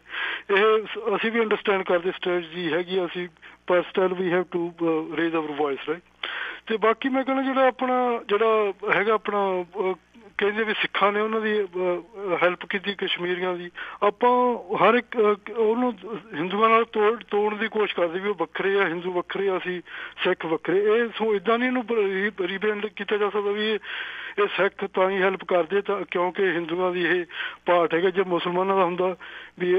ਇਹ ਅਸੀਂ ਵੀ ਅੰਡਰਸਟੈਂਡ ਕਰਦੇ ਸਟ੍ਰੈਟਜੀ ਹੈਗੀ, ਅਸੀਂ ਪਰ ਸਟਿਲ ਵੀ have to raise our voice, right. ਤੇ ਬਾਕੀ ਮੈਂ ਕਹਿੰਦਾ ਜਿਹੜਾ ਹੈਗਾ ਆਪਣਾ ਕਹਿੰਦੇ ਵੀ ਸਿੱਖਾਂ ਨੇ ਉਹਨਾਂ ਦੀ ਹੈਲਪ ਕੀਤੀ ਕਸ਼ਮੀਰੀਆਂ ਦੀ, ਆਪਾਂ ਹਰ ਇੱਕ ਉਹਨੂੰ ਹਿੰਦੂਆਂ ਨਾਲ ਤੋੜਨ ਦੀ ਕੋਸ਼ਿਸ਼ ਕਰਦੇ ਵੀ ਉਹ ਵੱਖਰੇ ਆ, ਹਿੰਦੂ ਵੱਖਰੇ ਆ, ਅਸੀਂ ਸਿੱਖ ਵੱਖਰੇ। ਇਹ ਸੋ ਇੱਦਾਂ ਨਹੀਂ ਇਹਨੂੰ ਰੀਬ੍ਰੈਂਡ ਕੀਤਾ ਜਾ ਸਕਦਾ ਵੀ ਇਹ ਸਿੱਖ ਤਾਂ ਹੀ ਹੈਲਪ ਕਰਦੇ ਤਾਂ ਕਿਉਂਕਿ ਹਿੰਦੂਆਂ ਦੀ ਇਹ ਪਾਰਟ ਹੈਗਾ। ਜੇ ਮੁਸਲਮਾਨਾਂ ਦਾ ਹੁੰਦਾ ਵੀ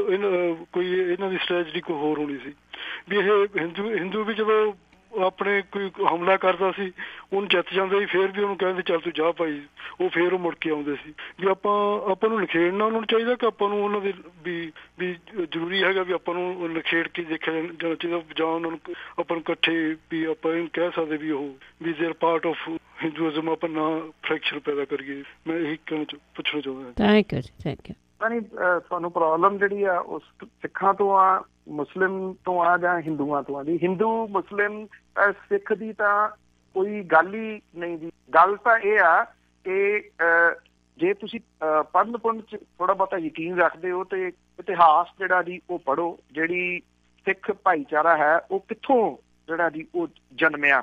ਕੋਈ ਇਹਨਾਂ ਦੀ ਸਟ੍ਰੈਟਜੀ ਕੋਈ ਹੋਰ ਹੋਣੀ ਸੀ ਵੀ ਇਹ ਹਿੰਦੂ ਵੀ ਜਦੋਂ ਆਪਣੇ ਕੋਈ ਹਮਲਾ ਕਰਦਾ ਸੀ ਉਹਨੂੰ ਜਿੱਤ ਜਾਂਦੇ ਸੀ, ਫਿਰ ਵੀ ਉਹਨੂੰ ਕਹਿੰਦੇ ਚੱਲ ਤੂੰ ਜਾ ਭਾਈ, ਉਹ ਫਿਰ ਉਹ ਮੁੜ ਕੇ ਆਉਂਦੇ ਸੀ। ਵੀ ਆਪਾਂ ਨੂੰ ਨਿਖੇੜਨਾ ਉਹਨਾਂ ਨੂੰ ਚਾਹੀਦਾ ਕਿ ਆਪਾਂ ਨੂੰ ਉਹਨਾਂ ਦੇ ਵੀ ਜ਼ਰੂਰੀ ਹੈਗਾ ਵੀ ਆਪਾਂ ਨੂੰ ਨਿਖੇੜ ਕੇ ਦੇਖਿਆ ਜਾਣਾ ਚਾਹੀਦਾ, ਜਾਂ ਉਹਨਾਂ ਨੂੰ ਆਪਾਂ ਨੂੰ ਇਕੱਠੇ ਵੀ ਆਪਾਂ ਇਹਨੂੰ ਕਹਿ ਸਕਦੇ ਵੀ ਉਹ ਵੀ ਦੇਅਰ ਪਾਰਟ ਆਫ ਹਿੰਦੂਇਜ਼ਮ, ਆਪਾਂ ਨਾ ਫਰੈਕਚਰ ਪੈਦਾ ਕਰੀਏ। ਮੈਂ ਇਹੀ ਪੁੱਛਣਾ ਚਾਹੁੰਦਾ। ਥੈਂਕ ਯੂ ਜੀ, ਥੈਂਕ ਯੂ। ਨਹੀਂ, ਤੁਹਾਨੂੰ ਪ੍ਰੋਬਲਮ ਜਿਹੜੀ ਆ ਉਸ ਸਿੱਖਾਂ ਤੋਂ ਆ, ਮੁਸਲਿਮ ਤੋਂ ਆ, ਜਾਂ ਹਿੰਦੂਆਂ ਤੋਂ ਆ ਜੀ। ਹਿੰਦੂ ਮੁਸਲਿਮ ਸਿੱਖ ਦੀ ਤਾਂ ਕੋਈ ਗੱਲ ਹੀ ਨਹੀਂ ਜੀ। ਗੱਲ ਤਾਂ ਇਹ ਆ ਕਿ ਜੇ ਤੁਸੀਂ ਪੜ੍ਹਨ ਪੁੜ੍ਹਨ ਚ ਥੋੜਾ ਬਹੁਤਾ ਯਕੀਨ ਰੱਖਦੇ ਹੋ ਤੇ ਇਤਿਹਾਸ ਜਿਹੜਾ ਜੀ ਉਹ ਪੜ੍ਹੋ, ਜਿਹੜੀ ਸਿੱਖ ਭਾਈਚਾਰਾ ਹੈ ਉਹ ਕਿੱਥੋਂ ਜਿਹੜਾ ਜੀ ਉਹ ਜਨਮਿਆ।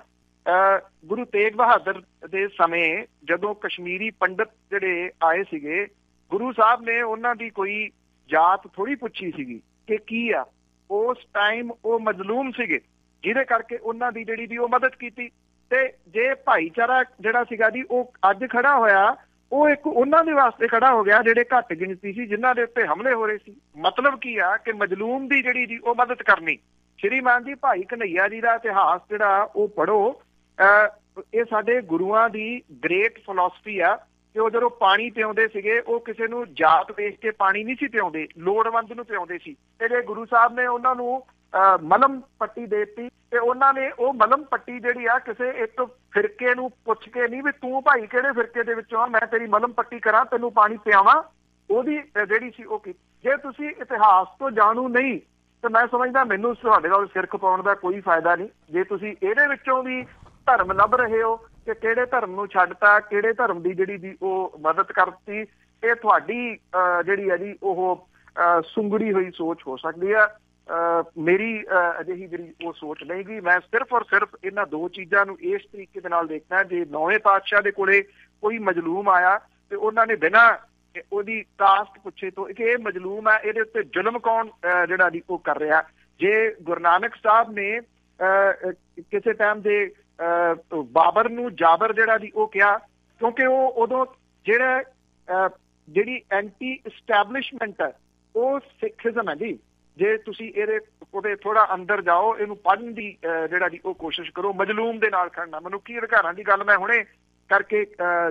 ਗੁਰੂ ਤੇਗ ਬਹਾਦਰ ਦੇ ਸਮੇਂ ਜਦੋਂ ਕਸ਼ਮੀਰੀ ਪੰਡਤ ਜਿਹੜੇ ਆਏ ਸੀਗੇ, ਗੁਰੂ ਸਾਹਿਬ ਨੇ ਉਹਨਾਂ ਦੀ ਕੋਈ ਜਾਤ ਥੋੜ੍ਹੀ ਪੁੱਛੀ ਸੀਗੀ ਕਿ ਕੀ ਆ। ਉਸ ਟਾਈਮ ਉਹ ਮਜ਼ਲੂਮ ਸੀਗੇ, ਜਿਹਦੇ ਕਰਕੇ ਉਹਨਾਂ ਦੀ ਜਿਹੜੀ ਦੀ ਉਹ ਮਦਦ ਕੀਤੀ। ਤੇ ਜੇ ਭਾਈਚਾਰਾ ਜਿਹੜਾ ਸੀਗਾ ਜੀ ਉਹ ਅੱਜ ਖੜਾ ਹੋਇਆ, ਉਹ ਇੱਕ ਉਹਨਾਂ ਦੇ ਵਾਸਤੇ ਖੜਾ ਹੋ ਗਿਆ ਜਿਹੜੇ ਘੱਟ ਗਿਣਤੀ ਸੀ, ਜਿਨ੍ਹਾਂ ਦੇ ਉੱਤੇ ਹਮਲੇ ਹੋ ਰਹੇ ਸੀ। ਮਤਲਬ ਕੀ ਆ ਕਿ ਮਜ਼ਲੂਮ ਦੀ ਜਿਹੜੀ ਜੀ ਉਹ ਮਦਦ ਕਰਨੀ। ਸ਼੍ਰੀਮਾਨ ਜੀ ਭਾਈ ਕਨ੍ਹਈਆ ਜੀ ਦਾ ਇਤਿਹਾਸ ਜਿਹੜਾ ਉਹ ਪੜ੍ਹੋ। ਇਹ ਸਾਡੇ ਗੁਰੂਆਂ ਦੀ ਗ੍ਰੇਟ ਫਿਲਾਸਫੀ ਆ ਕਿ ਉਹ ਜਦੋਂ ਪਾਣੀ ਪਿਆਉਂਦੇ ਸੀਗੇ ਉਹ ਕਿਸੇ ਨੂੰ ਜਾਤ ਵੇਖ ਕੇ ਪਾਣੀ ਨਹੀਂ ਸੀ ਪਿਆਉਂਦੇ, ਲੋੜਵੰਦ ਨੂੰ ਪਿਆਉਂਦੇ ਸੀ। ਤੇ ਜੇ ਗੁਰੂ ਸਾਹਿਬ ਨੇ ਉਹਨਾਂ ਨੂੰ ਮਲਮ ਪੱਟੀ ਦੇ ਦਿੱਤੀ ਤੇ ਉਹਨਾਂ ਨੇ ਉਹ ਮਲਮ ਪੱਟੀ ਜਿਹੜੀ ਆ ਕਿਸੇ ਇੱਕ ਫਿਰਕੇ ਨੂੰ ਪੁੱਛ ਕੇ ਨਹੀਂ ਵੀ ਤੂੰ ਭਾਈ ਕਿਹੜੇ ਫਿਰਕੇ ਦੇ ਵਿੱਚੋਂ ਆ, ਮੈਂ ਤੇਰੀ ਮਲਮ ਪੱਟੀ ਕਰਾਂ, ਤੈਨੂੰ ਪਾਣੀ ਪਿਆਵਾਂ, ਉਹਦੀ ਜਿਹੜੀ ਸੀ ਉਹ ਕੀਤੀ। ਜੇ ਤੁਸੀਂ ਇਤਿਹਾਸ ਤੋਂ ਜਾਣੂ ਨਹੀਂ ਤੇ ਮੈਂ ਸਮਝਦਾ ਮੈਨੂੰ ਤੁਹਾਡੇ ਨਾਲ ਸਿਰ ਖਪਾਉਣ ਦਾ ਕੋਈ ਫਾਇਦਾ ਨਹੀਂ। ਜੇ ਤੁਸੀਂ ਇਹਦੇ ਵਿੱਚੋਂ ਵੀ ਧਰਮ ਲੱਭ ਰਹੇ ਹੋ ਕਿ ਕਿਹੜੇ ਧਰਮ ਨੂੰ ਛੱਡਤਾ, ਕਿਹੜੇ ਧਰਮ ਦੀ ਜਿਹੜੀ ਦੀ ਉਹ ਮਦਦ ਕਰਤੀ, ਇਹ ਤੁਹਾਡੀ ਜਿਹੜੀ ਹੈ ਜੀ ਉਹ ਸੁੰਗੜੀ ਹੋਈ ਸੋਚ ਹੋ ਸਕਦੀ ਆ। ਮੇਰੀ ਅਜਿਹੀ ਜਿਹੜੀ ਉਹ ਸੋਚ ਨਹੀਂ ਗਈ। ਮੈਂ ਸਿਰਫ ਔਰ ਸਿਰਫ ਇਹਨਾਂ ਦੋ ਚੀਜ਼ਾਂ ਨੂੰ ਇਸ ਤਰੀਕੇ ਦੇ ਨਾਲ ਦੇਖਦਾ, ਜੇ ਨੌਵੇਂ ਪਾਤਸ਼ਾਹ ਦੇ ਕੋਲੇ ਕੋਈ ਮਜ਼ਲੂਮ ਆਇਆ ਤੇ ਉਹਨਾਂ ਨੇ ਬਿਨਾਂ ਉਹਦੀ ਕਾਸਟ ਪੁੱਛੇ ਤੋਂ ਕਿ ਇਹ ਮਜ਼ਲੂਮ ਹੈ, ਇਹਦੇ ਉੱਤੇ ਜ਼ੁਲਮ ਕੌਣ ਜਿਹੜਾ ਦੀ ਉਹ ਕਰ ਰਿਹਾ। ਜੇ ਗੁਰੂ ਨਾਨਕ ਸਾਹਿਬ ਨੇ ਕਿਸੇ ਟਾਈਮ ਦੇ ਬਾਬਰ ਨੂੰ ਜਾਬਰ ਜਿਹੜਾ ਦੀ ਉਹ ਕਿਹਾ, ਕਿਉਂਕਿ ਉਹ ਉਦੋਂ ਜਿਹੜੀ ਐਂਟੀ ਇਸਟੈਬਲਿਸ਼ਮੈਂਟ ਹੈ ਉਹ ਸਿੱਖਿਜ਼ਮ ਹੈ ਜੀ। ਜੇ ਤੁਸੀਂ ਉਹਦੇ ਥੋੜਾ ਅੰਦਰ ਜਾਓ, ਇਹਨੂੰ ਪੜ੍ਹਨ ਦੀ ਜਿਹੜਾ ਦੀ ਉਹ ਕੋਸ਼ਿਸ਼ ਕਰੋ। ਮਜ਼ਲੂਮ ਦੇ ਨਾਲ ਖੜਨਾ, ਮਨੁੱਖੀ ਅਧਿਕਾਰਾਂ ਦੀ ਗੱਲ ਮੈਂ ਹੁਣੇ ਕਰਕੇ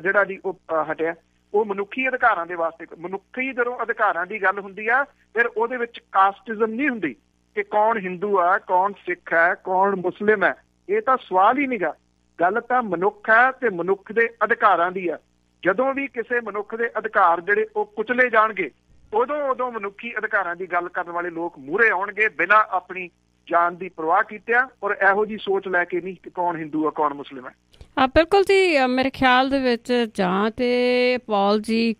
ਜਿਹੜਾ ਦੀ ਉਹ ਹਟਿਆ, ਉਹ ਮਨੁੱਖੀ ਅਧਿਕਾਰਾਂ ਦੇ ਵਾਸਤੇ। ਮਨੁੱਖੀ ਜਦੋਂ ਅਧਿਕਾਰਾਂ ਦੀ ਗੱਲ ਹੁੰਦੀ ਆ ਫਿਰ ਉਹਦੇ ਵਿੱਚ ਕਾਸਟਿਜ਼ਮ ਨਹੀਂ ਹੁੰਦੀ ਕਿ ਕੌਣ ਹਿੰਦੂ ਆ, ਕੌਣ ਸਿੱਖ ਹੈ, ਕੌਣ ਮੁਸਲਿਮ ਹੈ। ਇਹ ਤਾਂ ਸਵਾਲ ਹੀ ਨਹੀਂਗਾ। ਗੱਲ ਤਾਂ ਮਨੁੱਖ ਹੈ ਤੇ ਮਨੁੱਖ ਦੇ ਅਧਿਕਾਰਾਂ ਦੀ ਆ। ਜਦੋਂ ਵੀ ਕਿਸੇ ਮਨੁੱਖ ਦੇ ਅਧਿਕਾਰ ਜਿਹੜੇ ਉਹ ਕੁਚਲੇ ਜਾਣਗੇ, ਉਦੋਂ ਮਨੁੱਖੀ ਅਧਿਕਾਰਾਂ ਦੀ ਗੱਲ ਕਰਨ ਵਾਲੇ ਲੋਕ ਮੂਹਰੇ ਆਉਣਗੇ ਬਿਨਾਂ ਆਪਣੀ ਜਾਨ ਦੀ ਪਰਵਾਹ ਕੀਤਿਆਂ, ਔਰ ਇਹੋ ਜਿਹੀ ਸੋਚ ਲੈ ਕੇ ਨਹੀਂ ਕਿ ਕੌਣ ਹਿੰਦੂ ਆ ਕੌਣ ਮੁਸਲਿਮ ਹੈ। ਬਿਲਕੁਲ ਜੀ। ਮੇਰੇ ਖਿਆਲ ਦੇ ਵਿੱਚ ਜਾਂ ਤੇ ਪੌਲ ਜੀ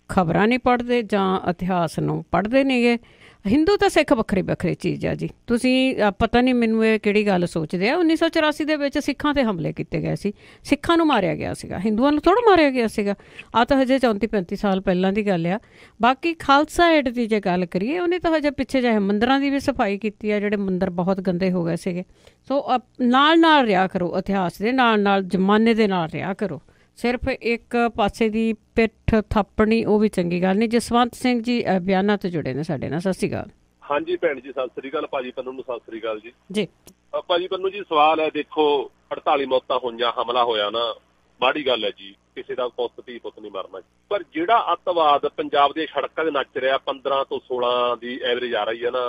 ਖਬਰਾਂ ਨਹੀਂ ਪੜ੍ਹਦੇ ਜਾਂ ਇਤਿਹਾਸ ਨੂੰ ਪੜ੍ਹਦੇ ਨੇਗੇ। ਹਿੰਦੂ ਤਾਂ ਸਿੱਖ ਵੱਖਰੀ ਵੱਖਰੀ ਚੀਜ਼ ਆ ਜੀ। ਤੁਸੀਂ ਪਤਾ ਨਹੀਂ ਮੈਨੂੰ ਇਹ ਕਿਹੜੀ ਗੱਲ ਸੋਚਦੇ ਆ। 1984 ਦੇ ਵਿੱਚ ਸਿੱਖਾਂ 'ਤੇ ਹਮਲੇ ਕੀਤੇ ਗਏ ਸੀ, ਸਿੱਖਾਂ ਨੂੰ ਮਾਰਿਆ ਗਿਆ ਸੀਗਾ, ਹਿੰਦੂਆਂ ਨੂੰ ਥੋੜ੍ਹਾ ਮਾਰਿਆ ਗਿਆ ਸੀਗਾ। ਆਹ ਤਾਂ ਹਜੇ 34-35 ਸਾਲ ਪਹਿਲਾਂ ਦੀ ਗੱਲ ਆ। ਬਾਕੀ ਖਾਲਸਾ ਏਡ ਦੀ ਜੇ ਗੱਲ ਕਰੀਏ, ਉਹਨੇ ਤਾਂ ਹਜੇ ਪਿੱਛੇ ਜਿਹੇ ਮੰਦਿਰਾਂ ਦੀ ਵੀ ਸਫਾਈ ਕੀਤੀ ਆ, ਜਿਹੜੇ ਮੰਦਿਰ ਬਹੁਤ ਗੰਦੇ ਹੋ ਗਏ ਸੀਗੇ। ਸੋ ਨਾਲ ਰਿਹਾ ਕਰੋ, ਇਤਿਹਾਸ ਦੇ ਨਾਲ ਜ਼ਮਾਨੇ ਦੇ ਨਾਲ ਰਿਹਾ ਕਰੋ। ਸਿਰਫ ਇੱਕ ਪਾਸੇ ਦੀ ਪਿੱਠ ਥਾਪਣੀ ਉਹ ਵੀ ਚੰਗੀ ਗੱਲ ਨਹੀਂ। ਜਸਵੰਤ ਸਿੰਘ ਜੀ ਬਿਆਨਾਂ ਤੋਂ ਜੁੜੇ ਨੇ ਸਾਡੇ ਨਾਲ। ਸਤਿ ਸ਼੍ਰੀ ਅਕਾਲ। ਹਾਂਜੀ ਭੈਣ ਜੀ, ਸਤਿ ਸ੍ਰੀ ਅਕਾਲ। ਭਾਜੀ ਪੰਨੂ ਨੂੰ ਸਤਿ ਸ੍ਰੀ ਅਕਾਲ ਜੀ। ਜੀ ਭਾਜੀ ਪੰਨੂ ਜੀ, ਸਵਾਲ ਹੈ ਦੇਖੋ 48 ਮੌਤਾਂ ਹੋਈਆਂ, ਹਮਲਾ ਹੋਇਆ ਨਾ, ਮਾੜੀ ਗੱਲ ਹੈ ਜੀ, ਕਿਸੇ ਦਾ ਪੁੱਤ ਨਹੀਂ ਮਰਨਾ। ਪਰ ਜਿਹੜਾ ਅੱਤਵਾਦ ਪੰਜਾਬ ਦੀਆਂ ਸੜਕਾਂ ਤੇ ਨੱਚ ਰਿਹਾ, 15 ਤੋਂ 16 ਦੀ ਐਵਰੇਜ ਆ ਰਹੀ ਹੈ ਨਾ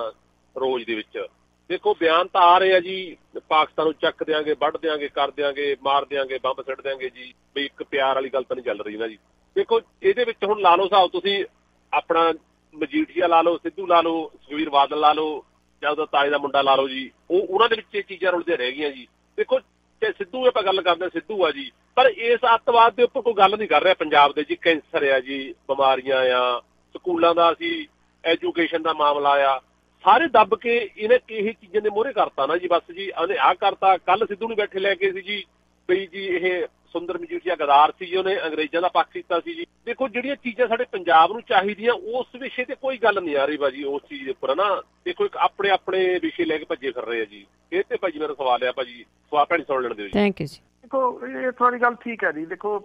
ਰੋਜ਼ ਦੇ ਵਿੱਚ, ਦੇਖੋ ਬਿਆਨ ਤਾਂ ਆ ਰਹੇ ਆ ਜੀ, ਪਾਕਿਸਤਾਨ ਨੂੰ ਚੱਕ ਦਿਆਂਗੇ, ਵੱਢ ਦਿਆਂਗੇ, ਕਰ ਦਿਆਂਗੇ, ਮਾਰ ਦਿਆਂਗੇ, ਬੰਬ ਸਿੱਟ ਦਿਆਂਗੇ ਜੀ, ਵੀ ਇੱਕ ਪਿਆਰ ਵਾਲੀ ਗੱਲ ਤਾਂ ਨਹੀਂ ਚੱਲ ਰਹੀ ਨਾ ਜੀ। ਦੇਖੋ ਇਹਦੇ ਵਿੱਚ ਹੁਣ ਲਾ ਲਓ ਹਿਸਾਬ, ਤੁਸੀਂ ਆਪਣਾ ਮਜੀਠੀਆ ਲਾ ਲਓ, ਸਿੱਧੂ ਲਾ ਲਓ, ਸੁਖਬੀਰ ਬਾਦਲ ਲਾ ਲਓ, ਜਾਂ ਉਹਦਾ ਤਾਏ ਦਾ ਮੁੰਡਾ ਲਾ ਲਓ ਜੀ, ਉਹਨਾਂ ਦੇ ਵਿੱਚ ਇਹ ਚੀਜ਼ਾਂ ਰੁਲਦੀਆਂ ਰਹਿ ਗਈਆਂ ਜੀ। ਦੇਖੋ ਜੇ ਸਿੱਧੂ ਆਪਾਂ ਗੱਲ ਕਰਦੇ, ਸਿੱਧੂ ਆ ਜੀ, ਪਰ ਇਸ ਅੱਤਵਾਦ ਦੇ ਉੱਪਰ ਕੋਈ ਗੱਲ ਨਹੀਂ ਕਰ ਰਿਹਾ ਪੰਜਾਬ ਦੇ ਜੀ। ਕੈਂਸਰ ਆ ਜੀ, ਬਿਮਾਰੀਆਂ ਆ, ਸਕੂਲਾਂ ਦਾ ਅਸੀਂ ਐਜੂਕੇਸ਼ਨ ਦਾ ਮਾਮਲਾ ਆ, ਸਾਰੇ ਦੱਬ ਕੇ ਇਹਨੇ ਇਹ ਚੀਜ਼ਾਂ ਦੇ ਮੋਹਰੇ ਕਰਤਾ ਨਾ ਜੀ। ਬਸ ਜੀ ਉਹਨੇ ਆਹ ਕਰਤਾ। ਕੱਲ ਸਿੱਧੂ ਨੂੰ ਬੈਠੇ ਲੈ ਕੇ ਸੀ ਜੀ ਬਈ ਜੀ ਇਹ ਸੁੰਦਰ ਮਜੀਠੀਆ ਗਦਾਰ ਸੀ ਜੀ, ਉਹਨੇ ਅੰਗਰੇਜ਼ਾਂ ਦਾ ਪੱਖ ਕੀਤਾ ਸੀ ਜੀ। ਦੇਖੋ ਜਿਹੜੀਆਂ ਚੀਜ਼ਾਂ ਸਾਡੇ ਪੰਜਾਬ ਨੂੰ ਚਾਹੀਦੀਆਂ ਉਸ ਵਿਸ਼ੇ ਤੇ ਕੋਈ ਗੱਲ ਨਹੀਂ ਆ ਰਹੀ ਭਾਜੀ। ਉਸ ਚੀਜ਼ ਦੇ ਉੱਪਰ ਨਾ ਦੇਖੋ ਇੱਕ ਆਪਣੇ ਆਪਣੇ ਵਿਸ਼ੇ ਲੈ ਕੇ ਭੱਜੇ ਫਿਰ ਰਹੇ ਆ ਜੀ। ਇਹ ਤੇ ਭਾਜੀ ਮੇਰਾ ਸਵਾਲ ਆ ਭਾਜੀ, ਸਵਾਲ ਭੈਣ ਸੁਣ ਲੈਣ ਦਿਓ ਜੀ। ਥੈਂਕ ਯੂ ਜੀ। ਦੇਖੋ ਇਹ ਤੁਹਾਡੀ ਗੱਲ ਠੀਕ ਹੈ ਜੀ। ਦੇਖੋ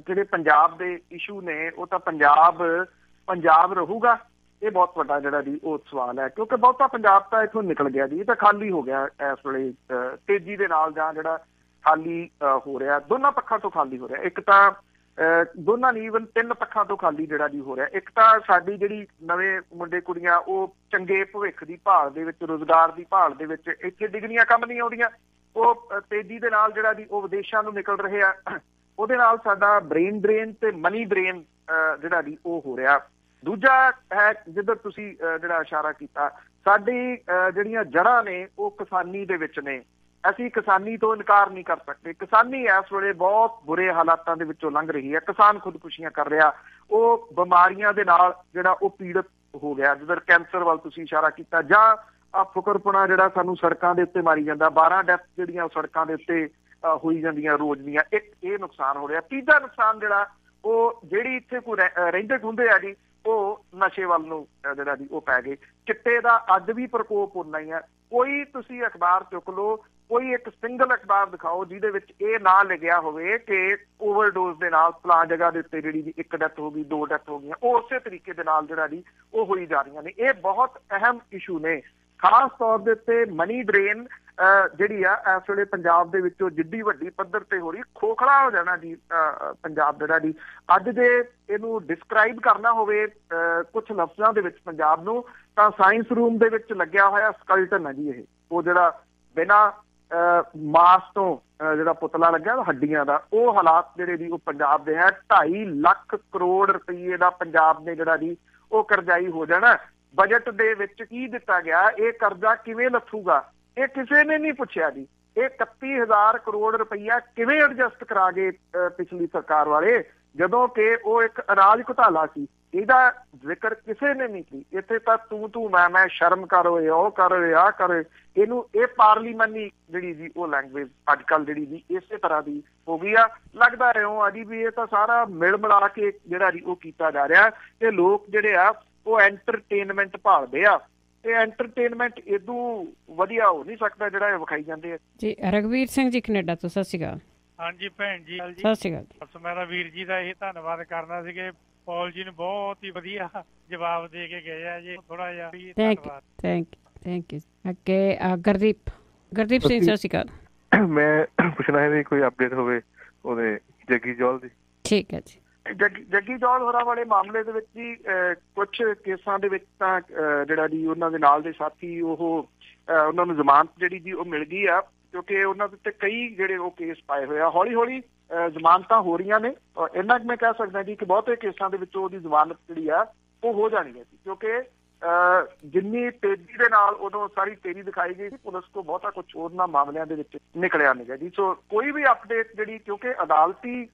ਜਿਹੜੇ ਪੰਜਾਬ ਦੇ ਇਸ਼ੂ ਨੇ ਉਹ ਤਾਂ ਪੰਜਾਬ ਰਹੂਗਾ, ਇਹ ਬਹੁਤ ਵੱਡਾ ਜਿਹੜਾ ਜੀ ਉਹ ਸਵਾਲ ਹੈ, ਕਿਉਂਕਿ ਬਹੁਤਾ ਪੰਜਾਬ ਤਾਂ ਇੱਥੋਂ ਨਿਕਲ ਗਿਆ ਜੀ। ਇਹ ਤਾਂ ਖਾਲੀ ਹੋ ਗਿਆ ਇਸ ਵੇਲੇ ਤੇਜ਼ੀ ਦੇ ਨਾਲ, ਜਾਂ ਜਿਹੜਾ ਖਾਲੀ ਹੋ ਰਿਹਾ ਦੋਨਾਂ ਪੱਖਾਂ ਤੋਂ ਖਾਲੀ ਹੋ ਰਿਹਾ। ਇੱਕ ਤਾਂ ਦੋਨਾਂ ਨਹੀਂ, ਈਵਨ 3 ਪੱਖਾਂ ਤੋਂ ਖਾਲੀ ਜਿਹੜਾ ਜੀ ਹੋ ਰਿਹਾ। ਇੱਕ ਤਾਂ ਸਾਡੀ ਜਿਹੜੀ ਨਵੇਂ ਮੁੰਡੇ ਕੁੜੀਆਂ ਉਹ ਚੰਗੇ ਭਵਿੱਖ ਦੀ ਭਾਲ ਦੇ ਵਿੱਚ, ਰੁਜ਼ਗਾਰ ਦੀ ਭਾਲ ਦੇ ਵਿੱਚ ਇੱਥੇ ਡਿਗਰੀਆਂ ਕੰਮ ਨਹੀਂ ਆਉਂਦੀਆਂ, ਉਹ ਤੇਜ਼ੀ ਦੇ ਨਾਲ ਜਿਹੜਾ ਜੀ ਉਹ ਵਿਦੇਸ਼ਾਂ ਨੂੰ ਨਿਕਲ ਰਹੇ ਆ। ਉਹਦੇ ਨਾਲ ਸਾਡਾ ਬ੍ਰੇਨ ਡਰੇਨ ਤੇ ਮਨੀ ਡਰੇਨ ਜਿਹੜਾ ਜੀ ਉਹ ਹੋ ਰਿਹਾ। ਦੂਜਾ ਹੈ ਜਿੱਧਰ ਤੁਸੀਂ ਜਿਹੜਾ ਇਸ਼ਾਰਾ ਕੀਤਾ, ਸਾਡੀ ਜਿਹੜੀਆਂ ਜੜ੍ਹਾਂ ਨੇ ਉਹ ਕਿਸਾਨੀ ਦੇ ਵਿੱਚ ਨੇ। ਅਸੀਂ ਕਿਸਾਨੀ ਤੋਂ ਇਨਕਾਰ ਨਹੀਂ ਕਰ ਸਕਦੇ। ਕਿਸਾਨੀ ਇਸ ਵੇਲੇ ਬਹੁਤ ਬੁਰੇ ਹਾਲਾਤਾਂ ਦੇ ਵਿੱਚੋਂ ਲੰਘ ਰਹੀ ਹੈ। ਕਿਸਾਨ ਖੁਦਕੁਸ਼ੀਆਂ ਕਰ ਰਿਹਾ, ਉਹ ਬਿਮਾਰੀਆਂ ਦੇ ਨਾਲ ਜਿਹੜਾ ਉਹ ਪੀੜਤ ਹੋ ਗਿਆ। ਜਿੱਧਰ ਕੈਂਸਰ ਵੱਲ ਤੁਸੀਂ ਇਸ਼ਾਰਾ ਕੀਤਾ, ਜਾਂ ਆ ਫੁਕਰਪੁਣਾ ਜਿਹੜਾ ਸਾਨੂੰ ਸੜਕਾਂ ਦੇ ਉੱਤੇ ਮਾਰੀ ਜਾਂਦਾ, 12 ਡੈਥ ਜਿਹੜੀਆਂ ਸੜਕਾਂ ਦੇ ਉੱਤੇ ਹੋਈ ਜਾਂਦੀਆਂ ਰੋਜ਼ ਦੀਆਂ, ਇੱਕ ਇਹ ਨੁਕਸਾਨ ਹੋ ਰਿਹਾ। ਤੀਜਾ ਨੁਕਸਾਨ ਜਿਹੜਾ ਉਹ ਜਿਹੜੀ ਇੱਥੇ ਕੋਈ ਰਹਿੰਦੇ ਖੁੰਦੇ ਆ ਜੀ, ਉਹ ਨਸ਼ੇ ਵੱਲ ਨੂੰ ਜਿਹੜਾ ਜੀ ਉਹ ਪੈ ਗਏ। ਚਿੱਟੇ ਦਾ ਅੱਜ ਵੀ ਪ੍ਰਕੋਪ ਉਨਾ ਹੀ ਹੈ। ਕੋਈ ਤੁਸੀਂ ਅਖਬਾਰ ਚੁੱਕ ਲਓ, ਕੋਈ ਇੱਕ ਸਿੰਗਲ ਅਖਬਾਰ ਦਿਖਾਓ ਜਿਹਦੇ ਵਿੱਚ ਇਹ ਨਾ ਲਿਖਿਆ ਹੋਵੇ ਕਿ ਓਵਰਡੋਜ਼ ਦੇ ਨਾਲ ਫਲਾਂ ਜਗ੍ਹਾ ਦੇ ਉੱਤੇ ਜਿਹੜੀ ਜੀ 1 ਡੈਥ ਹੋ ਗਈ, 2 ਡੈਥ ਹੋ ਗਈਆਂ। ਉਹ ਉਸੇ ਤਰੀਕੇ ਦੇ ਨਾਲ ਜਿਹੜਾ ਜੀ ਉਹ ਹੋਈ ਜਾ ਰਹੀਆਂ ਨੇ। ਇਹ ਬਹੁਤ ਅਹਿਮ ਇਸ਼ੂ ਨੇ। ਖਾਸ ਤੌਰ ਦੇ ਉੱਤੇ ਮਨੀ ਡਰੇਨ ਜਿਹੜੀ ਆ ਇਸ ਵੇਲੇ ਪੰਜਾਬ ਦੇ ਵਿੱਚੋਂ ਜਿੱਡੀ ਵੱਡੀ ਪੱਧਰ ਤੇ ਹੋ ਰਹੀ, ਖੋਖਲਾ ਹੋ ਜਾਣਾ ਜੀ ਪੰਜਾਬ ਜਿਹੜਾ ਜੀ। ਅੱਜ ਜੇ ਇਹਨੂੰ ਡਿਸਕ੍ਰਾਈਬ ਕਰਨਾ ਹੋਵੇ ਕੁਝ ਲਫ਼ਜ਼ਾਂ ਦੇ ਵਿੱਚ ਪੰਜਾਬ ਨੂੰ, ਤਾਂ ਸਾਇੰਸ ਰੂਮ ਦੇ ਵਿੱਚ ਲੱਗਿਆ ਹੋਇਆ ਸਕਲਟਨ ਹੈ ਜੀ ਇਹ। ਉਹ ਜਿਹੜਾ ਬਿਨਾਂ ਮਾਸ ਤੋਂ ਜਿਹੜਾ ਪੁਤਲਾ ਲੱਗਿਆ ਹੱਡੀਆਂ ਦਾ, ਉਹ ਹਾਲਾਤ ਜਿਹੜੇ ਜੀ ਉਹ ਪੰਜਾਬ ਦੇ ਹੈ। 2.5 ਲੱਖ ਕਰੋੜ ਰੁਪਈਏ ਦਾ ਪੰਜਾਬ ਨੇ ਜਿਹੜਾ ਜੀ ਉਹ ਕਰਜ਼ਾਈ ਹੋ ਜਾਣਾ। ਬਜਟ ਦੇ ਵਿੱਚ ਕੀ ਦਿੱਤਾ ਗਿਆ, ਇਹ ਕਰਜ਼ਾ ਕਿਵੇਂ ਲੱਥੂਗਾ, ਇਹ ਕਿਸੇ ਨੇ ਨਹੀਂ ਪੁੱਛਿਆ ਜੀ। ਇਹ 31,000 ਕਰੋੜ ਰੁਪਈਆ ਕਿਵੇਂ ਐਡਜਸਟ ਕਰਾ ਗਏ ਪਿਛਲੀ ਸਰਕਾਰ ਵਾਲੇ, ਜਦੋਂ ਕਿ ਉਹ ਇੱਕ ਅਨਾਜ ਘੁਟਾਲਾ ਸੀ। ਇਹਦਾ ਜ਼ਿਕਰ ਕਿਸੇ ਨੇ ਨਹੀਂ ਕੀ। ਇੱਥੇ ਤਾਂ ਤੂੰ ਮੈਂ ਸ਼ਰਮ ਕਰ ਹੋਏ, ਉਹ ਕਰ ਹੋਏ, ਆਹ ਕਰ ਹੋਏ। ਇਹਨੂੰ ਇਹ ਪਾਰਲੀਮਾਨੀ ਜਿਹੜੀ ਜੀ ਉਹ ਲੈਂਗੁਏਜ ਅੱਜ ਕੱਲ੍ਹ ਜਿਹੜੀ ਜੀ ਇਸੇ ਤਰ੍ਹਾਂ ਦੀ ਹੋ ਗਈ ਆ। ਲੱਗਦਾ ਇਉਂ ਆ ਜੀ ਵੀ ਇਹ ਤਾਂ ਸਾਰਾ ਮਿਲ ਮਿਲਾ ਕੇ ਜਿਹੜਾ ਜੀ ਉਹ ਕੀਤਾ ਜਾ ਰਿਹਾ। ਤੇ ਲੋਕ ਜਿਹੜੇ ਆ ਉਹ ਐਂਟਰਟੇਨਮੈਂਟ ਭਾਲਦੇ ਆ, ਤੇ ਐਂਟਰਟੇਨਮੈਂਟ ਇਦੋਂ ਵਧੀਆ ਹੋ ਨਹੀਂ ਸਕਦਾ ਜਿਹੜਾ ਇਹ ਵਿਖਾਈ ਜਾਂਦੇ ਆ ਜੀ। ਰਘਵੀਰ ਸਿੰਘ ਜੀ ਕੈਨੇਡਾ ਤੋਂ, ਸਤਿ ਸ਼੍ਰੀ ਅਕਾਲ। ਹਾਂਜੀ ਭੈਣ ਜੀ, ਸਤਿ ਸ਼੍ਰੀ ਅਕਾਲ। ਬਸ ਮੈਂ ਤਾਂ ਵੀਰ ਜੀ ਦਾ ਇਹ ਧੰਨਵਾਦ ਕਰਨਾ ਸੀ ਕਿ ਪੌਲ ਜੀ ਨੇ ਬਹੁਤ ਹੀ ਵਧੀਆ ਜਵਾਬ ਦੇ ਕੇ ਗਏ ਆ ਜੀ। ਥੋੜਾ ਜਿਹਾ ਧੰਨਵਾਦ। Thank you. ਅੱਗੇ ਗੁਰਦੀਪ ਸਿੰਘ, ਸਤਿ ਸ਼੍ਰੀ ਅਕਾਲ। ਮੈਂ ਪੁੱਛਣਾ ਹੈ ਵੀ ਕੋਈ ਅਪਡੇਟ ਹੋਵੇ ਉਹਦੇ ਜੱਗੀ ਜੌਲ ਦੀ। ਠੀਕ ਹੈ ਜੀ। ਜੱਗੀ ਜੌਲ ਹੋਰਾਂ ਵਾਲੇ ਮਾਮਲੇ ਦੇ ਵਿੱਚ ਜੀ ਕੁਝ ਕੇਸਾਂ ਦੇ ਵਿੱਚ ਤਾਂ ਜਿਹੜਾ ਜੀ ਉਹਨਾਂ ਦੇ ਨਾਲ ਦੇ ਸਾਥੀ ਉਹਨਾਂ ਨੂੰ ਜ਼ਮਾਨਤ ਜਿਹੜੀ ਜੀ ਉਹ ਮਿਲ ਗਈ ਆ, ਕਿਉਂਕਿ ਉਹਨਾਂ ਦੇ ਉੱਤੇ ਕਈ ਜਿਹੜੇ ਉਹ ਕੇਸ ਪਾਏ ਹੋਏ ਆ। ਹੌਲੀ ਹੌਲੀ ਜ਼ਮਾਨਤਾਂ ਹੋ ਰਹੀਆਂ ਨੇ। ਇੰਨਾ ਮੈਂ ਕਹਿ ਸਕਦਾ ਜੀ ਕਿ ਬਹੁਤੇ ਕੇਸਾਂ ਦੇ ਵਿੱਚ ਉਹਦੀ ਜ਼ਮਾਨਤ ਜਿਹੜੀ ਆ ਉਹ ਹੋ ਜਾਣੀ ਹੈ ਜੀ, ਕਿਉਂਕਿ ਜਿੰਨੀ ਤੇਜ਼ੀ ਦੇ ਨਾਲ ਉਦੋਂ ਸਾਰੀ ਤੇਜ਼ੀ ਦਿਖਾਈ ਗਈ ਸੀ, ਪੁਲਿਸ ਕੋਲ ਬਹੁਤਾ ਕੁਝ ਉਹਨਾਂ ਮਾਮਲਿਆਂ ਦੇ ਵਿੱਚ ਨਿਕਲਿਆ ਨਹੀਂ ਗਾ ਜੀ। ਸੋ ਕੋਈ ਵੀ ਅਪਡੇਟ ਜਿਹੜੀ, ਕਿਉਂਕਿ ਅਦਾਲਤੀ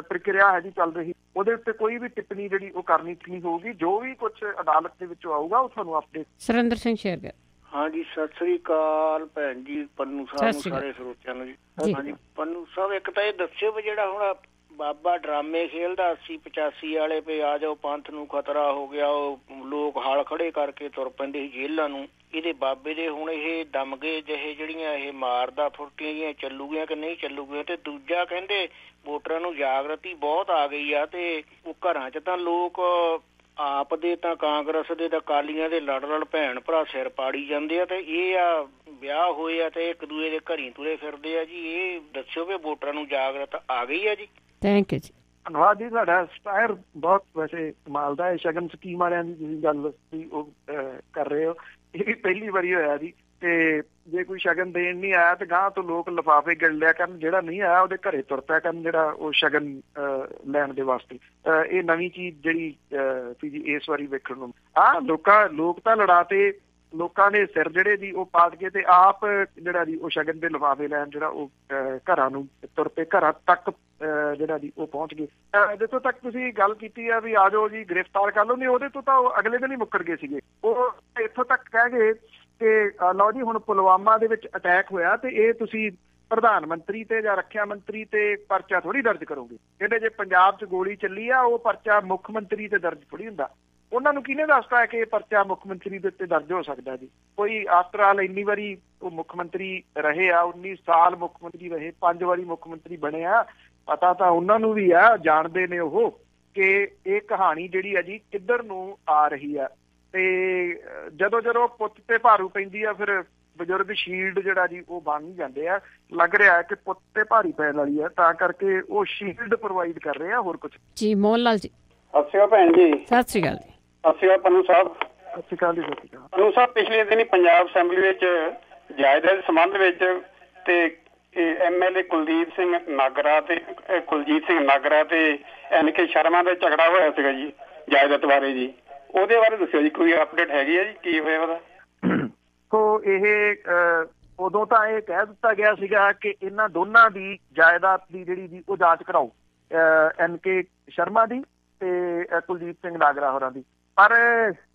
ਪ੍ਰਕਿਰਿਆ ਹੈ ਜੀ ਚੱਲ ਰਹੀ, ਉਹਦੇ ਉੱਤੇ ਕੋਈ ਵੀ ਟਿੱਪਣੀ ਜਿਹੜੀ ਉਹ ਕਰਨੀ ਨਹੀਂ ਹੋਊਗੀ। ਜੋ ਵੀ ਕੁਝ ਅਦਾਲਤ ਦੇ ਵਿੱਚੋਂ ਆਊਗਾ ਉਹ ਤੁਹਾਨੂੰ ਅਪਡੇਟ। ਸੁਰਿੰਦਰ ਸਿੰਘ ਸ਼ੇਰਗਿੱਲ। ਹਾਂਜੀ, ਸਤਿ ਸ੍ਰੀ ਅਕਾਲ ਭੈਣ ਜੀ, ਪੰਨੂ ਸਾਹਿਬ ਨੂੰ, ਸਾਰੇ ਸਰੋਤਿਆਂ ਨੂੰ ਜੀ। ਹਾਂਜੀ ਪੰਨੂ ਸਾਹਿਬ, ਇੱਕ ਤਾਂ ਇਹ ਦੱਸਿਓ ਵੀ ਜਿਹੜਾ ਹੁਣ ਬਾਬਾ ਡਰਾਮੇ ਖੇਲਦਾ 80-85 ਵਾਲੇ ਪੇ ਆ ਜਾਓ ਪੰਥ ਨੂੰ ਖਤਰਾ ਹੋ ਗਿਆ, ਉਹ ਲੋਕ ਹਲ ਖੜੇ ਕਰਕੇ ਤੁਰ ਪੈਂਦੇ ਸੀ ਜੇਲ੍ਹਾਂ ਨੂੰ। ਇਹਦੇ ਬਾਬੇ ਦੇ ਹੁਣ ਇਹ ਦਮਗੇ ਜਿਹੇ ਜਿਹੜੀਆਂ ਇਹ ਮਾਰਦਾ ਫੁਰਤੀਆਂ ਜਿਹੀਆਂ ਚੱਲੂਗੀਆਂ ਕਿ ਨਹੀਂ ਚੱਲੂਗੀਆਂ। ਤੇ ਦੂਜਾ ਕਹਿੰਦੇ ਵੋਟਰਾਂ ਨੂੰ ਜਾਗਰਤੀ ਬਹੁਤ ਆ ਗਈ ਆ, ਤੇ ਉਹ ਘਰਾਂ 'ਚ ਤਾਂ ਲੋਕ ਆਪ ਦੇ ਤਾਂ ਕਾਂਗਰਸ ਦੇ ਤਾਂ ਅਕਾਲੀਆਂ ਦੇ ਲੜ ਭੈਣ ਭਰਾ ਸਿਰ ਪਾੜੀ ਜਾਂਦੇ ਆ, ਤੇ ਇਹ ਆ ਵਿਆਹ ਹੋਏ ਆ ਤੇ ਇੱਕ ਦੂਏ ਦੇ ਘਰੀ ਤੁਰੇ ਫਿਰਦੇ ਆ ਜੀ। ਇਹ ਦੱਸਿਓ ਵੀ ਵੋਟਰਾਂ ਨੂੰ ਜਾਗਰਤ ਆ ਗਈ ਆ ਜੀ। ਥੈਂਕ ਯੂ ਜੀ। ਧੰਨਵਾਦ ਜੀ। ਸਾਡਾ ਸਟਾਇਰ ਬਹੁਤ ਵੈਸੇ ਕਮਾਲ ਦਾ ਹੈ। ਸ਼ਗਨ ਸਕੀਮ ਵਾਲਿਆਂ ਦੀ ਤੁਸੀਂ ਗੱਲ ਉਹ ਕਰ ਰਹੇ ਹੋ, ਇਹ ਵੀ ਪਹਿਲੀ ਵਾਰੀ ਹੋਇਆ ਜੀ। ਤੇ ਜੇ ਕੋਈ ਸ਼ਗਨ ਦੇਣ ਨਹੀਂ ਆਇਆ ਤੇ ਗਾਂਹ ਤੋਂ ਲੋਕ ਲਿਫਾਫੇ ਗਿਣ ਲਿਆ ਕਰਨ, ਜਿਹੜਾ ਨਹੀਂ ਆਇਆ ਉਹਦੇ ਘਰੇ ਤੁਰ ਪਿਆ ਕਰਨ ਜਿਹੜਾ ਉਹ ਸ਼ਗਨ ਲੈਣ ਦੇ ਵਾਸਤੇ। ਇਹ ਨਵੀਂ ਚੀਜ਼ ਜਿਹੜੀ ਸੀ ਜੀ ਇਸ ਵਾਰੀ ਵੇਖਣ ਨੂੰ ਲੋਕ ਤਾਂ ਲੜਾ ਤੇ ਲੋਕਾਂ ਦੇ ਸਿਰ ਜਿਹੜੇ ਜੀ ਉਹ ਪਾਟ ਕੇ ਤੇ ਆਪ ਜਿਹੜਾ ਜੀ ਉਹ ਸ਼ਗਨ ਦੇ ਲਿਫਾਫੇ ਲੈਣ ਜਿਹੜਾ ਉਹ ਘਰਾਂ ਨੂੰ ਤੁਰ ਪਏ, ਘਰਾਂ ਤੱਕ ਜਿਹੜਾ ਜੀ ਉਹ ਪਹੁੰਚ ਗਏ। ਜਿੱਥੋਂ ਤੱਕ ਤੁਸੀਂ ਗੱਲ ਕੀਤੀ ਆ ਵੀ ਆ ਜਾਓ ਜੀ ਗ੍ਰਿਫਤਾਰ ਕਰ ਲਓ, ਨਹੀਂ ਉਹਦੇ ਤੋਂ ਤਾਂ ਉਹ ਅਗਲੇ ਦਿਨ ਹੀ ਮੁੱਕਰ ਗਏ ਸੀਗੇ। ਉਹ ਇੱਥੋਂ ਤੱਕ ਕਹਿ ਗਏ ਕਿ ਲਓ ਜੀ ਹੁਣ ਪੁਲਵਾਮਾ ਦੇ ਵਿੱਚ ਅਟੈਕ ਹੋਇਆ ਤੇ ਇਹ ਤੁਸੀਂ ਪ੍ਰਧਾਨ ਮੰਤਰੀ ਤੇ ਜਾਂ ਰੱਖਿਆ ਮੰਤਰੀ ਤੇ ਪਰਚਾ ਥੋੜੀ ਦਰਜ ਕਰੋਗੇ। ਕਹਿੰਦੇ ਜੇ ਪੰਜਾਬ 'ਚ ਗੋਲੀ ਚੱਲੀ ਆ ਉਹ ਪਰਚਾ ਮੁੱਖ ਮੰਤਰੀ ਤੇ ਦਰਜ ਥੋੜੀ ਹੁੰਦਾ। ਉਹਨਾਂ ਨੂੰ ਕਿਹਨੇ ਦੱਸਦਾ ਹੈ ਕਿ ਇਹ ਪਰਚਾ ਮੁੱਖ ਮੰਤਰੀ ਦੇ ਉੱਤੇ ਦਰਜ ਹੋ ਸਕਦਾ ਜੀ? ਕੋਈ ਆਫਟਰ ਆਲ ਇੰਨੀ ਵਾਰੀ ਉਹ ਮੁੱਖ ਮੰਤਰੀ ਰਹੇ ਆ, 19 ਸਾਲ ਮੁੱਖ ਮੰਤਰੀ ਰਹੇ, 5 ਵਾਰੀ ਮੁੱਖ ਮੰਤਰੀ ਬਣੇ ਆ, ਪਤਾ ਤਾਂ ਉਹਨਾਂ ਨੂੰ ਵੀ ਆ, ਜਾਣਦੇ ਨੇ ਉਹ ਕਿ ਇਹ ਕਹਾਣੀ ਜਿਹੜੀ ਆ ਜੀ ਕਿੱਧਰ ਨੂੰ ਆ ਰਹੀ ਆ। ਤੇ ਜਦੋਂ ਪੁੱਤ ਤੇ ਭਾਰੂ ਪੈਂਦੀ ਆ ਫਿਰ ਬਜ਼ੁਰਗ ਸ਼ੀਲਡ ਜਿਹੜਾ ਜੀ ਉਹ ਬਣ ਹੀ ਜਾਂਦੇ ਆ। ਲੱਗ ਰਿਹਾ ਹੈ ਕਿ ਪੁੱਤ ਤੇ ਭਾਰੀ ਪੈਣ ਵਾਲੀ ਆ, ਤਾਂ ਕਰਕੇ ਉਹ ਸ਼ੀਲਡ ਪ੍ਰੋਵਾਈਡ ਕਰ ਰਹੇ ਆ, ਹੋਰ ਕੁਝ ਜੀ। ਮੋਹਨ ਲਾਲ ਜੀ ਸਤਿ ਸ਼੍ਰੀ ਅਕਾਲ ਭੈਣ ਜੀ। ਸਤਿ ਸ਼੍ਰੀ ਅਕਾਲ ਜੀ। ਸਤਿ ਸ਼੍ਰੀ ਅਕਾਲ ਪੰਨੂ ਸਾਹਿਬ। ਸਤਿ ਸ਼੍ਰੀ ਅਕਾਲ ਜੀ। ਸਤਿ ਸ਼੍ਰੀ ਅਕਾਲ ਪੰਨੂ ਸਾਹਿਬ, ਪਿਛਲੇ ਦਿਨੀ ਪੰਜਾਬ ਅਸੈਂਬਲੀ ਵਿੱਚ ਜਾਇਦਾਦ ਦੇ ਸੰਬੰਧ ਵਿੱਚ ਤੇ MLA ਕੁਲਜੀਤ ਸਿੰਘ ਨਾਗਰਾ ਤੇ NK ਸ਼ਰਮਾ ਦਾ ਝਗੜਾ ਹੋਇਆ ਸੀਗਾ ਜੀ ਜਾਇਦਾਦ ਬਾਰੇ ਜੀ, ਉਹਦੇ ਬਾਰੇ ਦੱਸਿਓ ਜੀ, ਕੋਈ ਅਪਡੇਟ ਹੈਗੀ ਆ ਜੀ, ਕੀ ਹੋਇਆ ਉਹਦਾ? ਸੋ ਇਹ ਉਦੋਂ ਤਾਂ ਇਹ ਕਹਿ ਦਿੱਤਾ ਗਿਆ ਸੀਗਾ ਕਿ ਇਹਨਾਂ ਦੋਨਾਂ ਦੀ ਜਾਇਦਾਦ ਦੀ ਜਿਹੜੀ ਜੀ ਉਹ ਜਾਂਚ ਕਰਾਓ, NK ਸ਼ਰਮਾ ਦੀ ਤੇ ਕੁਲਜੀਤ ਸਿੰਘ ਨਾਗਰਾ ਹੋਰਾਂ ਦੀ। ਪਰ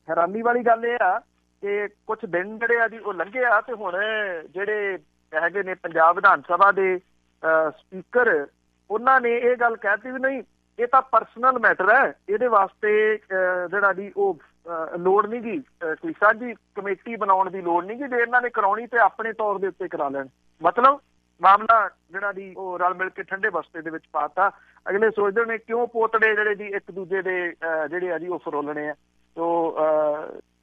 ਹੈਰਾਨੀ ਵਾਲੀ ਗੱਲ ਇਹ ਆ ਕਿ ਕੁਝ ਦਿਨ ਜਿਹੜੇ ਆ ਜੀ ਉਹ ਲੰਘੇ ਆ ਤੇ ਹੁਣ ਜਿਹੜੇ ਹੈਗੇ ਨੇ ਪੰਜਾਬ ਵਿਧਾਨ ਸਭਾ ਦੇ ਸਪੀਕਰ, ਉਹਨਾਂ ਨੇ ਇਹ ਗੱਲ ਕਹਿਤੀ ਵੀ ਨਹੀਂ, ਇਹ ਤਾਂ ਪਰਸਨਲ ਮੈਟਰ ਹੈ, ਇਹਦੇ ਵਾਸਤੇ ਜਿਹੜਾ ਜੀ ਉਹ ਲੋੜ ਨਹੀਂ ਗੀ, ਕੋਈ ਸਾਂਝੀ ਕਮੇਟੀ ਬਣਾਉਣ ਦੀ ਲੋੜ ਨਹੀਂ ਗੀ, ਜੇ ਇਹਨਾਂ ਨੇ ਕਰਾਉਣੀ ਤੇ ਆਪਣੇ ਤੌਰ ਦੇ ਉੱਤੇ ਕਰਾ ਲੈਣ। ਮਤਲਬ ਮਾਮਲਾ ਜਿਹੜਾ ਜੀ ਉਹ ਰਲ ਮਿਲ ਕੇ ਠੰਡੇ ਬਸਤੇ ਦੇ ਵਿੱਚ ਪਾਤਾ। ਅਗਲੇ ਸੋਚਦੇ ਨੇ ਕਿਉਂ ਪੋਤੜੇ ਜਿਹੜੇ ਜੀ ਇੱਕ ਦੂਜੇ ਦੇ ਜਿਹੜੇ ਆ ਜੀ ਉਹ ਫਰੋਲਣੇ ਆ। ਤੋ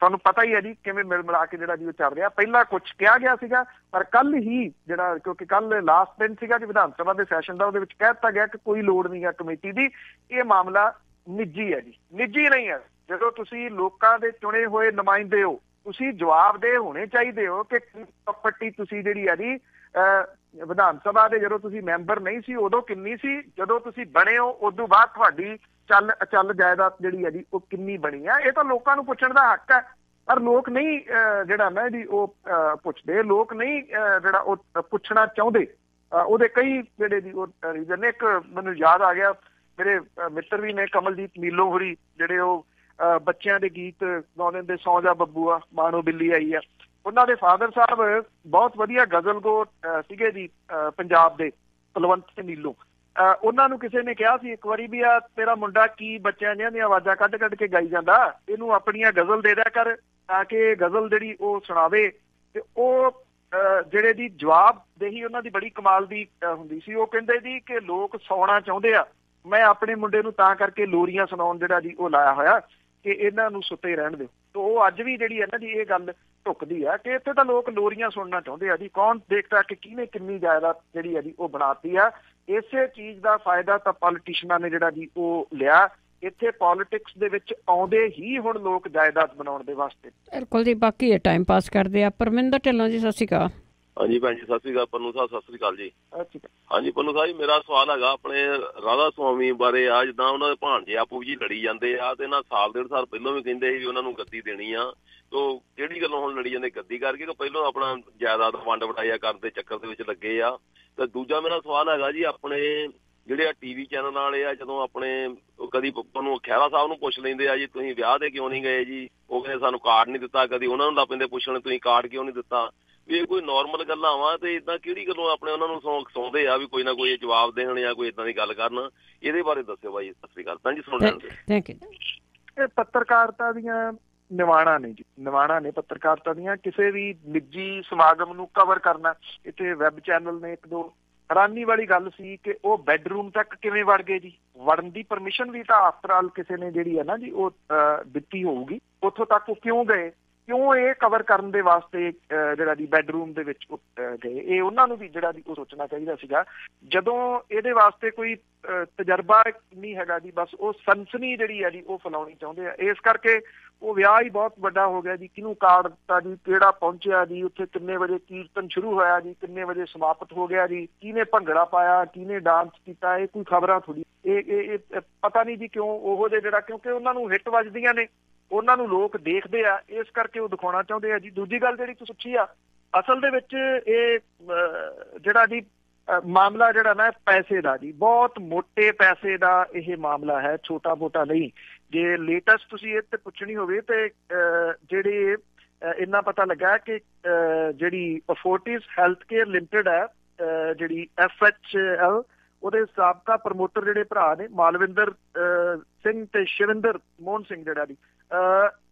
ਤੁਹਾਨੂੰ ਪਤਾ ਹੀ ਹੈ ਜੀ ਕਿਵੇਂ ਮਿਲ ਮਿਲਾ ਕੇ ਜਿਹੜਾ ਜੀ ਉਹ ਚੱਲ ਰਿਹਾ। ਪਹਿਲਾਂ ਕੁਛ ਕਿਹਾ ਗਿਆ ਸੀਗਾ, ਪਰ ਕੱਲ ਹੀ ਜਿਹੜਾ, ਕਿਉਂਕਿ ਕੱਲ ਲਾਸਟ ਦਿਨ ਸੀਗਾ ਜੀ ਵਿਧਾਨ ਸਭਾ ਦੇ ਸੈਸ਼ਨ ਦਾ, ਉਹਦੇ ਵਿੱਚ ਕਹਿ ਦਿੱਤਾ ਗਿਆ ਕਿ ਕੋਈ ਲੋੜ ਨਹੀਂ ਹੈ ਕਮੇਟੀ ਦੀ, ਇਹ ਮਾਮਲਾ ਨਿੱਜੀ ਹੈ ਜੀ। ਨਿੱਜੀ ਨਹੀਂ ਹੈ। ਜਦੋਂ ਤੁਸੀਂ ਲੋਕਾਂ ਦੇ ਚੁਣੇ ਹੋਏ ਨੁਮਾਇੰਦੇ ਹੋ, ਤੁਸੀਂ ਜਵਾਬਦੇਹ ਹੋਣੇ ਚਾਹੀਦੇ ਹੋ ਕਿ ਪ੍ਰਾਪਰਟੀ ਤੁਸੀਂ ਜਿਹੜੀ ਹੈ ਜੀ ਵਿਧਾਨ ਸਭਾ ਦੇ ਜਦੋਂ ਤੁਸੀਂ ਮੈਂਬਰ ਨਹੀਂ ਸੀ ਉਦੋਂ ਕਿੰਨੀ ਸੀ, ਜਦੋਂ ਤੁਸੀਂ ਬਣੇ ਹੋ ਉਦੋਂ ਬਾਅਦ ਤੁਹਾਡੀ ਚੱਲ ਜਾਇਦਾਦ ਜਿਹੜੀ ਹੈ ਜੀ ਉਹ ਕਿੰਨੀ ਬਣੀ ਆ। ਇਹ ਤਾਂ ਲੋਕਾਂ ਨੂੰ ਪੁੱਛਣ ਦਾ ਹੱਕ ਹੈ, ਪਰ ਲੋਕ ਨਹੀਂ ਜਿਹੜਾ ਨਾ ਜੀ ਉਹ ਪੁੱਛਦੇ, ਲੋਕ ਨਹੀਂ ਜਿਹੜਾ ਉਹ ਪੁੱਛਣਾ ਚਾਹੁੰਦੇ। ਉਹਦੇ ਕਈ ਜਿਹੜੇ ਜੀ ਉਹ ਰੀਜ਼ਨ ਨੇ। ਇੱਕ ਮੈਨੂੰ ਯਾਦ ਆ ਗਿਆ, ਮੇਰੇ ਮਿੱਤਰ ਵੀ ਨੇ ਕਮਲਜੀਤ ਮੀਲੋ ਹੋਰੀ, ਜਿਹੜੇ ਉਹ ਬੱਚਿਆਂ ਦੇ ਗੀਤ ਗਾਉਂਦੇ ਹੁੰਦੇ, ਸੌਂ ਜਾ ਬੱਬੂਆ ਮਾਣੋ ਬਿੱਲੀ ਆਈ ਆ। ਉਹਨਾਂ ਦੇ ਫਾਦਰ ਸਾਹਿਬ ਬਹੁਤ ਵਧੀਆ ਗਜ਼ਲਗੋ ਸੀਗੇ ਜੀ ਪੰਜਾਬ ਦੇ, ਕੁਲਵੰਤ ਸਿੰਘ ਨੀਲੋਂ। ਉਹਨਾਂ ਨੂੰ ਕਿਸੇ ਨੇ ਕਿਹਾ ਸੀ ਇੱਕ ਵਾਰੀ ਵੀ ਆ ਤੇਰਾ ਮੁੰਡਾ ਕੀ ਬੱਚਿਆਂ ਦੀਆਂ ਆਵਾਜ਼ਾਂ ਕੱਢ ਕੱਢ ਕੇ ਗਾਈ ਜਾਂਦਾ, ਇਹਨੂੰ ਆਪਣੀਆਂ ਗਜ਼ਲ ਦੇ ਦਿਆ ਕਰ ਤਾਂ ਕਿ ਗਜ਼ਲ ਜਿਹੜੀ ਉਹ ਸੁਣਾਵੇ। ਤੇ ਉਹ ਜਿਹੜੇ ਦੀ ਜਵਾਬਦੇਹੀ ਉਹਨਾਂ ਦੀ ਬੜੀ ਕਮਾਲ ਦੀ ਹੁੰਦੀ ਸੀ। ਉਹ ਕਹਿੰਦੇ ਜੀ ਕਿ ਲੋਕ ਸੌਣਾ ਚਾਹੁੰਦੇ ਆ, ਮੈਂ ਆਪਣੇ ਮੁੰਡੇ ਨੂੰ ਤਾਂ ਕਰਕੇ ਲੋਰੀਆਂ ਸੁਣਾਉਣ ਜਿਹੜਾ ਜੀ ਉਹ ਲਾਇਆ ਹੋਇਆ ਕਿ ਇਹਨਾਂ ਨੂੰ ਸੁੱਤੇ ਰਹਿਣ ਦਿਓ। ਤੇ ਉਹ ਅੱਜ ਵੀ ਜਿਹੜੀ ਹੈ ਨਾ ਜੀ ਇਹ ਗੱਲ ਢੁੱਕਦੀ ਆ ਕਿ ਇੱਥੇ ਤਾਂ ਲੋਕ ਲੋਰੀਆਂ ਸੁਣਨਾ ਚਾਹੁੰਦੇ ਆ ਜੀ। ਕੌਣ ਦੇਖਦਾ ਕਿ ਕਿਹਨੇ ਕਿੰਨੀ ਜਾਇਦਾਦ ਜਿਹੜੀ ਹੈ ਜੀ ਉਹ ਬਣਾਤੀ ਆ। ਇਸੇ ਚੀਜ਼ ਦਾ ਫਾਇਦਾ ਤਾਂ ਪੋਲੀਟੀਸ਼ੀਅਨਾਂ ਨੇ ਜਿਹੜਾ ਜੀ ਉਹ ਲਿਆ। ਇੱਥੇ ਪੋਲੀਟਿਕਸ ਦੇ ਵਿੱਚ ਆਉਂਦੇ ਹੀ ਹੁਣ ਲੋਕ ਜਾਇਦਾਦ ਬਣਾਉਣ ਦੇ ਵਾਸਤੇ। ਬਿਲਕੁਲ ਜੀ, ਬਾਕੀ ਇਹ ਟਾਈਮ ਪਾਸ ਕਰਦੇ ਆ। ਪਰਮਿੰਦਰ ਢਿੱਲੋਂ ਜੀ ਸਤਿ ਸ਼੍ਰੀ ਅਕਾਲ। ਹਾਂਜੀ ਭੈਣ ਜੀ ਸਤਿ ਸ਼੍ਰੀ ਅਕਾਲ। ਪੰਨੂ ਸਾਹਿਬ ਸਤਿ ਸ਼੍ਰੀ ਅਕਾਲ ਜੀ। ਹਾਂਜੀ ਪੰਨੂ ਸਾਹਿਬ, ਮੇਰਾ ਸਵਾਲ ਹੈਗਾ ਆਪਣੇ ਰਾਧਾ ਸਵਾਮੀ ਬਾਰੇ ਆ। ਜਿੱਦਾਂ ਉਹਨਾਂ ਦੇ ਭਾਣਜੇ ਆਪੂ ਜੀ ਲੜੀ ਜਾਂਦੇ ਆ ਤੇ ਇਹਨਾਂ ਸਾਲ ਡੇਢ ਸਾਲ ਪਹਿਲਾਂ ਵੀ ਕਹਿੰਦੇ ਸੀ ਵੀ ਉਹਨਾਂ ਨੂੰ ਗੱਦੀ ਦੇਣੀ ਆ। ਤੋ ਕਿਹੜੀ ਗੱਲੋਂ ਹੁਣ ਲੜੀ ਜਾਂਦੇ ਗੱਦੀ ਕਰਕੇ ਕਿ ਪਹਿਲਾਂ ਆਪਣਾ ਜਾਇਦਾਦ ਵੰਡ ਵਟਾਇਆ ਕਰਨ ਦੇ ਚੱਕਰ ਦੇ ਵਿੱਚ ਲੱਗੇ ਆ? ਤੇ ਦੂਜਾ ਮੇਰਾ ਸਵਾਲ ਹੈਗਾ ਜੀ, ਆਪਣੇ ਜਿਹੜੇ ਆ TV ਚੈਨਲ ਵਾਲੇ ਆ, ਜਦੋਂ ਆਪਣੇ ਕਦੀ ਤੁਹਾਨੂੰ ਖਹਿਰਾ ਸਾਹਿਬ ਨੂੰ ਪੁੱਛ ਲੈਂਦੇ ਆ ਜੀ ਤੁਸੀਂ ਵਿਆਹ ਤੇ ਕਿਉਂ ਨਹੀਂ ਗਏ ਜੀ, ਉਹ ਕਹਿੰਦੇ ਸਾਨੂੰ ਕਾਰਡ ਨਹੀਂ ਦਿੱਤਾ। ਕਦੀ ਉਹਨਾਂ ਨੂੰ ਲੱਗ ਪੈਂਦੇ ਪੁੱਛਣ ਤੁਸੀਂ ਕਾਰਡ ਕਿਉਂ ਨਹੀਂ ਦਿੱਤਾ। ਵੀ ਇਹ ਕੋਈ ਨੋਰਮਲ ਗੱਲਾਂ ਵਾ ਤੇ ਇਦਾਂ ਕਿਹੜੀ ਗੱਲੋਂ ਆਪਣੇ ਉਹਨਾਂ ਨੂੰ ਸੌਂਦੇ ਆ ਵੀ ਕੋਈ ਨਾ ਕੋਈ ਜਵਾਬ ਦੇਣ ਜਾਂ ਕੋਈ ਏਦਾਂ ਦੀ ਗੱਲ ਕਰਨ? ਇਹਦੇ ਬਾਰੇ ਦੱਸਿਓ ਬਾਈ। ਸਤਿ ਸ਼੍ਰੀ ਅਕਾਲ ਭੈਣ ਜੀ। ਸੁਣ ਲੈਣਗੇ। ਇਹ ਪੱਤਰਕਾਰਤਾ ਦੀਆਂ ਨਿਵਾਣਾ ਨੇ ਜੀ, ਨਿਵਾਣਾ ਨੇ ਪੱਤਰਕਾਰਤਾ ਦੀਆਂ। ਕਿਸੇ ਵੀ ਨਿੱਜੀ ਸਮਾਗਮ ਨੂੰ ਕਵਰ ਕਰਨਾ, ਇੱਥੇ ਵੈਬ ਚੈਨਲ ਨੇ ਇੱਕ ਦੋ। ਹੈਰਾਨੀ ਵਾਲੀ ਗੱਲ ਸੀ ਕਿ ਉਹ ਬੈਡਰੂਮ ਤੱਕ ਕਿਵੇਂ ਵੜ ਗਏ ਜੀ। ਵੜਨ ਦੀ ਪਰਮਿਸ਼ਨ ਵੀ ਤਾਂ ਆਫਟਰ ਆਲ ਕਿਸੇ ਨੇ ਜਿਹੜੀ ਹੈ ਨਾ ਜੀ ਉਹ ਦਿੱਤੀ ਹੋਊਗੀ। ਉੱਥੋਂ ਤੱਕ ਉਹ ਕਿਉਂ ਗਏ, ਕਿਉਂ ਇਹ ਕਵਰ ਕਰਨ ਦੇ ਵਾਸਤੇ ਜਿਹੜਾ ਜੀ ਬੈਡਰੂਮ ਦੇ ਵਿੱਚ ਗਏ? ਇਹ ਉਹਨਾਂ ਨੂੰ ਵੀ ਜਿਹੜਾ ਜੀ ਉਹ ਸੋਚਣਾ ਚਾਹੀਦਾ ਸੀਗਾ। ਜਦੋਂ ਇਹਦੇ ਵਾਸਤੇ ਕੋਈ ਤਜਰਬਾ ਨਹੀਂ ਹੈਗਾ ਜੀ, ਬਸ ਉਹ ਸਨਸਨੀ ਜਿਹੜੀ ਹੈ ਜੀ ਉਹ ਫੈਲਾਉਣੀ ਚਾਹੁੰਦੇ ਆ। ਇਸ ਕਰਕੇ ਉਹ ਵਿਆਹ ਹੀ ਬਹੁਤ ਵੱਡਾ ਹੋ ਗਿਆ ਜੀ। ਕਿਹਨੂੰ ਕਾਰਡ ਦਿੱਤਾ ਜੀ, ਕਿਹੜਾ ਪਹੁੰਚਿਆ ਜੀ, ਉੱਥੇ ਕਿੰਨੇ ਵਜੇ ਕੀਰਤਨ ਸ਼ੁਰੂ ਹੋਇਆ ਜੀ, ਕਿੰਨੇ ਵਜੇ ਸਮਾਪਤ ਹੋ ਗਿਆ ਜੀ, ਕਿਹਨੇ ਭੰਗੜਾ ਪਾਇਆ, ਕਿਹਨੇ ਡਾਂਸ ਕੀਤਾ, ਇਹ ਕੋਈ ਖਬਰਾਂ ਥੋੜੀ। ਇਹ ਪਤਾ ਨਹੀਂ ਜੀ ਕਿਉਂ ਉਹੋ ਜਿਹੇ ਜਿਹੜਾ, ਕਿਉਂਕਿ ਉਹਨਾਂ ਨੂੰ ਹਿੱਟ ਵੱਜਦੀਆਂ ਨੇ ਉਹਨਾਂ ਨੂੰ ਲੋਕ ਦੇਖਦੇ ਆ, ਇਸ ਕਰਕੇ ਉਹ ਦਿਖਾਉਣਾ ਚਾਹੁੰਦੇ ਆ ਜੀ। ਦੂਜੀ ਗੱਲ ਜਿਹੜੀ ਤੁਸੀਂ ਪੁੱਛੀ ਆ, ਅਸਲ ਦੇ ਵਿੱਚ ਇਹ ਜਿਹੜਾ ਜੀ ਮਾਮਲਾ ਜਿਹੜਾ ਨਾ ਪੈਸੇ ਦਾ ਜੀ, ਬਹੁਤ ਮੋਟੇ ਪੈਸੇ ਦਾ ਇਹ ਮਾਮਲਾ ਹੈ, ਛੋਟਾ ਮੋਟਾ ਨਹੀਂ। ਜੇ ਲੇਟੈਸਟ ਤੁਸੀਂ ਇਹ ਤੇ ਪੁੱਛਣੀ ਹੋਵੇ ਤੇ ਜਿਹੜੇ ਇੰਨਾ ਪਤਾ ਲੱਗਾ ਕਿ ਜਿਹੜੀ ਫੋਰਟਿਸ ਹੈਲਥ ਕੇਅਰ ਲਿਮਟਿਡ ਹੈ, ਜਿਹੜੀ FHL, ਉਹਦੇ ਸਾਬਕਾ ਪ੍ਰਮੋਟਰ ਜਿਹੜੇ ਭਰਾ ਨੇ ਮਾਲਵਿੰਦਰ ਸਿੰਘ ਤੇ ਸ਼ਿਵਿੰਦਰ ਮੋਹਨ ਸਿੰਘ, ਜਿਹੜਾ ਜੀ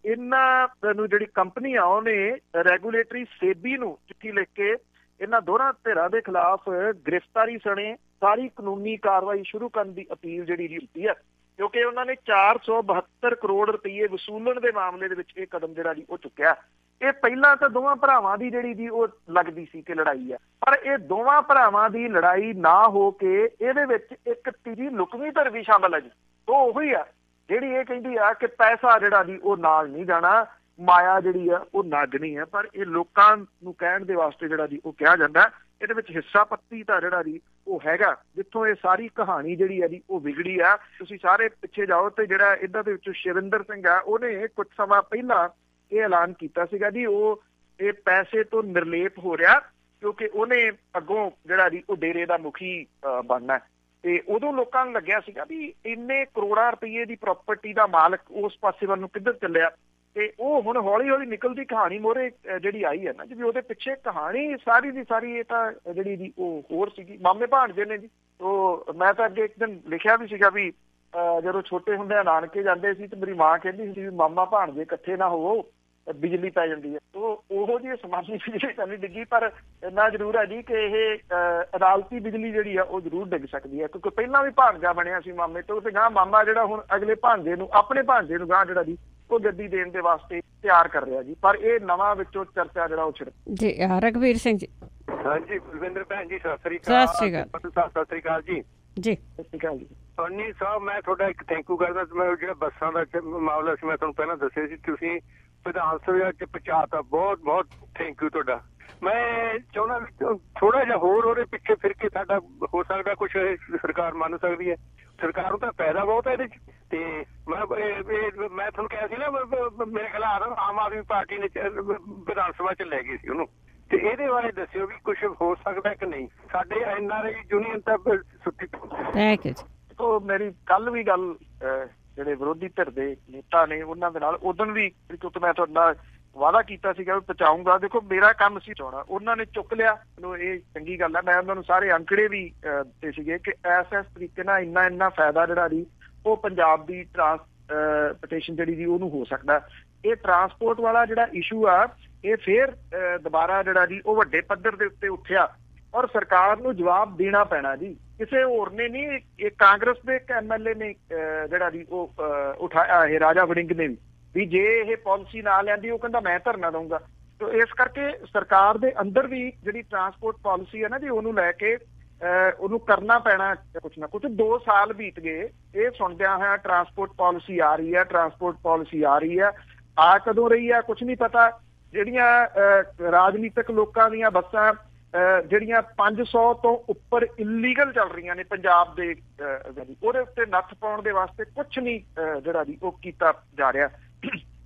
ਇਹਨਾਂ ਨੂੰ ਜਿਹੜੀ ਕੰਪਨੀ ਆ ਉਹਨੇ ਰੈਗੂਲੇਟਰੀ ਸੇਬੀ ਨੂੰ ਚਿੱਠੀ ਲਿਖ ਕੇ ਇਹਨਾਂ ਦੋਨਾਂ ਧਿਰਾਂ ਦੇ ਖਿਲਾਫ ਗ੍ਰਿਫਤਾਰੀ ਸਣੇ ਸਾਰੀ ਕਾਨੂੰਨੀ ਕਾਰਵਾਈ ਸ਼ੁਰੂ ਕਰਨ ਦੀ ਅਪੀਲ ਜਿਹੜੀ ਕੀਤੀ ਹੈ, ਕਿਉਂਕਿ ਉਹਨਾਂ ਨੇ 472 ਕਰੋੜ ਰੁਪਏ ਵਸੂਲਣ ਦੇ ਮਾਮਲੇ ਦੇ ਵਿੱਚ ਇਹ ਕਦਮ ਜਿਹੜਾ ਜੀ ਉਹ ਚੁੱਕਿਆ। ਇਹ ਪਹਿਲਾਂ ਤਾਂ ਦੋਵਾਂ ਭਰਾਵਾਂ ਦੀ ਜਿਹੜੀ ਜੀ ਉਹ ਲੱਗਦੀ ਸੀ ਕਿ ਲੜਾਈ ਹੈ, ਪਰ ਇਹ ਦੋਵਾਂ ਭਰਾਵਾਂ ਦੀ ਲੜਾਈ ਨਾ ਹੋ ਕੇ ਇਹਦੇ ਵਿੱਚ ਇੱਕ ਤੀਜੀ ਲੁਕਵੀਂ ਧਿਰ ਵੀ ਸ਼ਾਮਲ ਹੈ ਜੀ। ਉਹ ਉਹੀ ਆ ਜਿਹੜੀ ਇਹ ਕਹਿੰਦੀ ਆ ਕਿ ਪੈਸਾ ਜਿਹੜਾ ਜੀ ਉਹ ਨਾਲ ਨਹੀਂ ਜਾਣਾ, ਮਾਇਆ ਜਿਹੜੀ ਆ ਉਹ ਨਾਗਣੀ ਹੈ, ਪਰ ਇਹ ਲੋਕਾਂ ਨੂੰ ਕਹਿਣ ਦੇ ਵਾਸਤੇ ਜਿਹੜਾ ਜੀ ਉਹ ਕਿਹਾ ਜਾਂਦਾ। ਇਹਦੇ ਵਿੱਚ ਹਿੱਸਾ ਪੱਤੀ ਤਾਂ ਜਿਹੜਾ ਜੀ ਉਹ ਹੈਗਾ, ਜਿੱਥੋਂ ਇਹ ਸਾਰੀ ਕਹਾਣੀ ਜਿਹੜੀ ਹੈ ਜੀ ਉਹ ਵਿਗੜੀ ਆ। ਤੁਸੀਂ ਸਾਰੇ ਪਿੱਛੇ ਜਾਓ ਤੇ ਜਿਹੜਾ ਇਹਨਾਂ ਦੇ ਵਿੱਚੋਂ ਸ਼ਿਵਿੰਦਰ ਸਿੰਘ ਆ, ਉਹਨੇ ਕੁਝ ਸਮਾਂ ਪਹਿਲਾਂ ਇਹ ਐਲਾਨ ਕੀਤਾ ਸੀਗਾ ਜੀ ਉਹ ਇਹ ਪੈਸੇ ਤੋਂ ਨਿਰਲੇਪ ਹੋ ਰਿਹਾ, ਕਿਉਂਕਿ ਉਹਨੇ ਅੱਗੋਂ ਜਿਹੜਾ ਜੀ ਉਹ ਡੇਰੇ ਦਾ ਮੁਖੀ ਬਣਨਾ। ਤੇ ਉਦੋਂ ਲੋਕਾਂ ਨੂੰ ਲੱਗਿਆ ਸੀਗਾ ਵੀ ਇੰਨੇ ਕਰੋੜਾਂ ਰੁਪਏ ਦੀ ਪ੍ਰਾਪਰਟੀ ਦਾ ਮਾਲਕ ਉਸ ਪਾਸੇ ਵੱਲ ਨੂੰ ਕਿੱਧਰ ਚੱਲਿਆ, ਤੇ ਉਹ ਹੁਣ ਹੌਲੀ ਹੌਲੀ ਨਿਕਲਦੀ ਕਹਾਣੀ ਮੋਹਰੇ ਜਿਹੜੀ ਆਈ ਹੈ ਨਾ ਜੀ, ਵੀ ਉਹਦੇ ਪਿੱਛੇ ਕਹਾਣੀ ਸਾਰੀ ਦੀ ਸਾਰੀ ਇਹ ਤਾਂ ਜਿਹੜੀ ਜੀ ਉਹ ਹੋਰ ਸੀਗੀ, ਮਾਮੇ ਭਾਣਜੇ ਨੇ ਜੀ। ਉਹ ਮੈਂ ਤਾਂ ਅੱਗੇ ਇੱਕ ਦਿਨ ਲਿਖਿਆ ਵੀ ਸੀਗਾ ਵੀ ਜਦੋਂ ਛੋਟੇ ਹੁੰਦੇ ਨਾਨਕੇ ਜਾਂਦੇ ਸੀ ਤੇ ਮੇਰੀ ਮਾਂ ਕਹਿੰਦੀ ਸੀ ਵੀ ਮਾਮਾ ਭਾਣਜੇ ਇਕੱਠੇ ਨਾ ਹੋਵੋ, ਬਿਜਲੀ ਪੈ ਜਾਂਦੀ ਹੈ। ਉਹੋ ਜਿਹੀ ਸਮਾਜੀ ਬਿਜਲੀ ਤਾਂ ਨਹੀਂ ਡਿੱਗੀ, ਪਰ ਇੰਨਾ ਜ਼ਰੂਰ ਹੈ ਜੀ ਕਿ ਇਹ ਅਦਾਲਤੀ ਬਿਜਲੀ ਜਿਹੜੀ ਆ ਉਹ ਜ਼ਰੂਰ ਡਿੱਗ ਸਕਦੀ ਹੈ, ਕਿਉਂਕਿ ਪਹਿਲਾਂ ਵੀ ਭਾਣਜਾ ਬਣਿਆ ਸੀ ਮਾਮੇ ਤੋਂ, ਤੇ ਗਾਂ ਮਾਮਾ ਜਿਹੜਾ ਹੁਣ ਅਗਲੇ ਭਾਣਜੇ ਨੂੰ, ਆਪਣੇ ਭਾਣਜੇ ਨੂੰ ਗਾਂ ਜਿਹੜਾ ਜੀ ਉਹ ਗੱਦੀ ਦੇਣ ਦੇ ਵਾਸਤੇ ਤਿਆਰ ਕਰ ਰਿਹਾ ਜੀ। ਪਰ ਇਹ ਨਵਾਂ ਵਿੱਚੋਂ ਚਰਚਾ ਜਿਹੜਾ ਉਹ ਛਿੜ ਜੀ। ਰਘਵੀਰ ਸਿੰਘ ਜੀ। ਹਾਂਜੀ ਬਲਵਿੰਦਰ ਭੈਣ ਜੀ, ਸਤਿ ਸ੍ਰੀ ਅਕਾਲ। ਸਤਿ ਸ੍ਰੀ ਅਕਾਲ ਜੀ। ਜੀ ਸਤਿ ਸ੍ਰੀ ਅਕਾਲ ਜੀ। ਪੰਨੀ ਸਾਹਿਬ, ਮੈਂ ਤੁਹਾਡਾ ਇੱਕ ਥੈਂਕ ਯੂ ਕਰਦਾ। ਮੈਂ ਜਿਹੜਾ ਬੱਸਾਂ ਦਾ ਮਾਮਲਾ ਸੀ, ਮੈਂ ਤੁਹਾਨੂੰ ਪਹਿਲਾਂ ਦੱਸਿਆ ਸੀ, ਤੁਸੀਂ ਵਿਧਾਨ ਸਭਾ ਚ ਪਹੁੰਚਾਤਾ, ਬਹੁਤ ਬਹੁਤ ਥੈਂਕ ਯੂ ਤੁਹਾਡਾ। ਮੈਂ ਚਾਹੁੰਦਾ ਥੋੜਾ ਜਿਹਾ ਹੋਰ ਉਹਦੇ ਪਿੱਛੇ ਫਿਰ ਕੇ ਸਾਡਾ ਹੋ ਸਕਦਾ ਕੁਛ ਸਰਕਾਰ ਮੰਨ ਸਕਦੀ ਹੈ। ਸਰਕਾਰ ਨੂੰ ਤਾਂ ਫਾਇਦਾ ਬਹੁਤ ਹੈ ਇਹਦੇ ਚ। ਤੇ ਮੈਂ ਤੁਹਾਨੂੰ ਕਿਹਾ ਸੀ ਨਾ, ਮੇਰੇ ਖਿਲਾਫ ਆਮ ਆਦਮੀ ਪਾਰਟੀ ਨੇ ਵਿਧਾਨ ਸਭਾ ਚ ਲੈ ਗਈ ਸੀ ਉਹਨੂੰ, ਤੇ ਇਹਦੇ ਬਾਰੇ ਦੱਸਿਓ ਵੀ ਕੁਛ ਹੋ ਸਕਦਾ ਕਿ ਨਹੀਂ। ਸਾਡੇ NRI ਯੂਨੀਅਨ ਤਾਂ ਸੁੱਤੀ। ਉਹ ਮੇਰੀ ਕੱਲ ਵੀ ਗੱਲ ਜਿਹੜੇ ਵਿਰੋਧੀ ਧਿਰ ਦੇ ਨੇਤਾ ਨੇ ਉਹਨਾਂ ਦੇ ਨਾਲ ਉਦੋਂ ਵੀ, ਕਿਉਂਕਿ ਮੈਂ ਤੁਹਾਡੇ ਨਾਲ ਵਾਅਦਾ ਕੀਤਾ ਸੀਗਾ ਵੀ ਪਹੁੰਚਾਊਂਗਾ। ਦੇਖੋ ਮੇਰਾ ਕੰਮ ਸੀ ਚਾਉਣਾ, ਉਹਨਾਂ ਨੇ ਚੁੱਕ ਲਿਆ, ਇਹ ਚੰਗੀ ਗੱਲ ਹੈ। ਮੈਂ ਉਹਨਾਂ ਨੂੰ ਸਾਰੇ ਅੰਕੜੇ ਵੀ ਦਿੱਤੇ ਸੀਗੇ ਕਿ ਇਸ ਤਰੀਕੇ ਨਾਲ ਇੰਨਾ ਫਾਇਦਾ ਜਿਹੜਾ ਜੀ ਉਹ ਪੰਜਾਬ ਦੀ ਟਰਾਂਸਪੋਰਟੇਸ਼ਨ ਜਿਹੜੀ ਜੀ ਉਹਨੂੰ ਹੋ ਸਕਦਾ। ਇਹ ਟਰਾਂਸਪੋਰਟ ਵਾਲਾ ਜਿਹੜਾ ਇਸ਼ੂ ਆ ਇਹ ਫੇਰ ਦੁਬਾਰਾ ਜਿਹੜਾ ਜੀ ਉਹ ਵੱਡੇ ਪੱਧਰ ਦੇ ਉੱਤੇ ਉੱਠਿਆ, ਔਰ ਸਰਕਾਰ ਨੂੰ ਜਵਾਬ ਦੇਣਾ ਪੈਣਾ ਜੀ। ਕਿਸੇ ਹੋਰ ਨੇ ਨਹੀਂ, ਇਹ ਕਾਂਗਰਸ ਦੇ ਇੱਕ MLA ਨੇ ਜਿਹੜਾ ਜੀ ਉਹ ਉਠਾਇਆ, ਇਹ ਰਾਜਾ ਵੜਿੰਗ ਨੇ ਵੀ ਜੇ ਇਹ ਪਾਲਿਸੀ ਨਾ ਲਿਆਂਦੀ, ਉਹ ਕਹਿੰਦਾ ਮੈਂ ਧਰਨਾ ਦਊਂਗਾ। ਤੇ ਇਸ ਕਰਕੇ ਸਰਕਾਰ ਦੇ ਅੰਦਰ ਵੀ ਜਿਹੜੀ ਟਰਾਂਸਪੋਰਟ ਪਾਲਿਸੀ ਹੈ ਨਾ ਜੀ, ਉਹਨੂੰ ਲੈ ਕੇ ਉਹਨੂੰ ਕਰਨਾ ਪੈਣਾ ਕੁਛ ਨਾ ਕੁਛ। 2 ਸਾਲ ਬੀਤ ਗਏ ਇਹ ਸੁਣਦਿਆਂ ਹੋਇਆ ਟਰਾਂਸਪੋਰਟ ਪਾਲਿਸੀ ਆ ਰਹੀ ਹੈ, ਟਰਾਂਸਪੋਰਟ ਪਾਲਿਸੀ ਆ ਰਹੀ ਹੈ, ਆ ਕਦੋਂ ਰਹੀ ਹੈ ਕੁਛ ਨਹੀਂ ਪਤਾ। ਜਿਹੜੀਆਂ ਰਾਜਨੀਤਿਕ ਲੋਕਾਂ ਦੀਆਂ ਬੱਸਾਂ ਜਿਹੜੀਆਂ 500 ਤੋਂ ਉੱਪਰ ਇਲੀਗਲ ਚੱਲ ਰਹੀਆਂ ਨੇ ਪੰਜਾਬ ਦੇ, ਉਹਦੇ ਉੱਤੇ ਨੱਥ ਪਾਉਣ ਦੇ ਵਾਸਤੇ ਕੁਛ ਨਹੀਂ ਜਿਹੜਾ ਜੀ ਉਹ ਕੀਤਾ ਜਾ ਰਿਹਾ।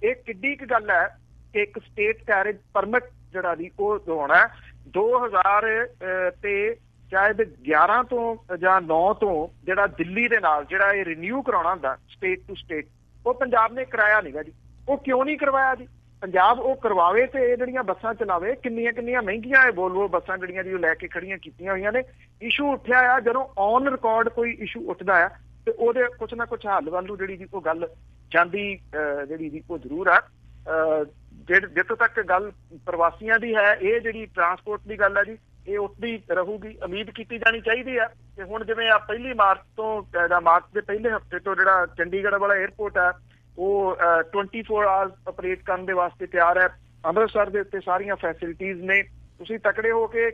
ਇਹ ਕਿੱਡੀ ਕੁ ਗੱਲ ਹੈ ਕਿ ਇੱਕ ਸਟੇਟ ਕੈਰੇਜ ਪਰਮਿਟ ਜਿਹੜਾ ਜੀ ਉਹ ਦਿਵਾਉਣਾ 2000 ਤੇ ਸ਼ਾਇਦ 11 ਤੋਂ ਜਾਂ 9 ਤੋਂ ਜਿਹੜਾ ਦਿੱਲੀ ਦੇ ਨਾਲ ਜਿਹੜਾ ਇਹ ਰਿਨਿਊ ਕਰਾਉਣਾ ਹੁੰਦਾ ਸਟੇਟ ਟੂ ਸਟੇਟ, ਉਹ ਪੰਜਾਬ ਨੇ ਕਰਾਇਆ ਨੀਗਾ ਜੀ। ਉਹ ਕਿਉਂ ਨਹੀਂ ਕਰਵਾਇਆ ਜੀ? ਪੰਜਾਬ ਉਹ ਕਰਵਾਵੇ ਤੇ ਇਹ ਜਿਹੜੀਆਂ ਬੱਸਾਂ ਚਲਾਵੇ। ਕਿੰਨੀਆਂ ਮਹਿੰਗੀਆਂ ਇਹ ਵੋਲਵੋ ਬੱਸਾਂ ਜਿਹੜੀਆਂ ਜੀ ਉਹ ਲੈ ਕੇ ਖੜੀਆਂ ਕੀਤੀਆਂ ਹੋਈਆਂ ਨੇ। ਇਸ਼ੂ ਉੱਠਿਆ ਆ, ਜਦੋਂ ਔਨ ਰਿਕਾਰਡ ਕੋਈ ਇਸ਼ੂ ਉੱਠਦਾ ਆ ਤੇ ਉਹਦੇ ਕੁਛ ਨਾ ਕੁਛ ਹੱਲ ਵੱਲ ਨੂੰ ਜਿਹੜੀ ਜੀ ਉਹ ਗੱਲ ਜਾਂਦੀ ਜਿਹੜੀ ਜੀ ਉਹ ਜ਼ਰੂਰ ਆ। ਜਿੱਥੋਂ ਤੱਕ ਗੱਲ ਪ੍ਰਵਾਸੀਆਂ ਦੀ ਹੈ, ਇਹ ਜਿਹੜੀ ਟਰਾਂਸਪੋਰਟ ਦੀ ਗੱਲ ਹੈ ਜੀ, ਇਹ ਉੱਠਦੀ ਰਹੂਗੀ, ਉਮੀਦ ਕੀਤੀ ਜਾਣੀ ਚਾਹੀਦੀ ਆ। ਤੇ ਹੁਣ ਜਿਵੇਂ ਆ 1 ਮਾਰਚ ਤੋਂ ਜਾਂ ਮਾਰਚ ਦੇ ਪਹਿਲੇ ਹਫ਼ਤੇ ਤੋਂ ਜਿਹੜਾ ਚੰਡੀਗੜ੍ਹ ਵਾਲਾ ਏਅਰਪੋਰਟ ਆ ਉਹ 24 ਆਵਰਸ ਆਪਰੇਟ ਕਰਨ ਦੇ ਵਾਸਤੇ ਤਿਆਰ ਹੈ। ਅੰਮ੍ਰਿਤਸਰ ਦੇ ਉੱਤੇ ਸਾਰੀਆਂ ਫੈਸਿਲਿਟੀਜ਼ ਨੇ। ਤੁਸੀਂ ਤਕੜੇ ਹੋ ਕੇ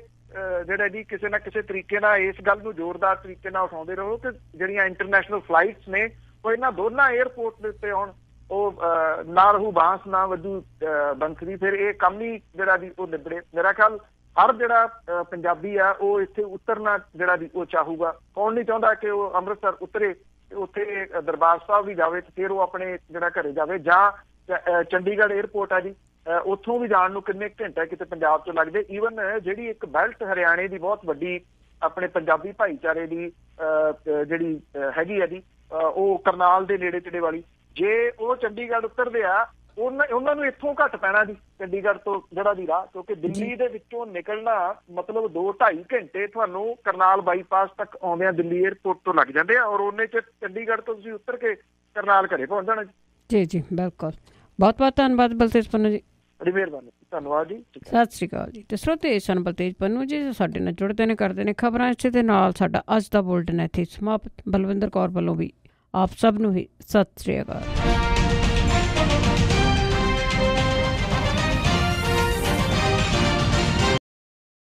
ਜਿਹੜਾ ਜੀ ਕਿਸੇ ਨਾ ਕਿਸੇ ਤਰੀਕੇ ਨਾਲ ਇਸ ਗੱਲ ਨੂੰ ਜ਼ੋਰਦਾਰ ਤਰੀਕੇ ਨਾਲ ਉਠਾਉਂਦੇ ਰਹੋ ਕਿ ਜਿਹੜੀਆਂ ਇੰਟਰਨੈਸ਼ਨਲ ਫਲਾਈਟਸ ਨੇ ਉਹ ਇਹਨਾਂ ਦੋਨਾਂ ਏਅਰਪੋਰਟ ਦੇ ਉੱਤੇ ਆਉਣ। ਉਹ ਨਾ ਰਹੂ ਬਾਂਸ ਨਾ ਵੱਜੂ ਬੰਸਰੀ, ਫਿਰ ਇਹ ਕੰਮ ਹੀ ਜਿਹੜਾ ਜੀ ਉਹ ਨਿਬੜੇ। ਮੇਰਾ ਖਿਆਲ ਹਰ ਜਿਹੜਾ ਪੰਜਾਬੀ ਆ ਉਹ ਇੱਥੇ ਉਤਰਨਾ ਜਿਹੜਾ ਜੀ ਉਹ ਚਾਹੂਗਾ। ਕੌਣ ਨਹੀਂ ਚਾਹੁੰਦਾ ਕਿ ਉਹ ਅੰਮ੍ਰਿਤਸਰ ਉਤਰੇ, ਉੱਥੇ ਦਰਬਾਰ ਸਾਹਿਬ ਵੀ ਜਾਵੇ ਤੇ ਫਿਰ ਉਹ ਆਪਣੇ ਜਿਹੜਾ ਘਰੇ ਜਾਵੇ, ਜਾਂ ਚੰਡੀਗੜ੍ਹ 에ਅਰਪੋਰਟ ਆ ਜੀ, ਉੱਥੋਂ ਵੀ ਜਾਣ ਨੂੰ ਕਿੰਨੇ ਘੰਟੇ ਕਿਤੇ ਪੰਜਾਬ ਤੋਂ ਲੱਗਦੇ। ਈਵਨ ਜਿਹੜੀ ਇੱਕ ਬੈਲਟ ਹਰਿਆਣੇ ਦੀ ਬਹੁਤ ਵੱਡੀ ਆਪਣੇ ਪੰਜਾਬੀ ਭਾਈਚਾਰੇ ਦੀ ਜਿਹੜੀ ਹੈਗੀ ਆ ਜੀ, ਉਹ ਕਰਨਾਲ ਦੇ ਨੇੜੇ ਤੇੜੇ ਵਾਲੀ, ਜੇ ਉਹ ਚੰਡੀਗੜ੍ਹ ਉਤਰਦੇ ਆ ਉਹਨਾਂ ਨੂੰ ਇੱਥੋਂ ਘੱਟ ਪੈਣਾ ਜੀ ਚੰਡੀਗੜ੍ਹ ਤੋਂ ਜਿਹੜਾ ਦੀ ਰਾਹ, ਕਿਉਂਕਿ ਦਿੱਲੀ ਦੇ ਵਿੱਚੋਂ ਨਿਕਲਣਾ ਮਤਲਬ 2-2.5 ਘੰਟੇ ਤੁਹਾਨੂੰ ਕਰਨਾਲ ਬਾਈਪਾਸ ਤੱਕ ਆਉਂਦਿਆਂ ਦਿੱਲੀ 에ਅਰਪੋਰਟ ਤੋਂ ਲੱਗ ਜਾਂਦੇ ਆ, ਔਰ ਉਹਨੇ 'ਚ ਚੰਡੀਗੜ੍ਹ ਤੋਂ ਤੁਸੀਂ ਉਤਰ ਕੇ ਕਰਨਾਲ ਘਰੇ ਪਹੁੰਚ ਜਾਣਾ ਜੀ। ਜੀ ਜੀ ਬਿਲਕੁਲ, ਬਹੁਤ ਬਹੁਤ ਧੰਨਵਾਦ ਬਲਤੇਜ ਪੰਨੂ ਜੀ, ਬੜੀ ਮਿਹਰਬਾਨੀ, ਧੰਨਵਾਦ ਜੀ, ਸਤਿ ਸ਼੍ਰੀ ਅਕਾਲ ਜੀ। ਤੇ ਸਰੋਤੇ ਸਨ ਬਲਤੇਜ ਪੰਨੂ ਜੀ, ਸਾਡੇ ਨਾਲ ਜੁੜਦੇ ਨੇ, ਕਰਦੇ ਨੇ ਖਬਰਾਂ। ਇਸੇ ਦੇ ਨਾਲ ਸਾਡਾ ਅੱਜ ਦਾ ਬੁਲਟਨ ਇੱਥੇ ਸਮਾਪਤ। ਬਲਵਿੰਦਰ ਕੌਰ ਵੱਲੋਂ ਵੀ ਆਪ ਸਭ ਨੂੰ ਹੀ ਸਤਿ ਸ਼੍ਰੀ ਅਕਾਲ।